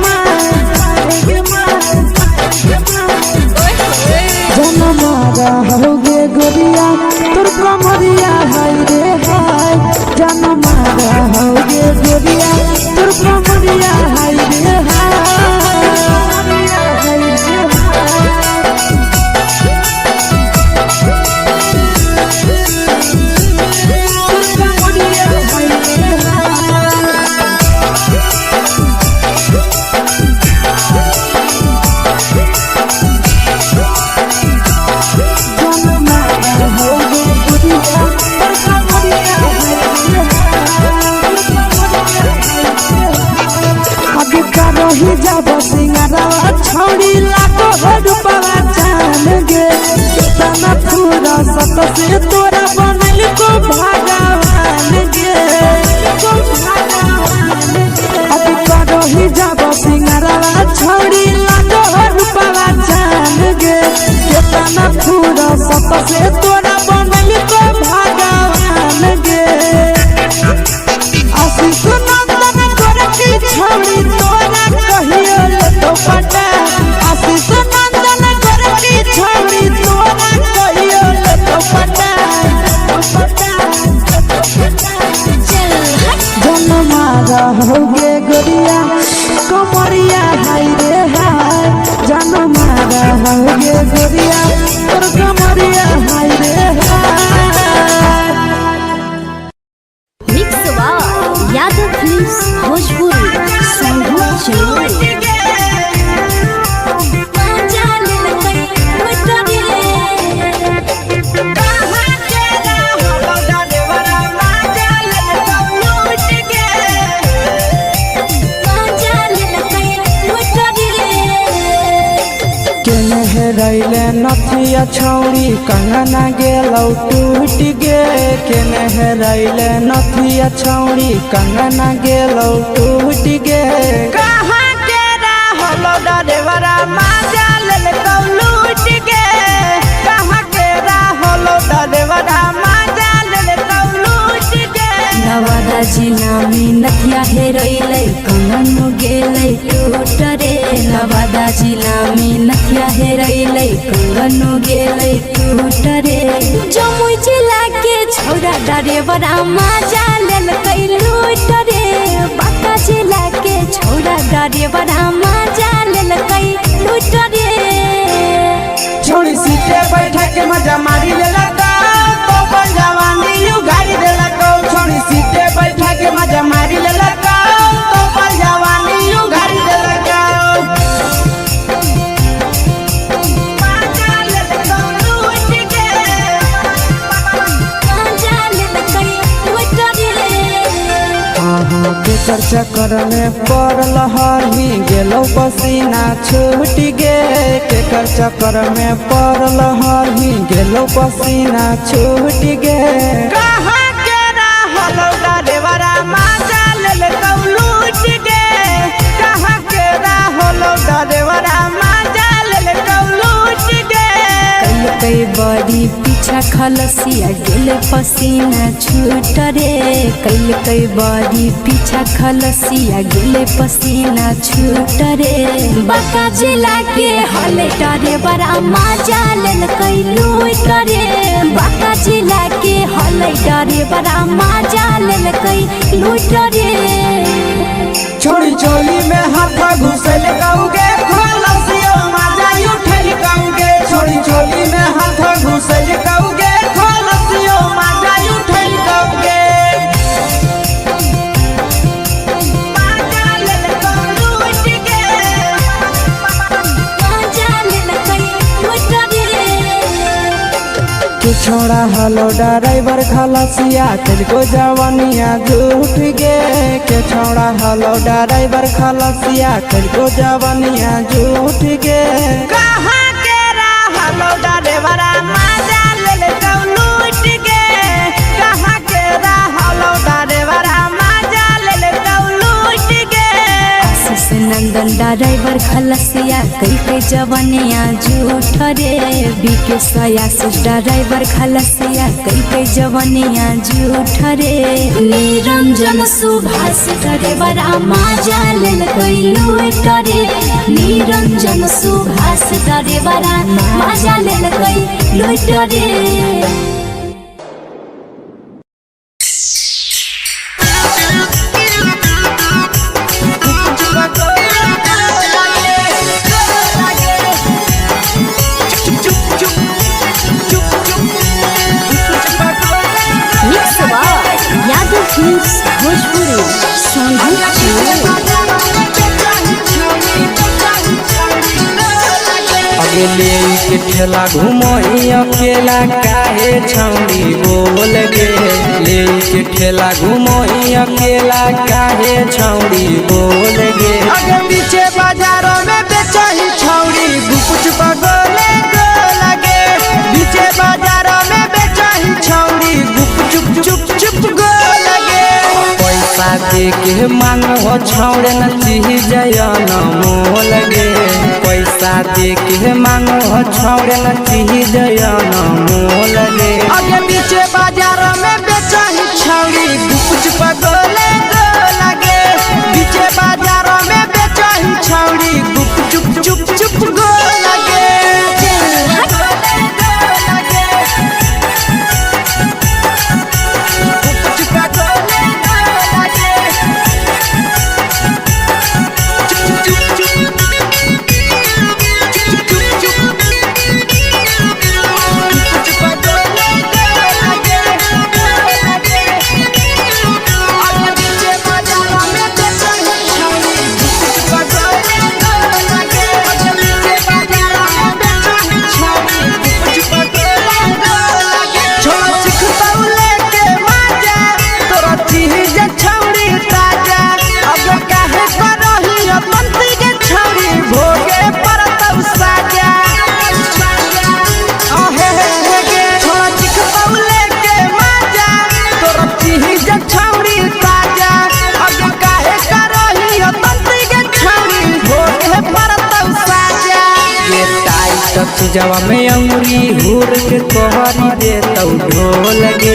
जन मारा होगे गोरिया तोर कमरिया हाय रे हाय जन मारा होगे गोरिया तोर कमरिया हाय रे रही जब सिंगारा छौड़ी लाखों रुपया जान गे कितना पूरा सत से तोरा बनल को भगवान गे अब रही जब सिंगारा छौड़ी लाखों रुपया जान गे कितना पूरा सत से तोरा बनल को भगवान गे आशीष नंदन गोरखी छौड़ी तोरा कहियो तो पटा आशीष नंदन गोरखी छौड़ी तोरा कहियो तो पटा जन मारा होगे गोरिया कमरिया हाय रे हाय जन मारा होगे गोरिया तोर कमरिया हाय रे हाय मिक्स यादव फिल्म्स भोजपुरी संगीत चलो रैले नथिया छौड़ी कंगना गेलौ टूट गे केने हेरैले नथिया छौड़ी कंगना गेलौ टूट गे कहाँ के रहलो डरेवरा माजा लेलकौ लूट गे कहाँ के रहलो डरेवरा माजा लेलकौ लूट गे नवादा जिला में नथिया हेरैले कंगन गेलै टूट रे नवादा जिला में नथिया हेरैले कंगन गेलै टूट रे जमुई जिला के छौरा डरेवरा मजा लेल कई लूट रे बाका जिला के छौरा डरेवरा मजा लेल कई लूट रे छोड़ी सीटे बैठा के मजा मारी लेला तो पल जवानी यू गाड़ी देला को छोड़ी सीटे बैठा के मजा मारी लेला तो पल जवानी यू गाड़ी देला को केकर चक्कर में पड़ल हरही गेलो पसीना छूट गे केकर चक्कर में पड़ल हरही गेलो पसीना छूट गे कहां के रहलो डरेवरा मजा लेल कौ लूट गे कहां के रहलो डरेवरा मजा लेल कौ लूट गे कई बड़ी पीछा खलसिया गेले पसीना छूट रे कई बड़ी पीछा खलसिया गेले पसीना छूट रे बाका जिला के हले डरे बड़ा मजा लेल कई लूट रे बाका जिला के हले डरे बड़ा मजा लेल कई लूट रे छोड़ी चोली में हाथ घुसल गाऊंगे खलसिया मजा उठल गाऊंगे छोड़ी चोली में हाथ घुसल गाऊंगे खलसिया मजा उठल गाऊंगे मजा लेल कई लूट गे मजा लेल कई लूट रे तू छोड़ा हलो ड्राइवर खलसिया तेलको जवानिया झूठ गे के छोड़ा हलो ड्राइवर खलसिया तेलको जवानिया झूठ गे कहां के रहलो ड्राइवरा मजा लेल कौ लूट गे कहां के रहलो ड्राइवरा मजा लेल कौ लूट गे आशीष नंदन ड्राइवर खलसिया कई जवानिया झूठ रे बीके आशीष ड्राइवर खलसिया कई जवानिया झूठ रे निरंजन सुभाष ड्राइवरा मजा लेल कई लूट रे निरंजन सुभाष ड्राइवरा मजा लेल कई लूट रे भोजपुरी अगले के ठेला घुमोई अकेला काहे छौड़ी बोल गे ले के ठेला घुमोई अकेला काहे छौड़ी बोल गे अगे पीछे बाजारों में बेचही छौड़ी गुपुच बगले गो लगे पीछे बाजारों में बेचही छौड़ी गुप चुप चुप चुप गो लगे पैसा दे के मांग हो छौड़े न चीज जयन मोल गे पैसा दे के मांग हो छौड़े न चीज जयन मोल गे अगे पीछे बाजार में बेचही छौड़ी गुपुच बगले गो लगे पीछे बाजार में बेचही छौड़ी गुप चुप चुप चुप गो लगे जवा में अंगुरी हुर के कोहरी दे तौ ढोल गे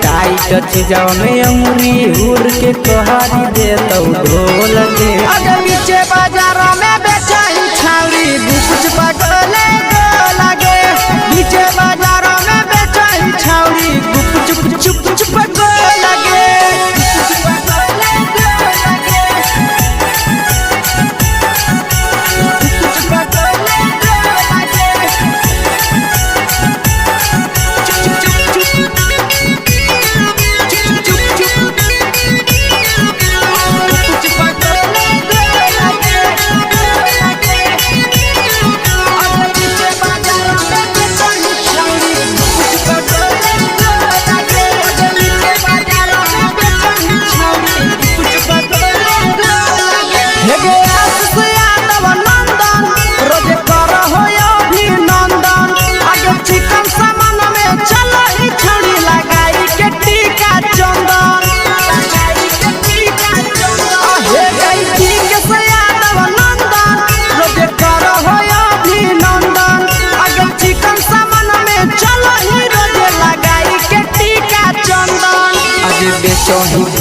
टाइट जवा में अंगुरी हुर के कोहरी दे तौ ढोल गे अगर पीछे बाजार में बेचही छौड़ी गुपुच बगले गो लगे पीछे बाजार में बेचही छौड़ी गुप चुप चुप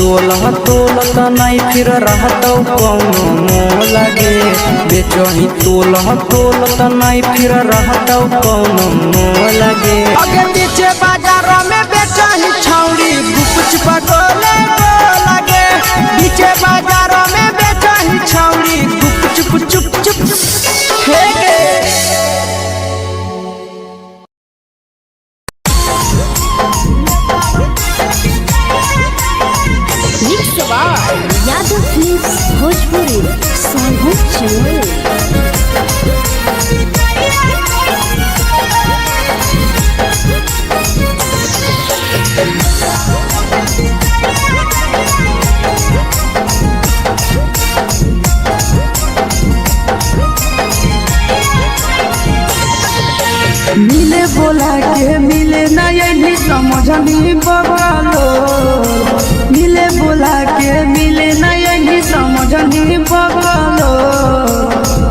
तोलह तोलत नहीं फिर रहतौ कौनो मोह लगे बेचही तोलह तोलत नहीं फिर रहतौ कौनो मोह लगे अगे पीछे बाजार में बेचही छौड़ी गुपच पटोले लगे पीछे बाजार में बेचही छौड़ी गुपचुप चुप चुप फेंके यादव फिल्म्स भोजपुरी संगीत चैनल। मिले बोला के मिले नहीं समझनी बगलो मिले बोला के मिले नहीं समझनी बगलो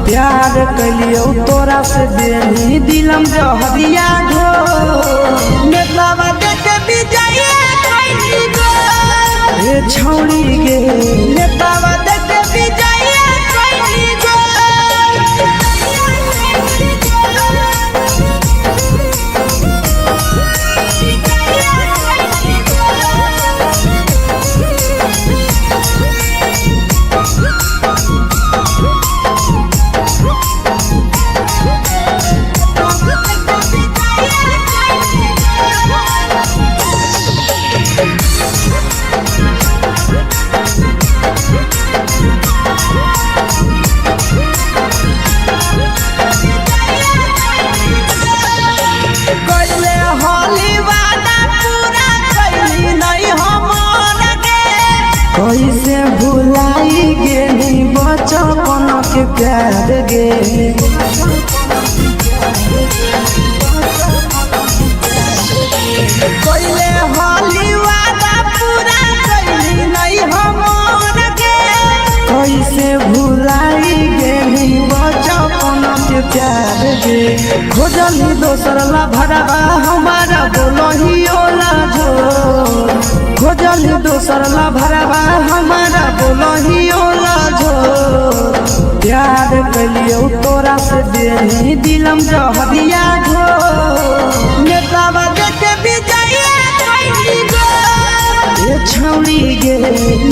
प्यार कलियो तोरा से देनी दिलम जहरिया घो नेतावा देखे बिजाइए कोई गो ए छौड़ी गे नेतावा देखे बिजाइए कोई गो कैसे भुलाई गेली बचपन के प्यार गे कैले हाली वादा पूरा कैली नहीं हमर गे कैसे भुलाई गेली बचपन के प्यार गे खोजली दोसर ला भरवा हमारा बोलही ओला जो खोजली दोसर ला भरवा हमारा बोलही ओला जो प्यार कलियो तोरा से देनी दिलम जहरिया घो नेतावा देखे बिजाइए कोई गो ए छौड़ी गे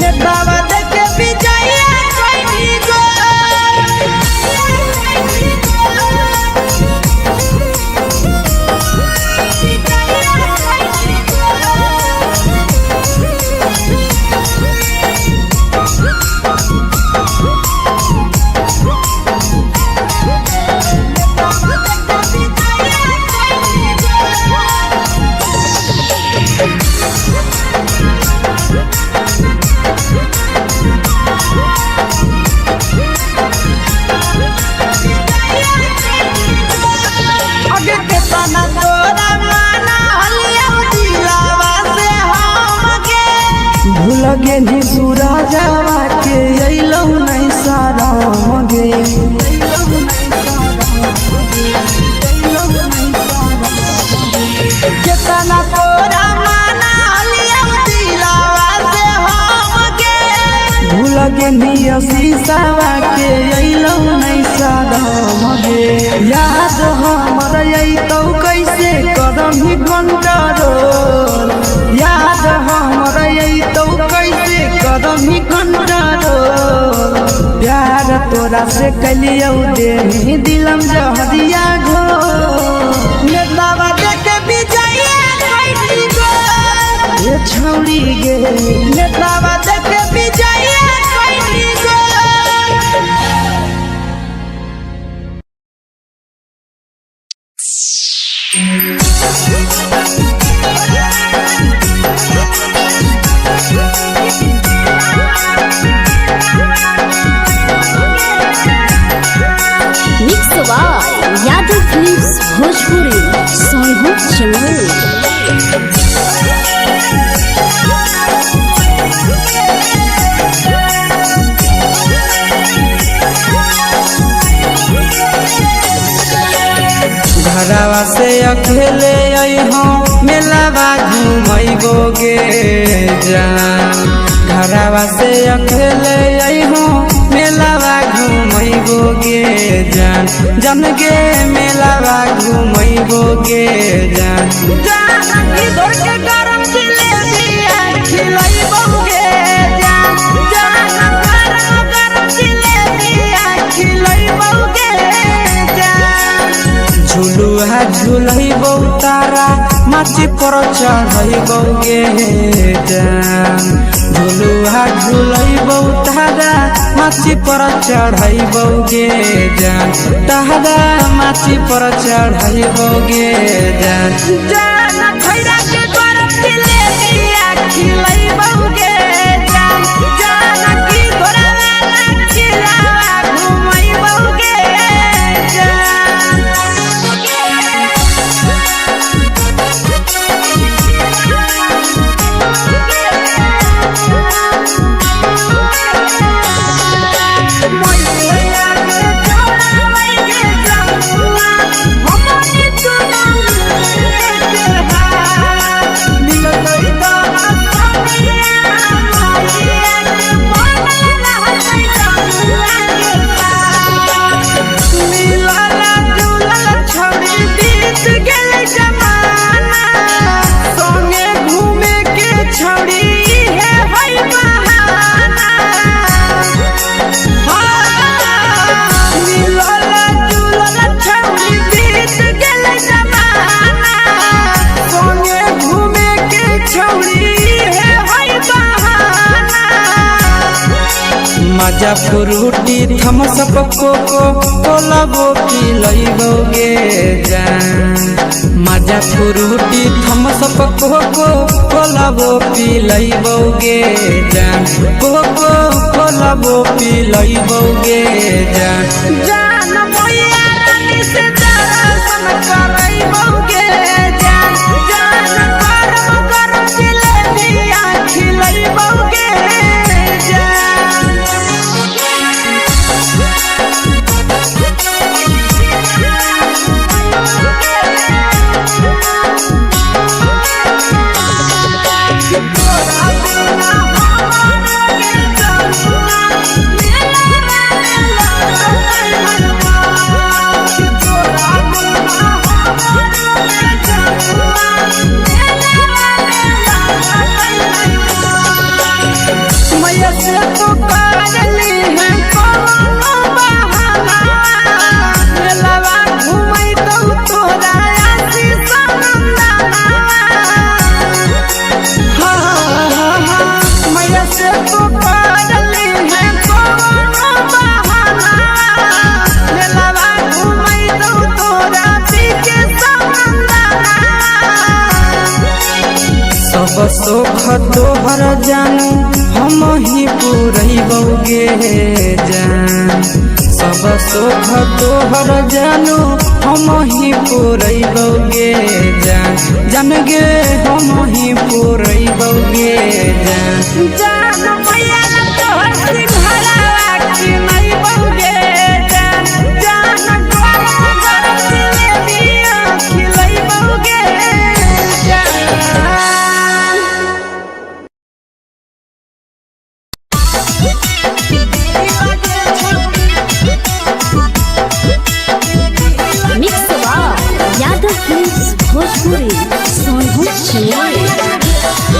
नेतावा देखे बिजाइए कोई गो लगे नी सूरजवा के अइलौ नहीं सारा मगे केतना तोरा माना लिया दिलावा से हम के भूल गे नी शीशावा के अइलौ नहीं सारा मगे याद हमर अइतौ कैसे करम ही कंट्रोल याद हमर अइतौ कैसे करम ही कंट्रोल प्यार तोरा से कलियो देनी दिलम जहरिया घो नेतावा देखे बिजाइए कोई गो ए छौड़ी गे नेतावा देखे बिजाइए कोई गो यादव फिल्म्स भोजपुरी संगीत चैनल। घरवा से अकेले अइहो मेलावा घूमैबो गे जान घरवा से अकेले अइहो मेलावा घूमैबो गे जान जन गे मेलावा घूमैबो गे जान जानकी तोर के गरम जिलेबिया खिलैबो गे जान गरम जिलेबिया खिलैबो गे जान झुलुहा झुलैबो तारा माची पर चढ़ैबो गे जान झुलुहा झुलैबो तारा माची पर चढ़ैबो गे जान तारा माची पर चढ़ैबो गे जान खैरा के गरम जिलेबिया खिलैबो गे जान जानकी तोरा वाला खिलावा घुमैबो गे मजा फ्रूटी थमसप कोको कोलाबो पिलैबो गे जान मजा फ्रूटी थमसप कोको कोलाबो पिलैबो गे जान कोको कोलाबो पिलैबो गे जान मैया रानी से दर्शन करैबो गे जान गरम जिलेबिया खिलैबो गे सुख तोहर जानू हम ही पूरैबो गे जान सब सुख तोहर जानू हम ही पूरैबो गे जान जान गे हम ही पूरैबो गे जान मैया तोहर सिंघाड़ा खिलैबो गे जान गरम जिलेबिया खिलैबो गे भोजपुरी सोनू छिया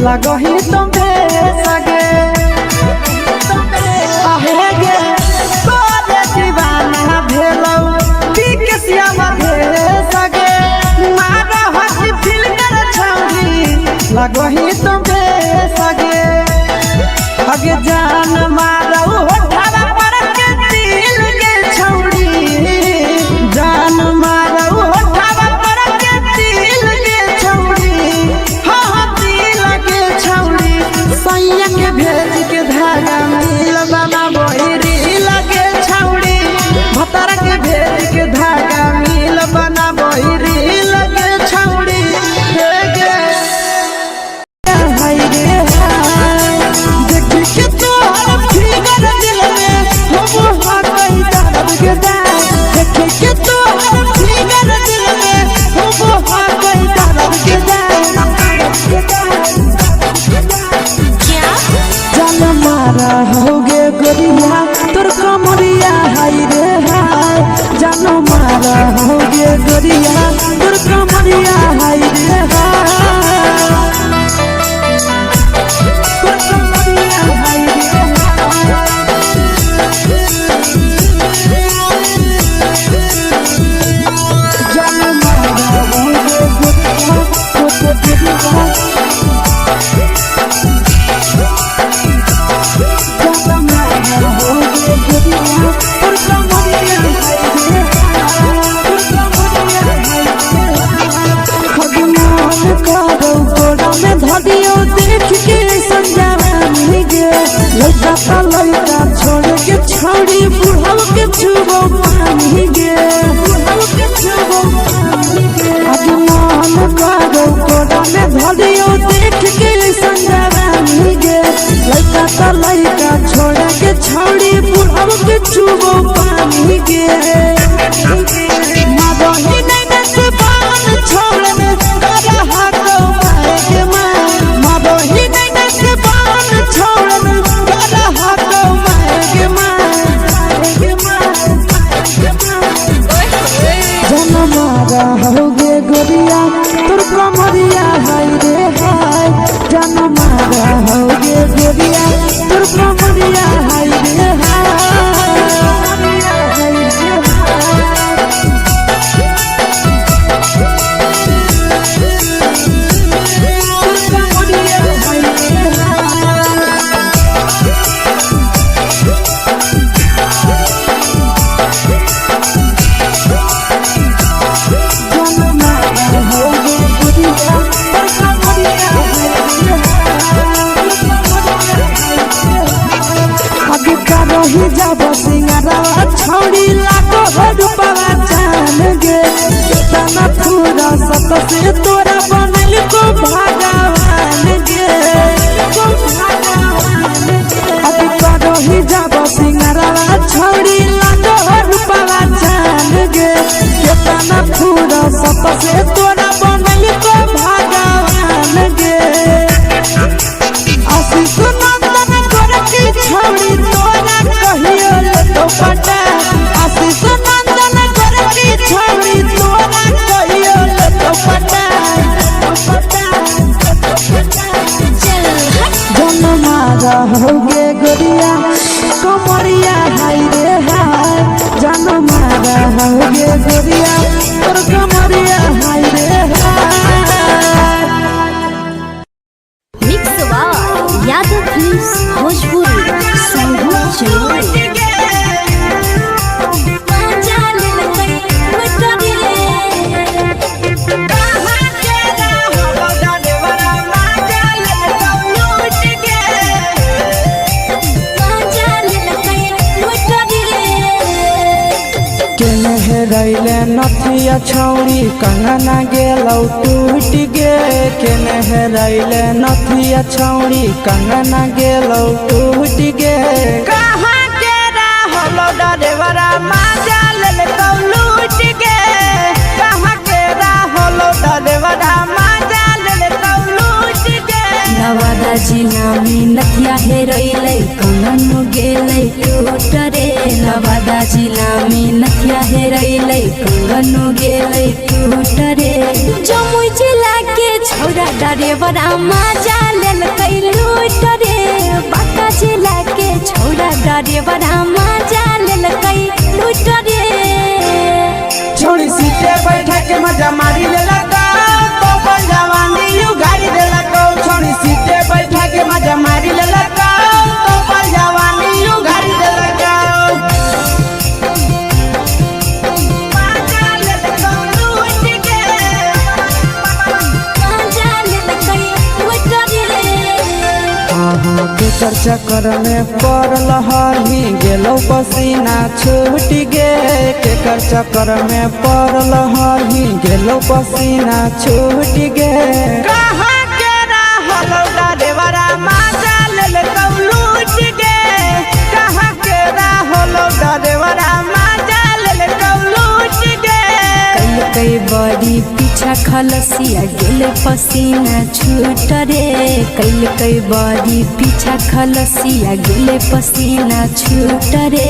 लगही तुम्हे सगे आहे गे तोरे दीवाना भेलौ बिकसिया मधे सगे मारा हसी फिल कर छौरी लगही तुम्हे सगे अगे जान मारौ होठवा पर के दिल के छौरी जान मारौ होठवा पर के दिल के छौरी हाँ दिल के छौरी सैया के भेज के धागा मिल बना बहिरी लगे छौरी भतर के भेज के धागा मिल बना बहिरी लगे छौरी हे गे हाय रे हाय देख के तोहर फिगर दिल में हो कहीं दर्द के दाग देख के तोहर फिगर दिल में हो कहीं दर्द के जान मारा होगे गोरिया तोर कमरिया हाय रे हाय जान मारा होगे गोरिया तोर कमरिया हाय रे हाय तोर कमरिया हाय रे जान मारा होगे गोरिया तोर कमरिया लड़का छोड़ के छौड़ी बुढ़ाव के छुबो पानी गे अभिमान करो कोड़ा में धरियो देख के संजवानी गे लड़का छोड़ के छौड़ी बुढ़ाव के छुबो पानी गे मादही नहीं से बान छोड़ में करा हाथो माए के मां मादही नहीं से बान छोड़ में करा हाथो माए के मां जन मारा होगे गोरिया तोर कमरिया हाय रे हाय जन मारा होगे गोरिया तोर कमरिया हाय रे रही जब सिंगारा छौड़ी लाखो रुपवा जान गे तना पूरा सत से तोरा बनल को भगवान गे अभी रही जब सिंगारा छौड़ी लाखो रुपवा जान गे तना पूरा सत से तोरा बनल को भगवान गे आशीष नंदन करके छौड़ी तोरा कहियो तो पटा आशीष नंदन करके छौड़ी तोरा कहियो तो पटा जन मारा होगे गोरिया कमरिया हाय रे हाय जन मारा होगे गोरिया तोर कमरिया हाय रे हाय mix by Yadav films Bhojpuri संगीत चैनल रैले नथिया छौड़ी कंगना गेलौ टूट गे केने रैले नथिया छौड़ी कंगना गेलौ टूट गे कहाँ के रहलो डरेवरा माजा लेलकौ लूट गे कहाँ के रहलो डरेवरा माजा लेलकौ लूट गे नवादा जिला में नथिया हेरैलै कंगन गेलै टूट रे नवादा जिला में नथिया हेरैलै कंगन गेलै टूट रे जमुई जिला के छौरा डरेवरा माजा ले ड्राइवर मजा लेलकै लूट रे। छोड़ी सीटे बैठा के मजा मारी लेलका तो पल जवानी यू गाड़ी देलका। छोड़ी सीटे बैठा के मजा मारी लेलका तो पल जवानी यू गाड़ी देलका। केकर चक्कर में पड़ल हही गेलो पसीना छूट गे। केकर चक्कर में पड़ल हही गेलो पसीना छूट गे। कहाँ के रहल ड्राइवरा मजा लेलकौ लूट गे। कहाँ के रहल ड्राइवरा मजा लेलकौ लूट गे। कई बड़ी पीछा खलसिया गेले पसीना छूट रे। कई बड़ी पीछा खलसिया गेले पसीना छूट रे।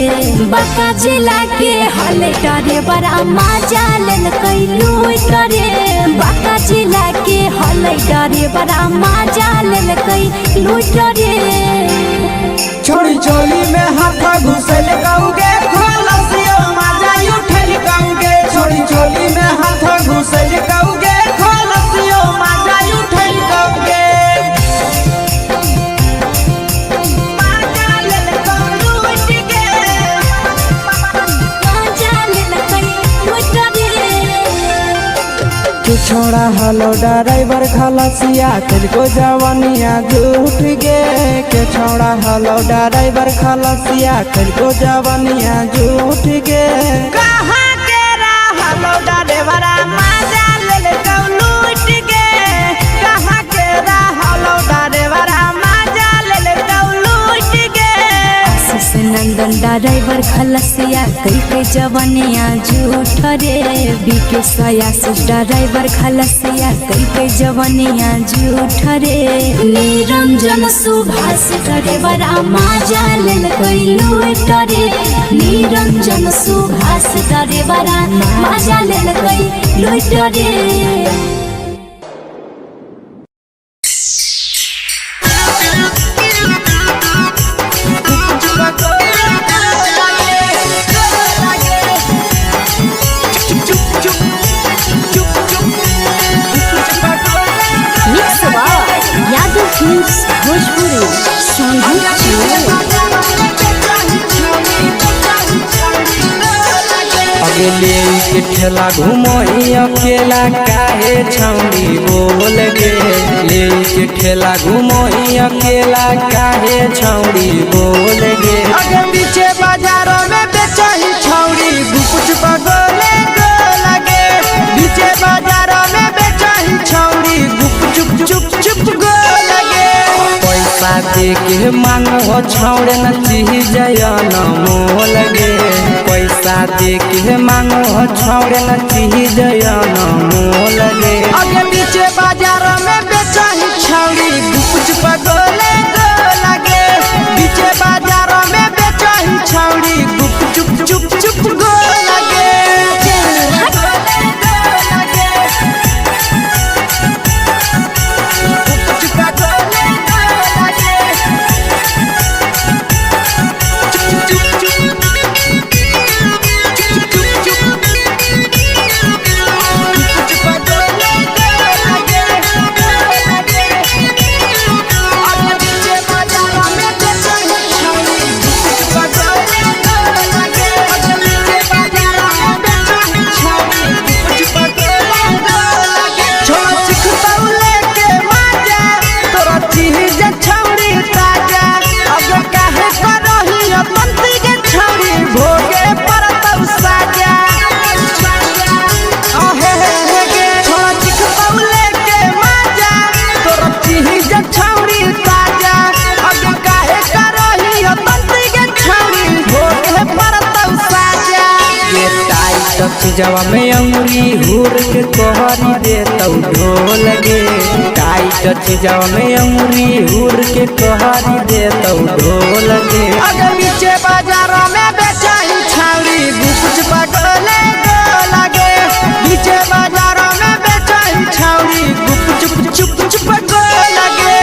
बाका जिला के हले ड्राइवर मजा लेलकै लूट रे। बाका जिला के हले ड्राइवर मजा लेलकै लूट रे। छोड़ी चोली में हाथ घुसल गौगे खलसिया मजा उठल गौगे। छोड़ी चोली में हाथ घुसल गौगे खलसिया मजा उठल गौगे। छोड़ा हलो ड्राइवर खलसिया तुझको जवानिया झूठ गे। के छोड़ा हलो ड्राइवर खलसिया तुझको जवानिया झूठ गे। कहाँ के रहलो ड्राइवर मजा लेलकौ लूट गे। कहाँ के रहलो ड्राइवर मजा लेलकौ लूट गे। आशीष नंदन ड्राइवर खलसिया कई जवानिया झूठ रे। बीके आशीष ड्राइवर खलसिया कई जवानिया झूठ रे। निरंजन सुभाष ड्राइवर मजा लेलकै लूट रे। निरंजन सुभाष ड्राइवर मजा लेलकै लूट रे। अगले के ठेला घूमो अकेला काहे छौड़ी बोल गे। ले के ठेला घूमो अकेला काहे छौड़ी बोल गे। अगे पीछे बाजारों में बेचही छौड़ी गुपुच बगले गो लगे। पीछे बाजारों में बेचही छौड़ी गुप चुप चुप गो लगे। पैसा दे के मांगो छौड़े न चीज न मोल गे। पैसा दे के मांगो छौड़े न चीज न मोल गे। अगे पीछे बाजार में बेचही छौड़ी गुपुच बगले गो लगे। पीछे बाजार में बेचही छौड़ी गुप चुप गो लगे। चीजवा में अंगुरी हुर के कहरी दे तौ ढोल गे। टाइट चीजवा में अंगुरी हुर के कहरी दे तौ ढोल गे। अगे पीछे बाजार में बेचही छौड़ी गुपुच बगले गो लगे। पीछे बाजार में बेचही छौड़ी गुप चुप गो लगे।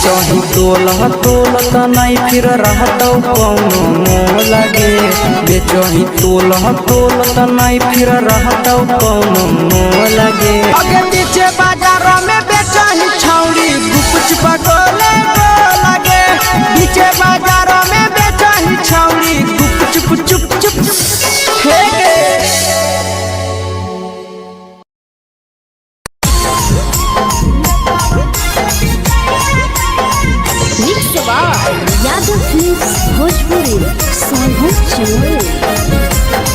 बेचही तोल त नहीं फिर रहतौ कौनो मोह लगे बेचही तोल त नहीं फिर रहतौ कौनो मोह लगे अगे पीछे बाजार में बेचही छौड़ी गुपचुप गोले लगे पीछे बाजार में बेचही छौड़ी गुपचुप चुप चुप हेगे यादव फिल्म्स भोजपुरी सोनू चमोली।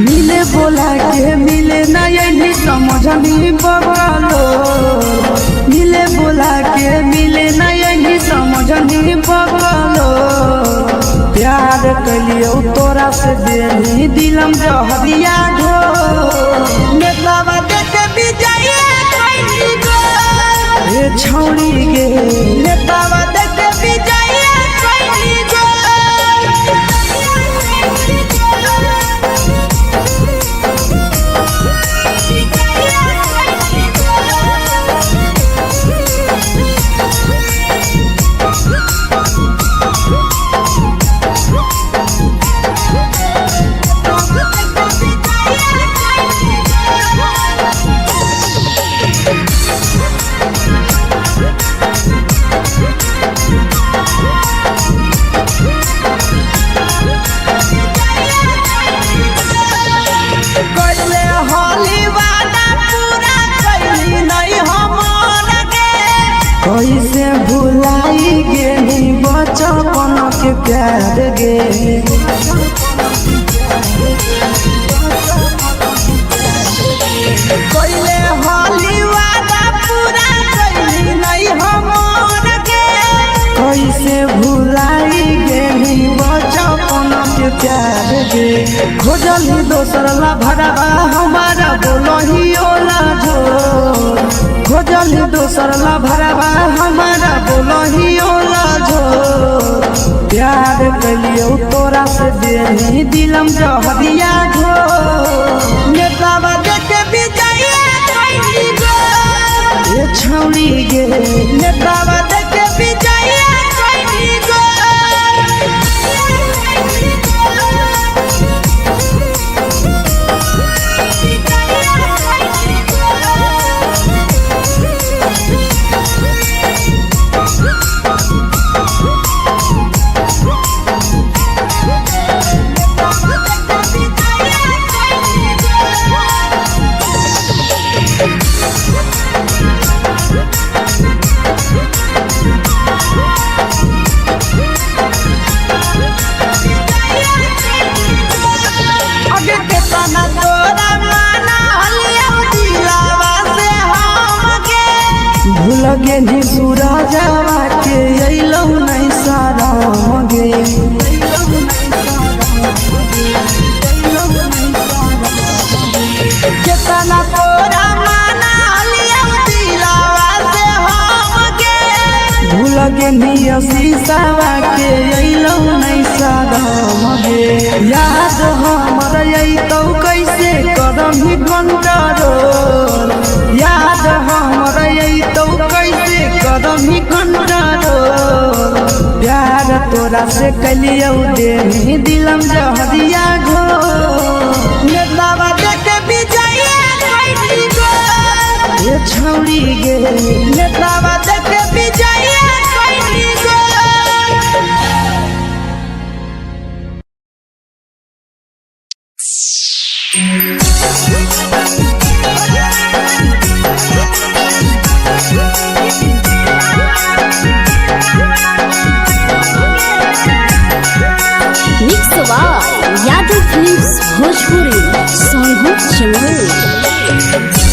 मिले बोला के मिले ना यही समझनी बगलो मिले बोला के मिले ना यही समझनी बगलो प्यार कलियो तोरा से देनी दिलम जहरिया ढो नेतावा देखे बिजाइए कैली गो ए छौड़ी गे नेतावा देखे बिजाइए कैली गो कैसे भुलाई गेली बचपन के प्यार गे कैले होली वादा पूरा कैली नहीं हमर गे कैसे भुलाई गेली बचपन के प्यार गे खोजली दोसर ला भरवा हमारा बोलही ओला झोर खोजली दोसर ला भरवा हमारा बोलही ओला झोर प्यार कलियो तोरा से देनी दिलम जहरिया ढो नेतावा देखे बिजाइए कैली गो ए छौड़ी गे नेतावा देखे बिजाइए कैली गो लगे नी सूरजवा के अइलौ नहीं सारा गे केतना तोरा माना लिया दिलावा से हम गे भूल गे नी शीशावा के अइलौ नहीं सारा गे याद हमर अइतौ कैसे करम ही कंट्रोल याद हमर अइतौ कैसे करम ही कंट्रोल प्यार तोरा से कलियो देनी दिलम जहरिया घो नेतावा देखे बिजाइए कैली गो ए छौड़ी गे नेतावा देखे बिजाइए कैली गो यादव फिल्म्स भोजपुरी सोनू चमोली।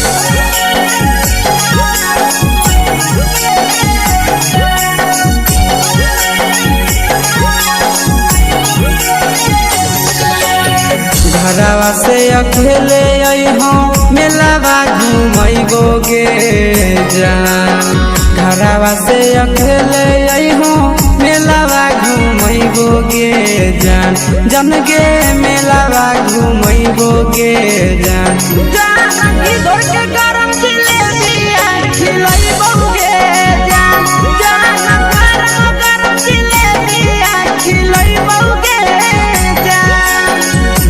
घरवा से अकेले अइहो मेलावा घूमई घुमैबोगे जान घरवा से अकेले अइहो मेलावा घुमैबोगे जान जन गे मेलावा घुमैबोगे जान जानकी दौड़ के गरम जिलेबिया खिलैबोगे जान गरम जिलेबिया खिलैबोगे जान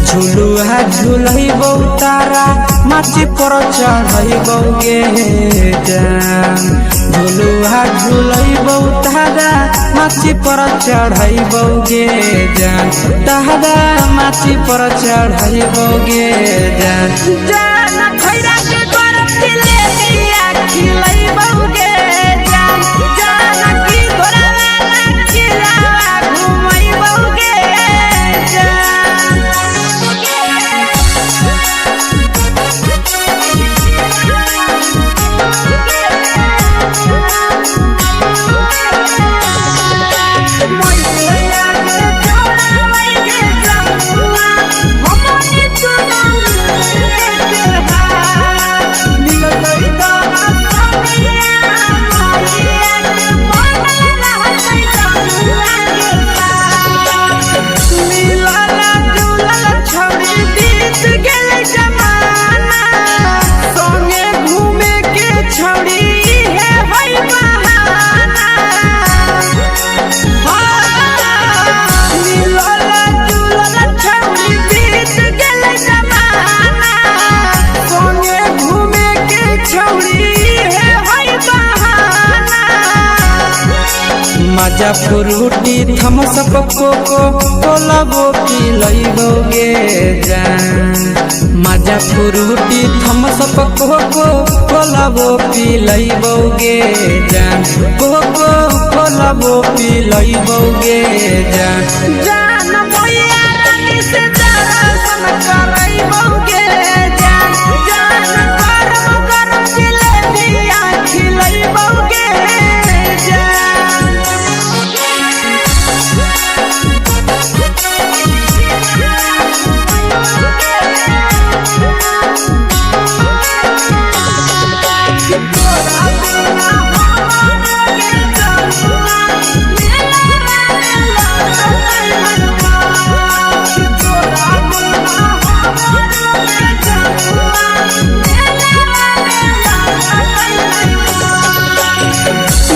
झुलुहा झुलैबो तारा माची पर चढ़ैबोगे जान झुलुहा झुलैबो तारा माची पर चढ़ैबोगे जान तारा माची पर चढ़ैबोगे जान जान खैरा के गरम जिलेबिया खिलैबोगे जान जानकी घोड़ावाला खिलावा घुमैबोगे मजा फ्रूटी थम्स अप कोको कोला वो पिलैबोगे जान मजा फ्रूटी थम्स अप कोको कोला वो पिलैबोगे जान कोको कोला वो पिलैबोगे जान जान मैया रानी से दर्शन करैबोगे जान गरम जिलेबिया खिलैबोगे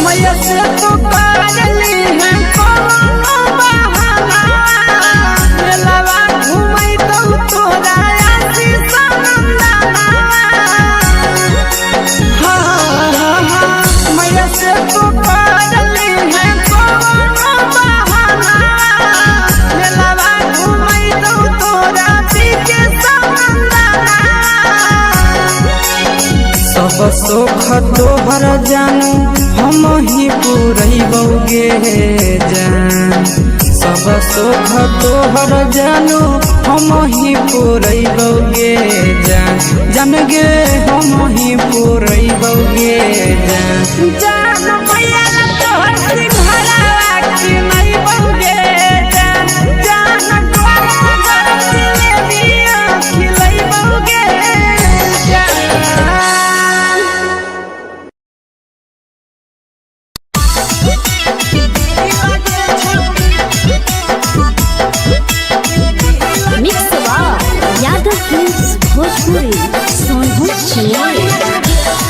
मैया से तो करली है कोनो बहाना मेलावा घुमै तो तोरा आसी सनंदना मैया से तो करली है कोनो बहाना मेलावा घुमै तो तोरा पीके सनंदना सब सुख तोहर जानू हम ही पुरैबोगे जान सब सुख तोहर जानू हम ही पुरैबोगे जान जान गे हम ही पुरैबोगे जान जान मैया तोहर सिंघरावा खिलैबोगे जान गरम जिलेबिया खिलैबोगे मिक्स यादव फिल्म्स भोजपुरी सोनू चिड़िया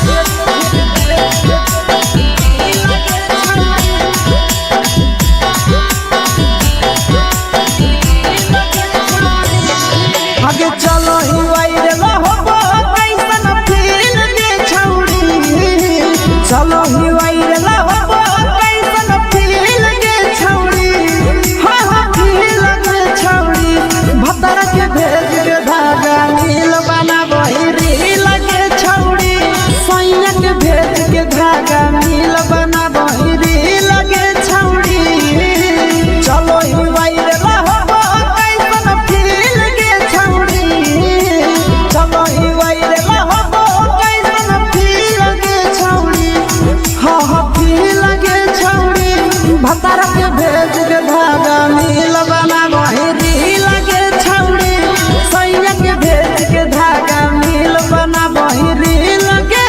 आगे चलो ही वायरल होबो कैसन फील दे छौड़ी चलो ही वायरल होबो कैसन फील दे छौड़ी हाँ फील दे छौड़ी भतर के भेज के धागा नील बना बहिरी लगे छौड़ी सैया के भेज के धागा नील बना बहिरी लगे छौड़ी चलो ही वायरल होबो कैसन फील दे छौड़ी चलो ही वायरल होबो कैसन फील दे छौड़ी हाँ फील दे छौड़ी भतर के भेज के धागा नील बना बहिरी लगे छौड़ी सैया के भेज के धागा नील बना बहिरी लगे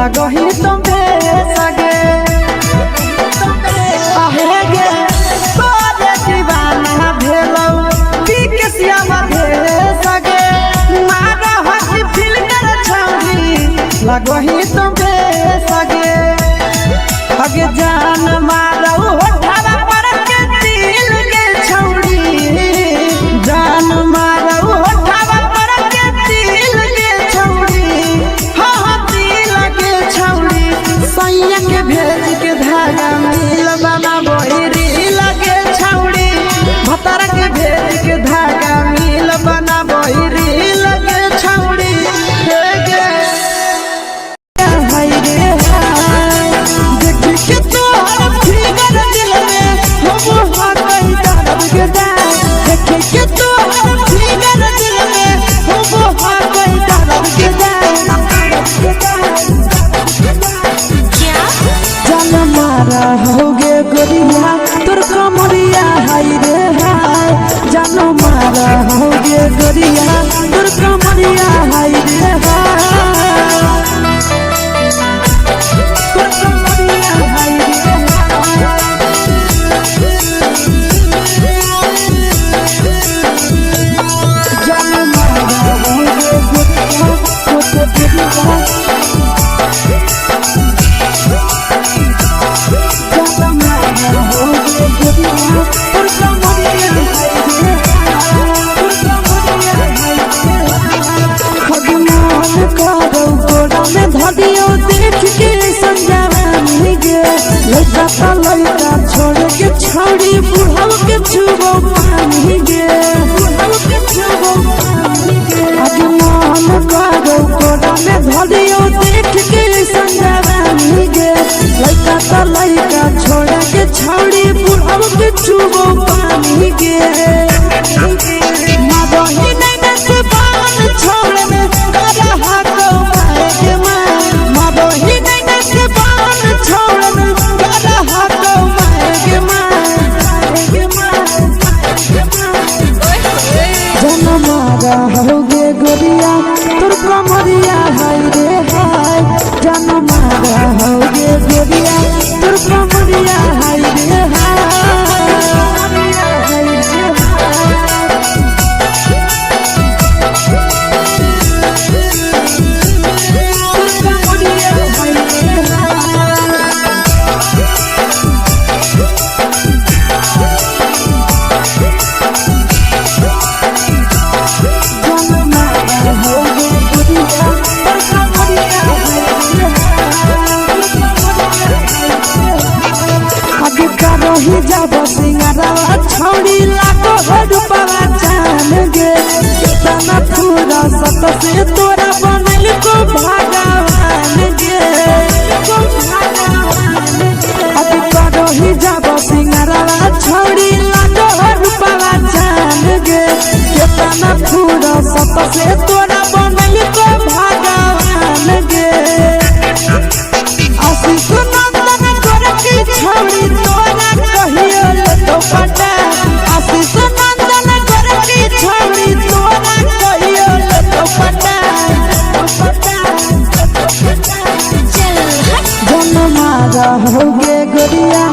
लगही तुम सगे आहे गे तोरे दीवाना भेलौ बिकसिया भेल सगे मारा हसी फिल्टर छौरी लगही तुम सगे अगे जान मारौ होठवा पर के दिल के छौरी जान मारौ होठवा पर के दिल के छौरी हाँ दिल के छौरी सैया के भेज के धागा मिल बना बोरी लगे छौरी भतर के भेज के धागा मिल बना बोरी लगे छौरी हे गे हाय रे हाय देख के तोहर फिगर दिल में हम हाथ दर्द के देख के तोहर फिगर दिल में हम हाथ दर्द के जान मारा होगे गोरिया तोर कमरिया हाय रे हाय जान मारा होगे गोरिया तोर कमरिया हाय रे हाय तोर कमरिया हाय रे जान मारा होगे गोरिया तोर कमरिया धरियो देख के संजवानी गे लड़का ता लड़का छोड़ के छौड़ी बुढ़ाव के छुबो पानी गे बुढ़ाव के छुबो पानी गे आज मन करो कोड़ा में धरियो देख के संजवानी गे लड़का ता लड़का छोड़ के छौड़ी बुढ़ाव के छुबो पानी गे मादही नहीं नस बान छोड़ में करा हाथों मारे के मादही नहीं नस बान छोड़ में करा हाथों मारे के जन मारा होगे गोरिया तोर कमरिया हाय रे हाय जन मारा होगे गोरिया तोर कमरिया हाय रे ही जब सिंगारवा छौड़ी लागो रुपवा जान गे कितना पूरा सत से तोरा बनल को भगवान गे अभी करो ही जब सिंगारवा छौड़ी लागो रुपवा जान गे कितना पूरा सत से तोरा बनल को भगवान गे आशीष नंदन कर के छौड़ी तोरा कहियो तो पटा आशीष नंदन कर के छौड़ी तोरा कहियो तो पटा जन मारा होगे गोरिया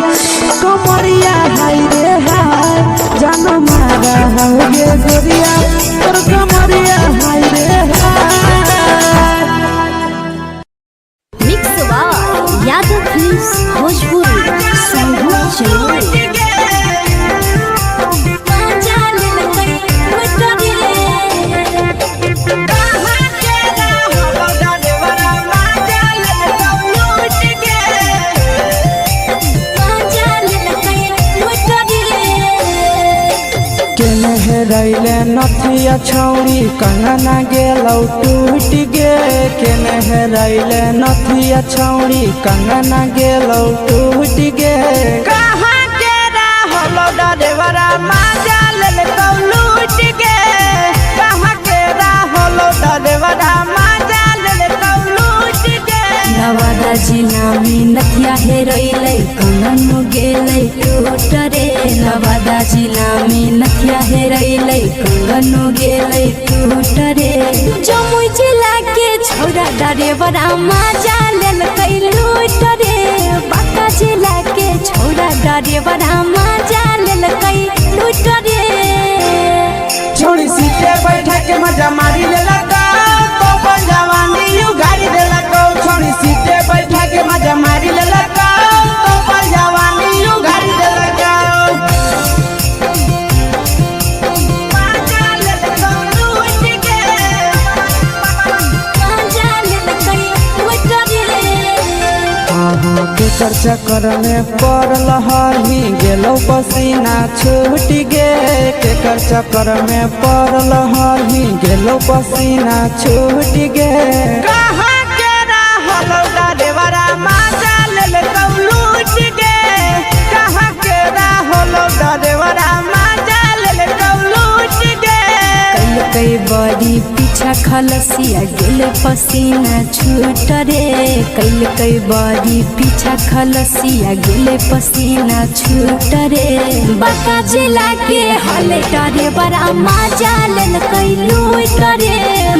कमरिया हाय रे हाय जन मारा होगे गोरिया तोर कमरिया हाय रे हाय मिक्स वाह यादव फिल्म्स भोजपुरी संगीत चैनल रैले नथिया छौड़ी कंगना गेलौ टूट गे केने रैले नथिया छौड़ी कंगना गेलौ टूट गे कहाँ के रहलो डरेवरा माजा लेलकौ लूट गे कहाँ के रहलो डरेवरा माजा लेलकौ लूट गे नवादा जिला में नथिया हेरोइलै कंगन गेलै टूट रे नवादा जिला में नथिया हेरोइलै कंगन गेलै टूट रे जमुई जिला के छौरा ड्राइवरा मजा लेल कई लूट रे बाका जिला के छौरा ड्राइवरा मजा लेल कई लूट रे छोड़ी सीटे बैठा के मजा मारी ले लगा तो अपन जवानी यू गाड़ी दे लगा छोड़ी सीटे बैठा के मजा मारी ले लगा तो अपन जवानी यू गाड़ी दे लगा केकर चक्कर में पड़ल हही गेलो पसीना छूट गे केकर चक्कर में पड़ल हही गेलो पसीना छूट गे कहाँ के रहलो ड्राइवरा मजा ले कौ लूट गे कहाँ के रहलो ड्राइवरा मजा ले कौ लूट गे कई बड़ी पीछा खलसिया गेल पसीना छूट रे कई बड़ी पीछा खलसिया गेल पसीना छूट रे बाका जिला के हले डरे बड़ा मजा लेल कई लूट रे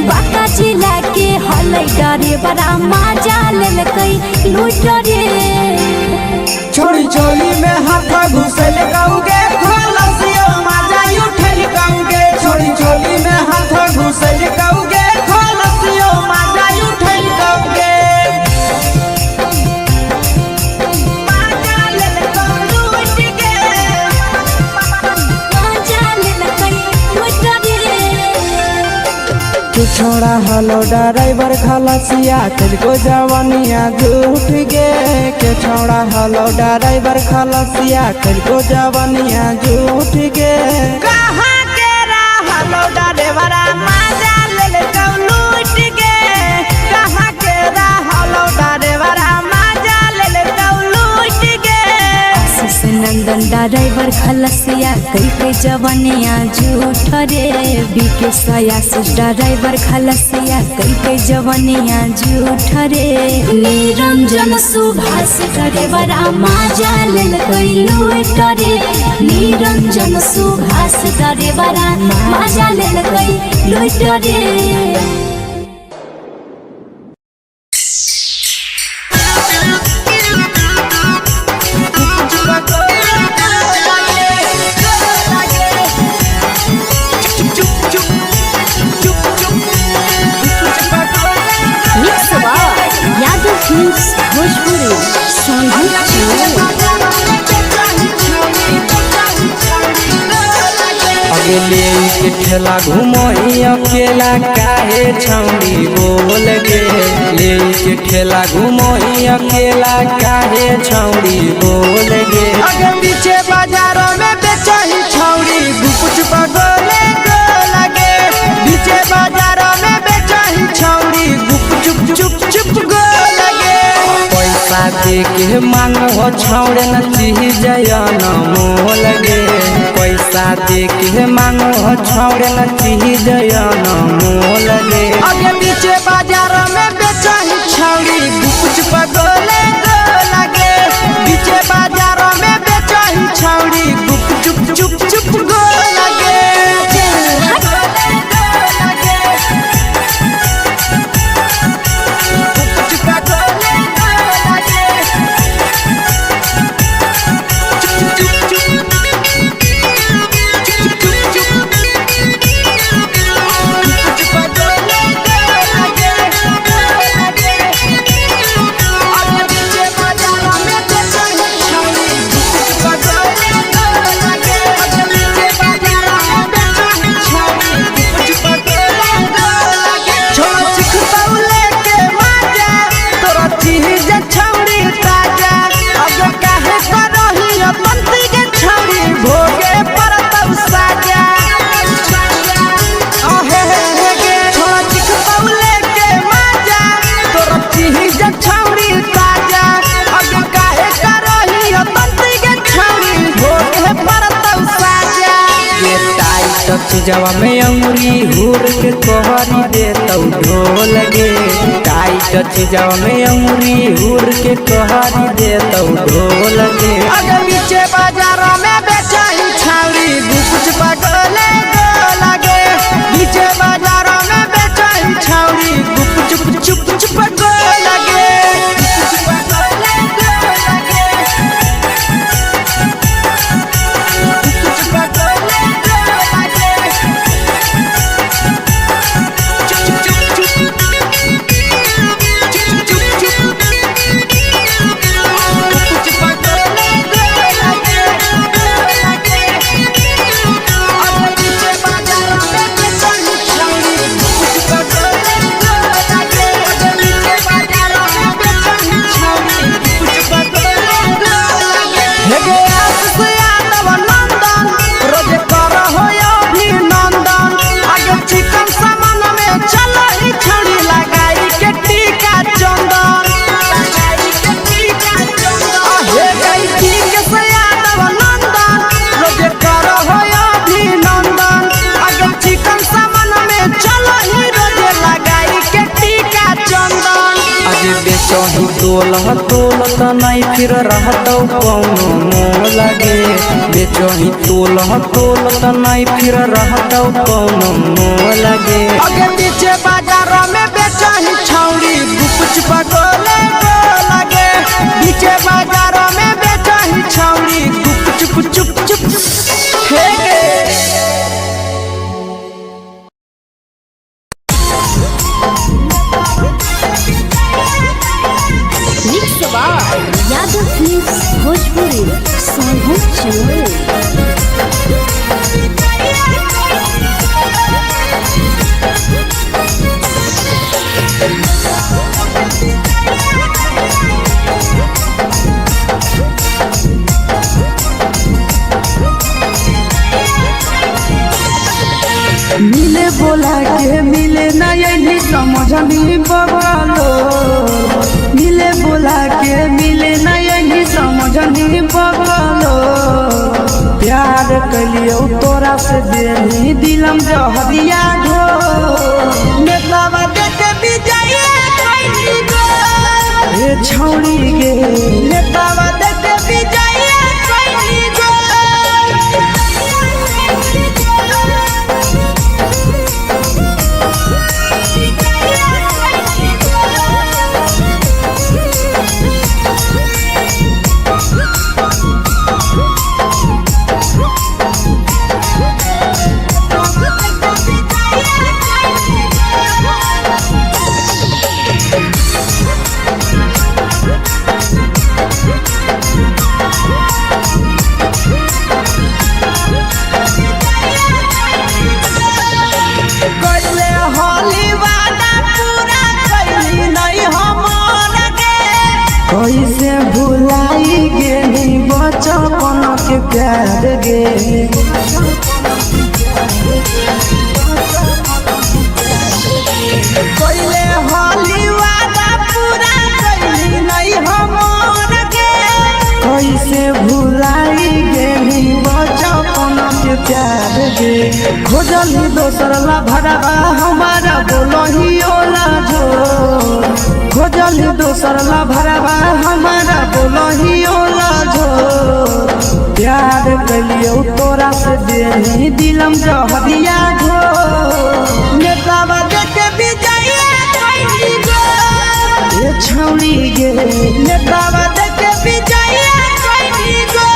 बाका जिला के हले डरे बड़ा मजा लेल कई लूट रे छोड़ी चोली में हाथ घुसल गाऊंगे खलसियो मजा उठल गाऊंगे छोड़ी चोली में हाथ घुसल गाऊंगे खलसियो मजा उठल गाऊंगे मजा लेल कई लूट गे मजा लेल कई लूट रे तू छोड़ा हलो ड्राइवर खलसिया तुझको जवानिया झूठ गे के छोड़ा हलो ड्राइवर खलसिया तुझको जवानिया झूठ गे कहाँ के रहलो ड्राइवरा मजा ले कौ लूट गे कहाँ के रहलो ड्राइवरा मजा ले कौ लूट गे आशीष नंदन ड्राइवर खलसिया कई जवानिया झूठ रे बीके आशीष ड्राइवर खलसिया कई जवानिया झूठ रे निरंजन सुभाष ड्राइवरा मजा लेल कई लूट रे निरंजन सुभाष ड्राइवरा मजा लेल कई लूट रे अगले के ठेला घूमो अकेला काहे छौड़ी बोल गे ले के ठेला घूमो अकेला काहे छौड़ी बोल गे अगे पीछे बाजारों में बेचही छौड़ी गुपुच पगोले गो लगे पीछे बाजारों में बेचही छौड़ी गुप चुप चुप गो लगे पैसा दे के मांगो छौड़े न चीज न मोल गे पैसा दे के मांगो छौड़े न चीज न मोल गे आगे पीछे बाजार में बेचही छौड़ी गुपुच पगोले गो लगे पीछे बाजार में बेचही छौड़ी गुप चुप गो लगे जवा में अंगुरी हुर के कोहरी दे तो ढोल गे टाइट जवा में अंगुरी हुर के कोहरी दे तो ढोल गे अगर पीछे बाजारों में बेचही छावड़ी गुपुच पगोले गो लगे पीछे बाजारों में बेचही छावड़ी गुप चुप तोलह तोलत नहीं फिर रहतौ कौनो मोह लगे बेचही तोलह तोलत नहीं फिर रहतौ कौनो मोह लगे आगे पीछे बाजार में बेचही छौड़ी गुपच पगोले लगे पीछे बाजार में बेचही छौड़ी गुप चुप चुप हे यादव फिल्म्स भोजपुरी सोनू चमोली। मिले बोला के मिले ना यही समझ नहीं बगलो मिले बोला के मिले ना यही समझ नहीं बगलो प्यार कलियो तोरा से देनी दिलम जहरिया घो नेतावा देखे भी जाइए कोई गो ए छौड़ी गे नेतावा देखे भी जाइए कोई गो कैसे भुलाई गेली बचपन के प्यार गे कैले होली वादा पूरा कैली नहीं हमर गे कैसे भुलाई गेली बचपन के प्यार गे खोजली दोसर ला भरवा हमारा बोलही ओला जो खोजली दोसर ला भरवा हमारा बोलही ओला जो प्यार कलियो तोरा से देनी दिलम जहरिया घो नेतावा देखे भी जाइए कोई गो ए छौड़ी गे नेतावा देखे भी जाइए कोई गो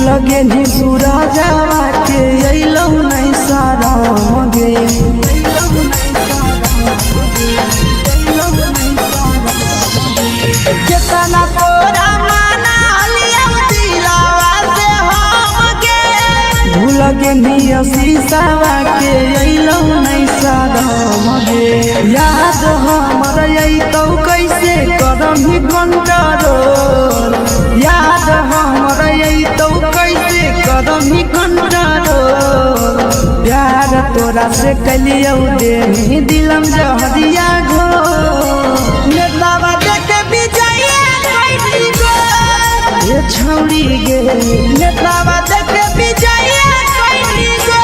लगे नी सूरजवा के अइलौ नहीं सारा गे केतना तोरा माना लिया दिलावा से हम गे भूल गे नी शीशावा के अइलौ नहीं सारा गे याद हमर अइतौ कैसे करम कंट्रोल याद हमर अइतौ कैसे करम कंट्रोल प्यार तोरा से कलियो देनी दिलम जहरिया घो नेतावा देखे भी जाइए कोई गो ए छौड़ी गे नेतावा देखे भी जाइए कोई गो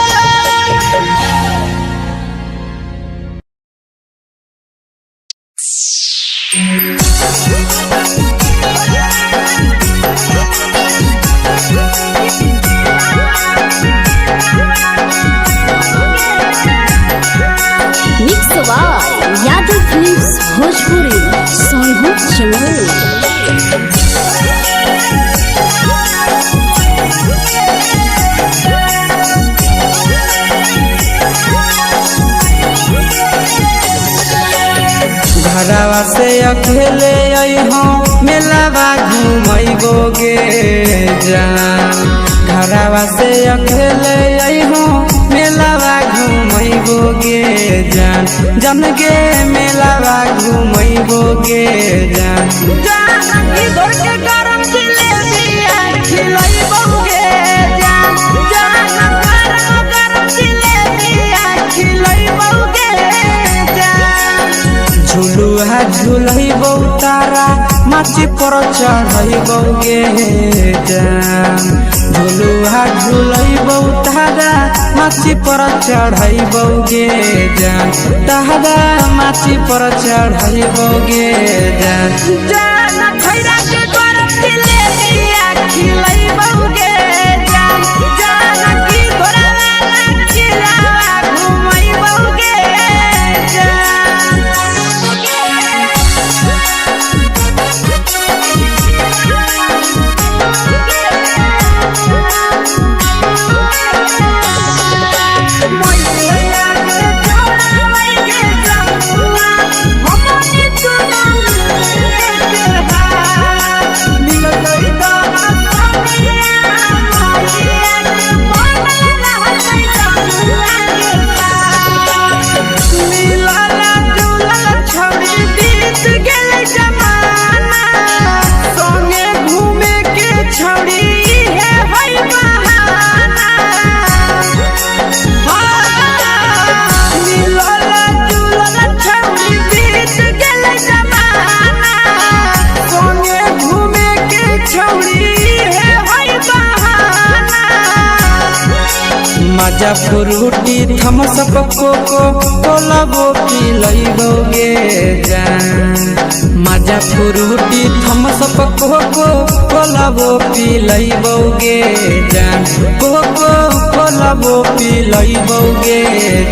यादव फिल्म्स भोजपुरी सोनू चमोली। घरवा से अकेले अइहो मेलावा घूमैबो गे जान घरवा से अकेले अइहो मेलावा घूमैबो गे जान जन गे मेलावा घूमैबो गे जान जानकी घर के गरम जिलेबिया खिलैबो गे जान गरम जिलेबिया खिलैबो गे जान झुलुहा झुलैबो तारा माची पर चढ़ैबो गे जान झुलुहा झुलैबो तारा माची पर चढ़ैबो गे जान तारा माची पर चढ़ैबो गे जान जान खैरा के गरम जिलेबिया खिलैबो गे जान जानकी घोड़ा खिलावा घुमैबो गे जान मजा फ्रूटी थम्स अप कोको कोला वो पिलैबो गे जान मजा फ्रूटी थम्स अप कोको कोला वो पिलैबो गे जान कोको कोला वो पिलैबो गे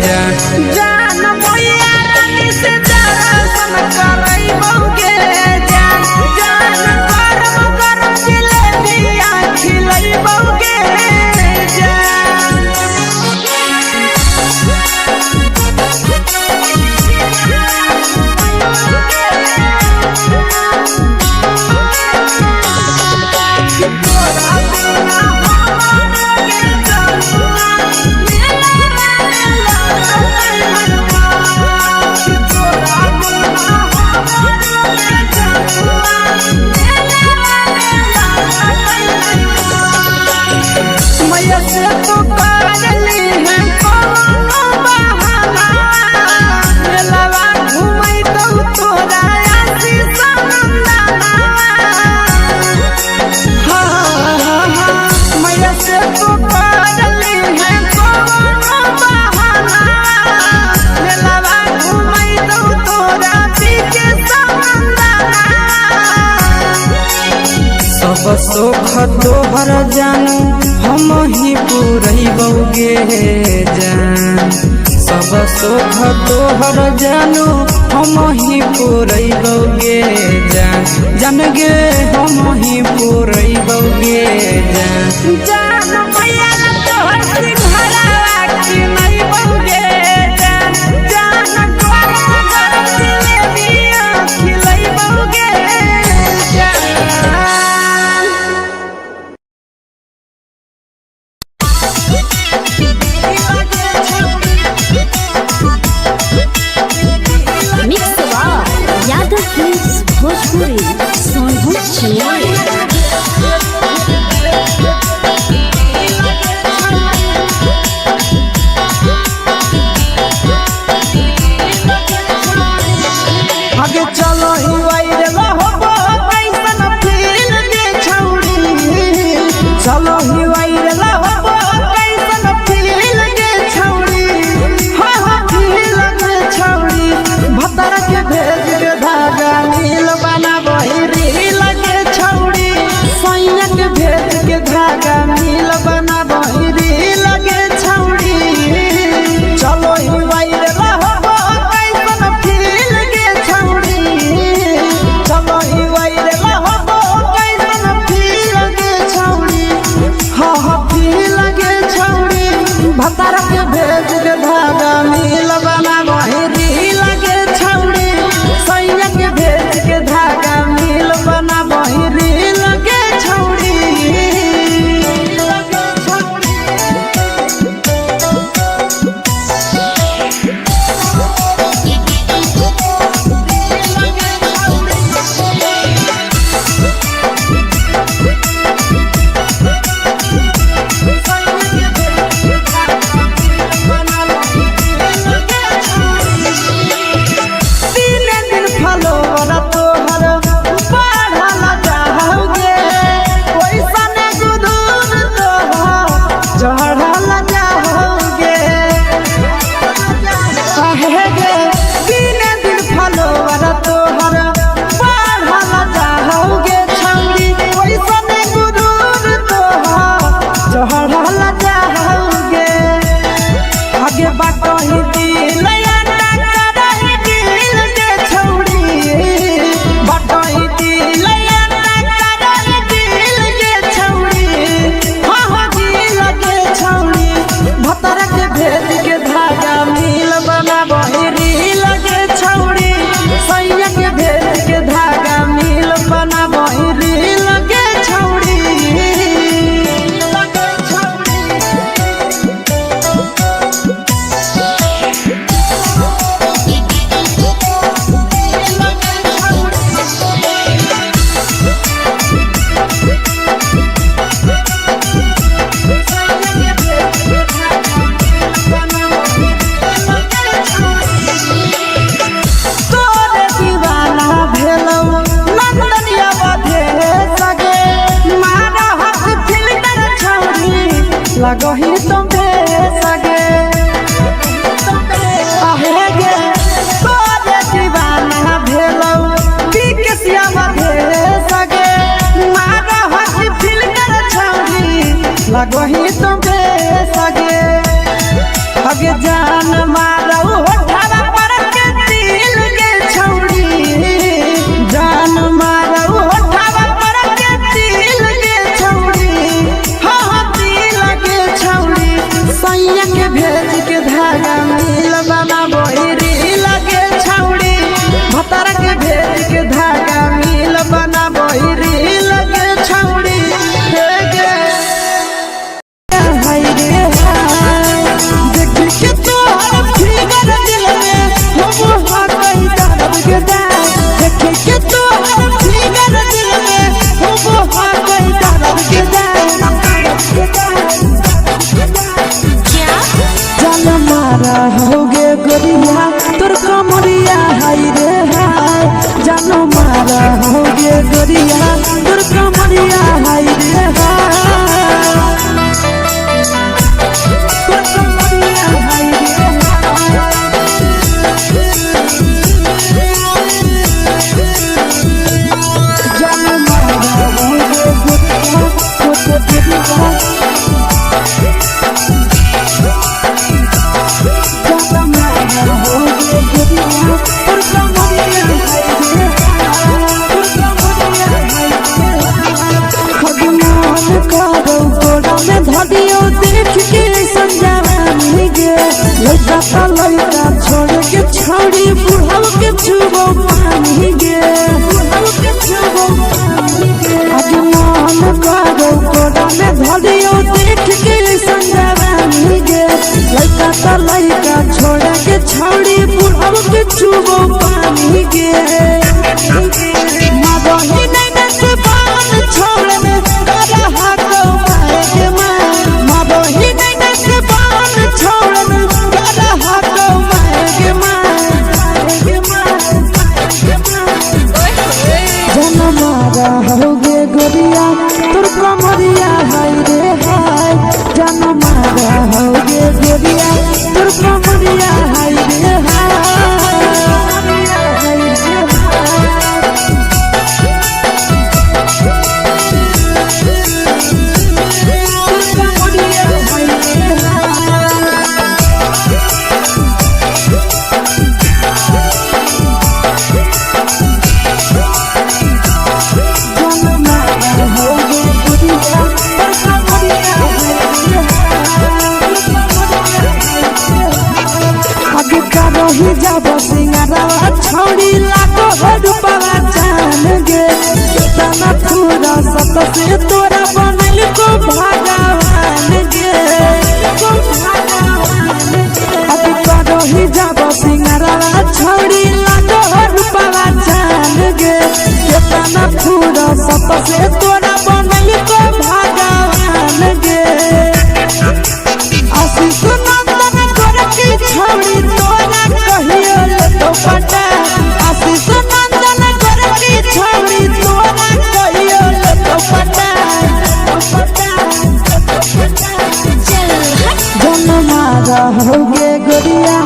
जान जान मैया रानी से दर्शन करैबो गे जान गरम गरम जिलेबिया खिलैबो गे जान मैया से तो करली है कोनो बहाना मेलावा घुमै दौ तोरा आशीष नंदना मैया से तो करली है कोनो बहाना मेलावा घुमै दौ तोरा पीके नंदना सब सुख तोहर जानू हम ही पुरैबो गे जान सब सुख तोहर जानू हम ही पुरैबो गे जान जन गे हम ही पुरैबो गे जान जान मैया तोहर सिंघरावा खिलैबो गे जान गरम गरम जिलेबिया खिलैबो गे जान मिक्स यादव फिल्म्स भोजपुरी सोनभद्र चेन्नई आगे चलो ही वायरल होबो कैसन फील के छौड़ी चलो ही वायरल होबो कैसन फील के छौड़ी हाँ फील के छौड़ी भतर के भेज के धागा नील बनाबो रील के छौड़ी सैया के भेज के धागा नील बनाबो रील के छौड़ी चलो ही वायरल होबो कैसन फील के छौड़ी चलो ही वायरल होबो कैसन फील के छौड़ी हाँ लगही तुम्हे सगे आहे गे तोरे दीवाना भेलौ पी के सियामा भे सगे मारा हसी फिल कर छौरी लगही तुम्हे सगे अगे जान मारौ होठवा पर के दिल के छौरी जान मारौ होठवा पर के दिल के छौरी हाँ दिल के छौरी सैया के भेज के धागा मिल बना बोरी लगे छौरी भतर के भेज के धागा मिल बना बोरी लगे छौरी हे गे हाय रे हाय देख के तोहर फिगर दिल में हम हा कहीं दर्द के दाग देख के तोहर फिगर दिल में हम हा कहीं दर्द के जान मारा होगे गोरिया तोर कमरिया हाय रे हाय जान मारा होगे गोरिया तोर कमरिया हाय रे हाय तोर कमरिया हाय रे हाय जान मारा होगे गोरिया तोर कमरिया लड़का छोड़ के छौड़ी बुढ़ाव के छुबो पानी गे आज मन करो कोड़ा में धरियो देख के संजवानी गे लड़का छोड़ के छौड़ी बुढ़ाव के छुबो पानी गे मगही नहीं से बान छोड़ में करा हाथो माए के मां मगही नहीं से बान छोड़ में करा हाथो माए के मां जन मारा होगे गोरिया तोर कमरिया हाय रे हाय जन मारा होगे गोरिया तोर कमरिया हाय रे हाय ही जब सिंगारवा छौड़ी लाखो रुपवा जान गे तना पूरा सत से तोरा बनल को भगवान गे अब करो ही जब सिंगारवा छौड़ी लाखो रुपवा जान गे तना पूरा सत से तोरा बनल को भगवान गे आशीष नंदन करके छौड़ी तोरा कहियो तो पटा आशीष नंदन करके छौड़ी तोरा कहियो तो पटा जन मारा होगे गोरिया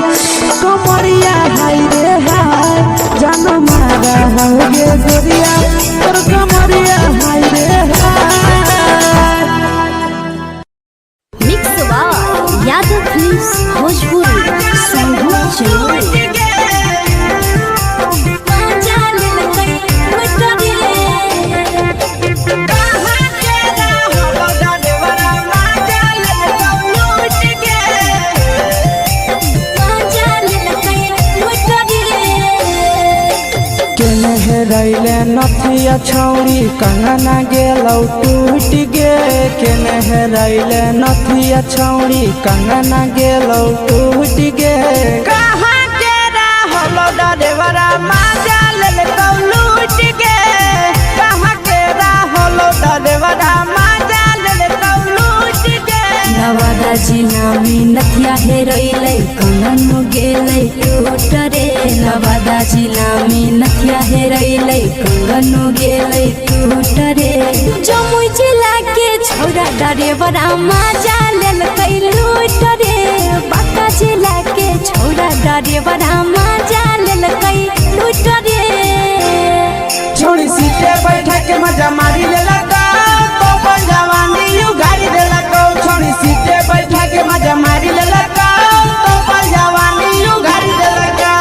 कमरिया हाय रे हाय जन मारा होगे गोरिया तोर कमरिया हाय रे हाय मिक्स यादव फिल्म्स भोजपुरी संगीत चैनल रैले नथिया छौड़ी कंगना गेलौ टूट गे केने रैले नथिया छौड़ी कंगना गेलौ टूट गे कहाँ के रहलो डरेवरा माजा लेलकौ लूट गे कहाँ के रहलो डरेवरा माजा लेलकौ लूट गे नवादा जिला में नथिया हेरैलै कंगन गेलै टूट रे नवादा जिला में नथिया हेरैलै कंगन गेलै टूट रे जमुई जिला के छौरा ड्राइवर मजा लेल कई लूट रे बाका जिला के छौरा ड्राइवर मजा लेल कई लूट रे छोड़ी सीटे बैठा के मजा मारी ले लगा तो पल जवानी यू गाड़ी दे लगा छोड़ी सीटे बैठा के मजा मारी ले लगा तो पल जवानी यू गाड़ी दे लगा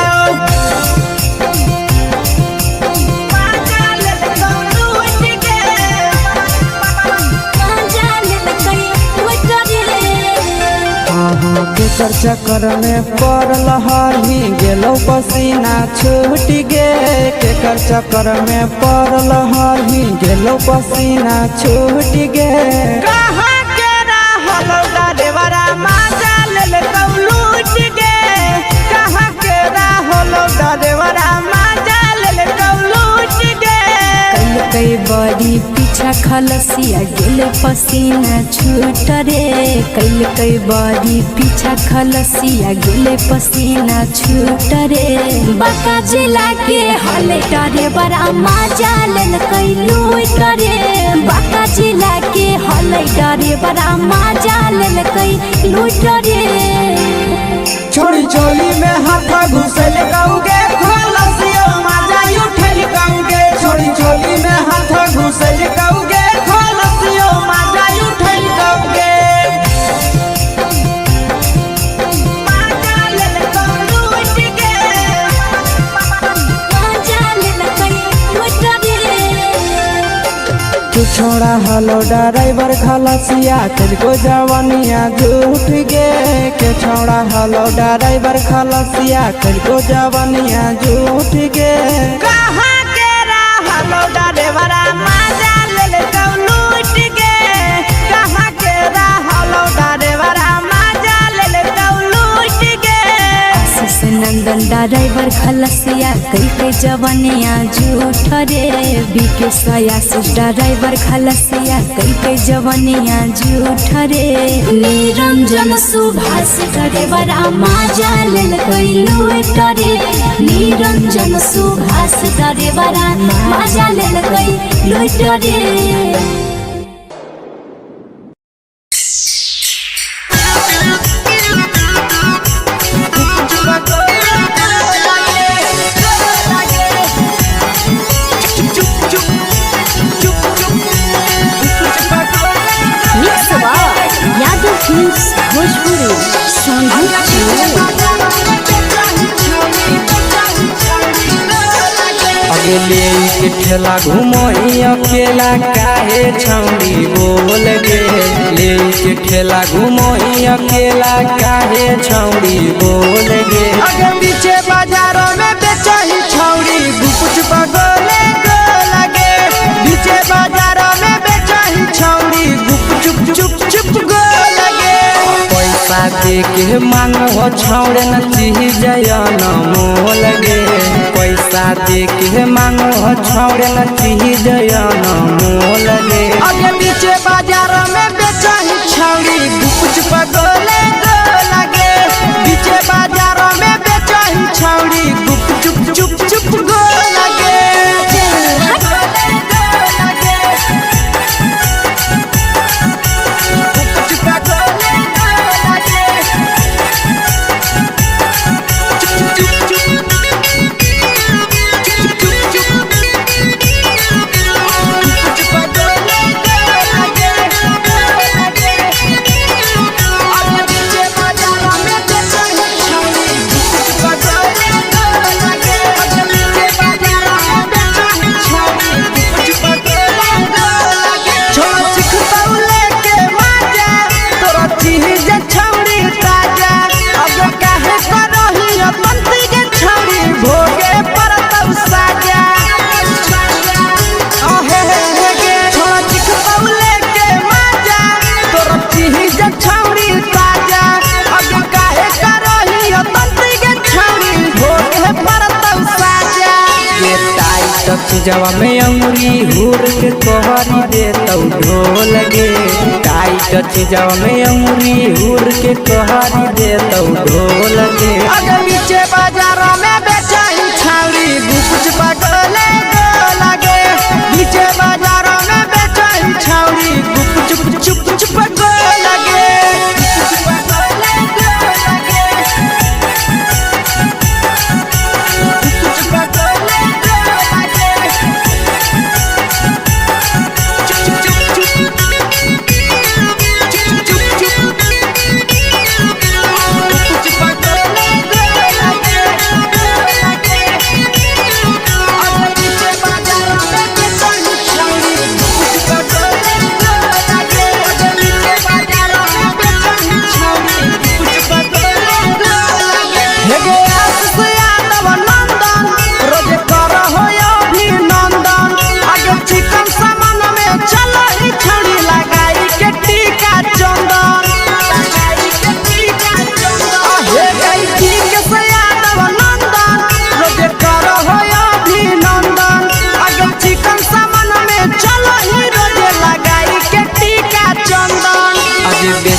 केकर चक्कर में पड़ल हही गेलो पसीना छूट गे केकर चक्कर में पड़ल हही गेलो पसीना छूट गे कहाँ के रहल ड्राइवरा मजा लेल लूट गे कहाँ के रहल ड्राइवरा मजा लेल लूट गे कई बड़ी पीछा खलसिया गेले पसीना छूट रे कई बड़ी पीछा खलसिया गेले पसीना छूट रे बाका जिला के हले डरे बड़ा मजा लेल कई लूट रे बाका जिला के हले डरे बड़ा मजा लेल कई लूट रे छोड़ी चोली में हाथ घुसल गाऊंगे खलसिया मजा उठल गाऊंगे छोड़ी चोली में हाथ घुसल गाऊंगे खलसिया मजा उठल गाऊंगे छोड़ा हलो ड्राइवर खलसिया तुझको जवानिया झूठ गे के छोड़ा हलो ड्राइवर खलसिया तुझको जवानिया झूठ गे कहाँ के हलो ड्राइवर मजा ले लूट गे कहाँ के हलो ड्राइवर मजा ले लूट गे नंदन ड्राइवर खलसिया कई जवनिया झूठ रे बीके सयासिस ड्राइवर खलसिया कई जवनिया झूठ रे निरंजन सुभाष ड्राइवर मजा लेल कई लूट रे निरंजन सुभाष ड्राइवर मजा लेल कई लूट रे भोजपुरी अगले के ठेला घुमोई अकेला काहे छौड़ी बोल गे ले के ठेला घुमोई अकेला काहे छौड़ी बोल गे अगे पीछे बाजारों में बेचही छौड़ी गुपुच पगोले गो लगे पीछे बाजारों में बेचही छौड़ी गुप चुप चुप गो लगे पैसा दे के मांग हो छौड़े न चीज जयन मोल गे पैसा दे के मांग हो छौड़े न चीज जयन मोल गे अगे पीछे बाजार में बेचही छौड़ी गुपुच पगोले गो लगे पीछे बाजार में बेचही छौड़ी गुप चुप गो लगे चीजवा में अंगुरी हुर के कहरी दे तो ढोल गे टाइट चीजवा में अंगुरी हुर के कहरी दे तो ढोल गे अगर पीछे बाजार में बेचही छौड़ी गुपुच पगोले गो लगे पीछे बाजार में बेचही छौड़ी गुप चुप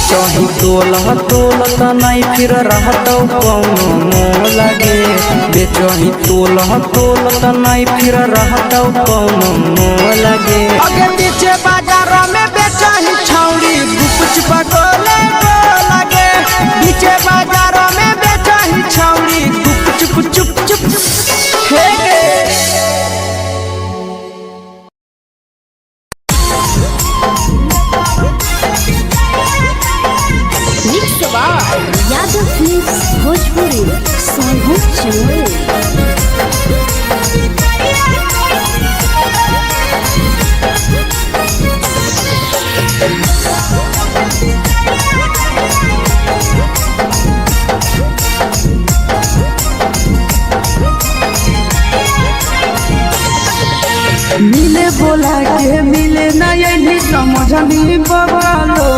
बेचही तोल त नहीं फिर रहतौ कौनो मोह लगे बेचही तोल त नहीं फिर रहतौ कौनो मोह लगे अगे पीछे बाजार में बेचही छौड़ी गुप पकोले लगे पीछे बाजार में बेचही छौड़ी गुप चुप चुप हे गे यादव फिल्म्स भोजपुरी सोनू चमोली। मिले बोला के मिले नहीं समझनी बगलो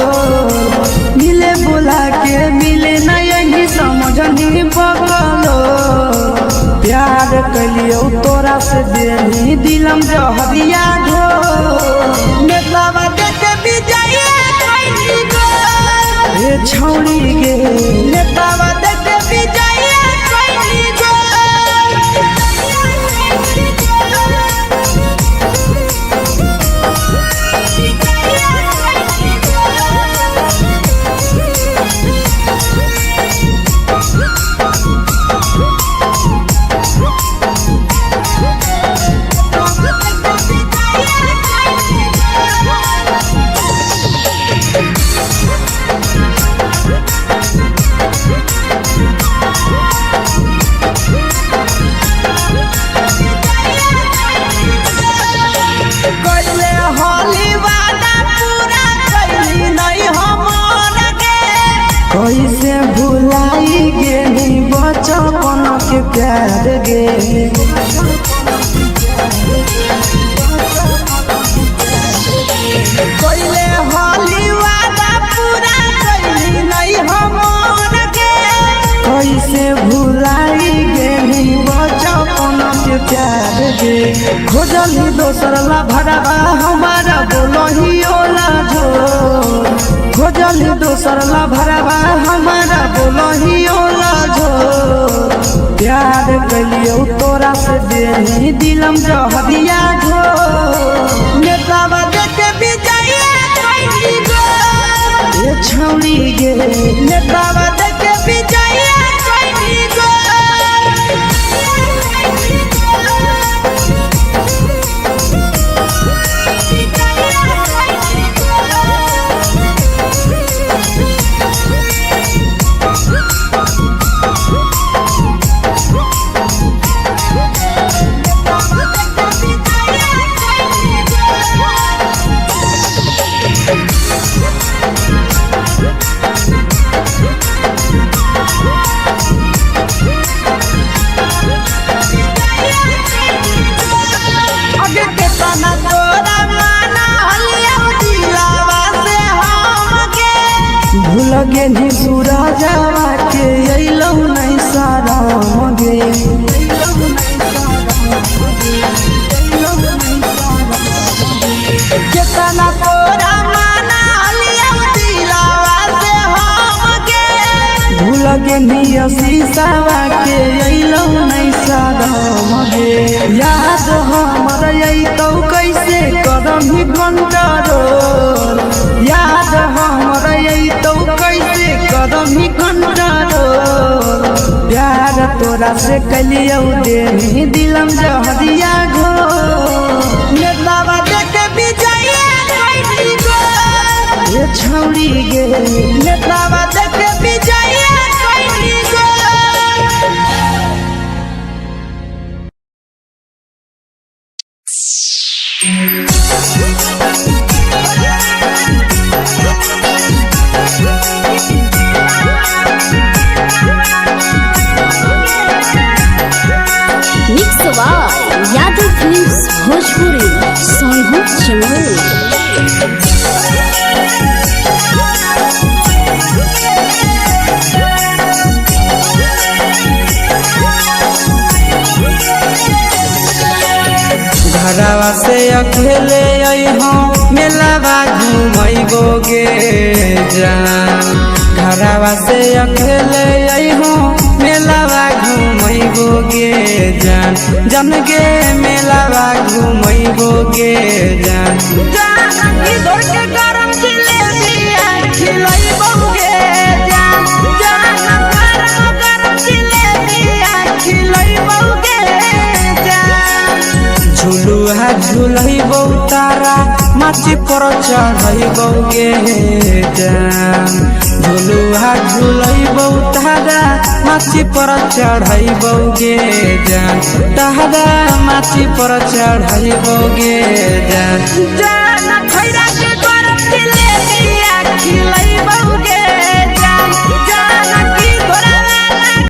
मिले बोला के मिले नहीं समझनी बगलो प्यार कलियो तोरा से देनी दिलम जहरिया घो नेतवा देखे बिजाए कैली गो ए छौड़ी गे नेतवा देखे बिजाए कैली गो कैसे भुलाई गेली बचपन के प्यार गे कैले होली वादा पूरा कैली नहीं हमर गे कैसे भुलाई गेली बचपन के प्यार गे खोजली दोसर ला भरवा हमारा बोलही ओला झो खोजली दोसर ला भरवा हमारा बोलही ओला झो प्यार कलियो तोरा से देनी दिलम जहरिया घो नेतवा देखे बिजाए कैली गो ए छौड़ी गे नेतवा देखे बिजाए कैली गो लगे नी सूरजवा के अइलौ नहीं सारा मगे केतना तोरा माना लिया दिलावा से हम गे भूल गे नी शीशावा के अइलौ नहीं सारा मगे याद हमर अइतौ कैसे करम ही कंट्रोल याद हमर अइतौ कैसे करम ही कंट्रोल प्यार तोरा से कलियौ देनी दिलम जहरिया घो नेतवा देखे बिजाए कैली गो ए छौड़ी गे नेतवा देखे बिजाए कैली गो यादव फिल्म्स भोजपुरी सोनू चमोली। घरवा से अकेले अइहो में मेलावा घूमैबो गे जान घरवा से अकेले अइहो मेलावा घूमैबो गे जान जन गे मेलावा घूमैबो गे जान इधर के गरम जिलेबिया खिलैबो गे जान गरम जिलेबिया खिलैबो गे जान झुलुहा झुलैबो तारा माची पर चढ़ैबो गे जान झुलुहा झुलैबो तारा माची पर चढ़ैबो गे जान तारा माची पर चढ़ैबो गे जान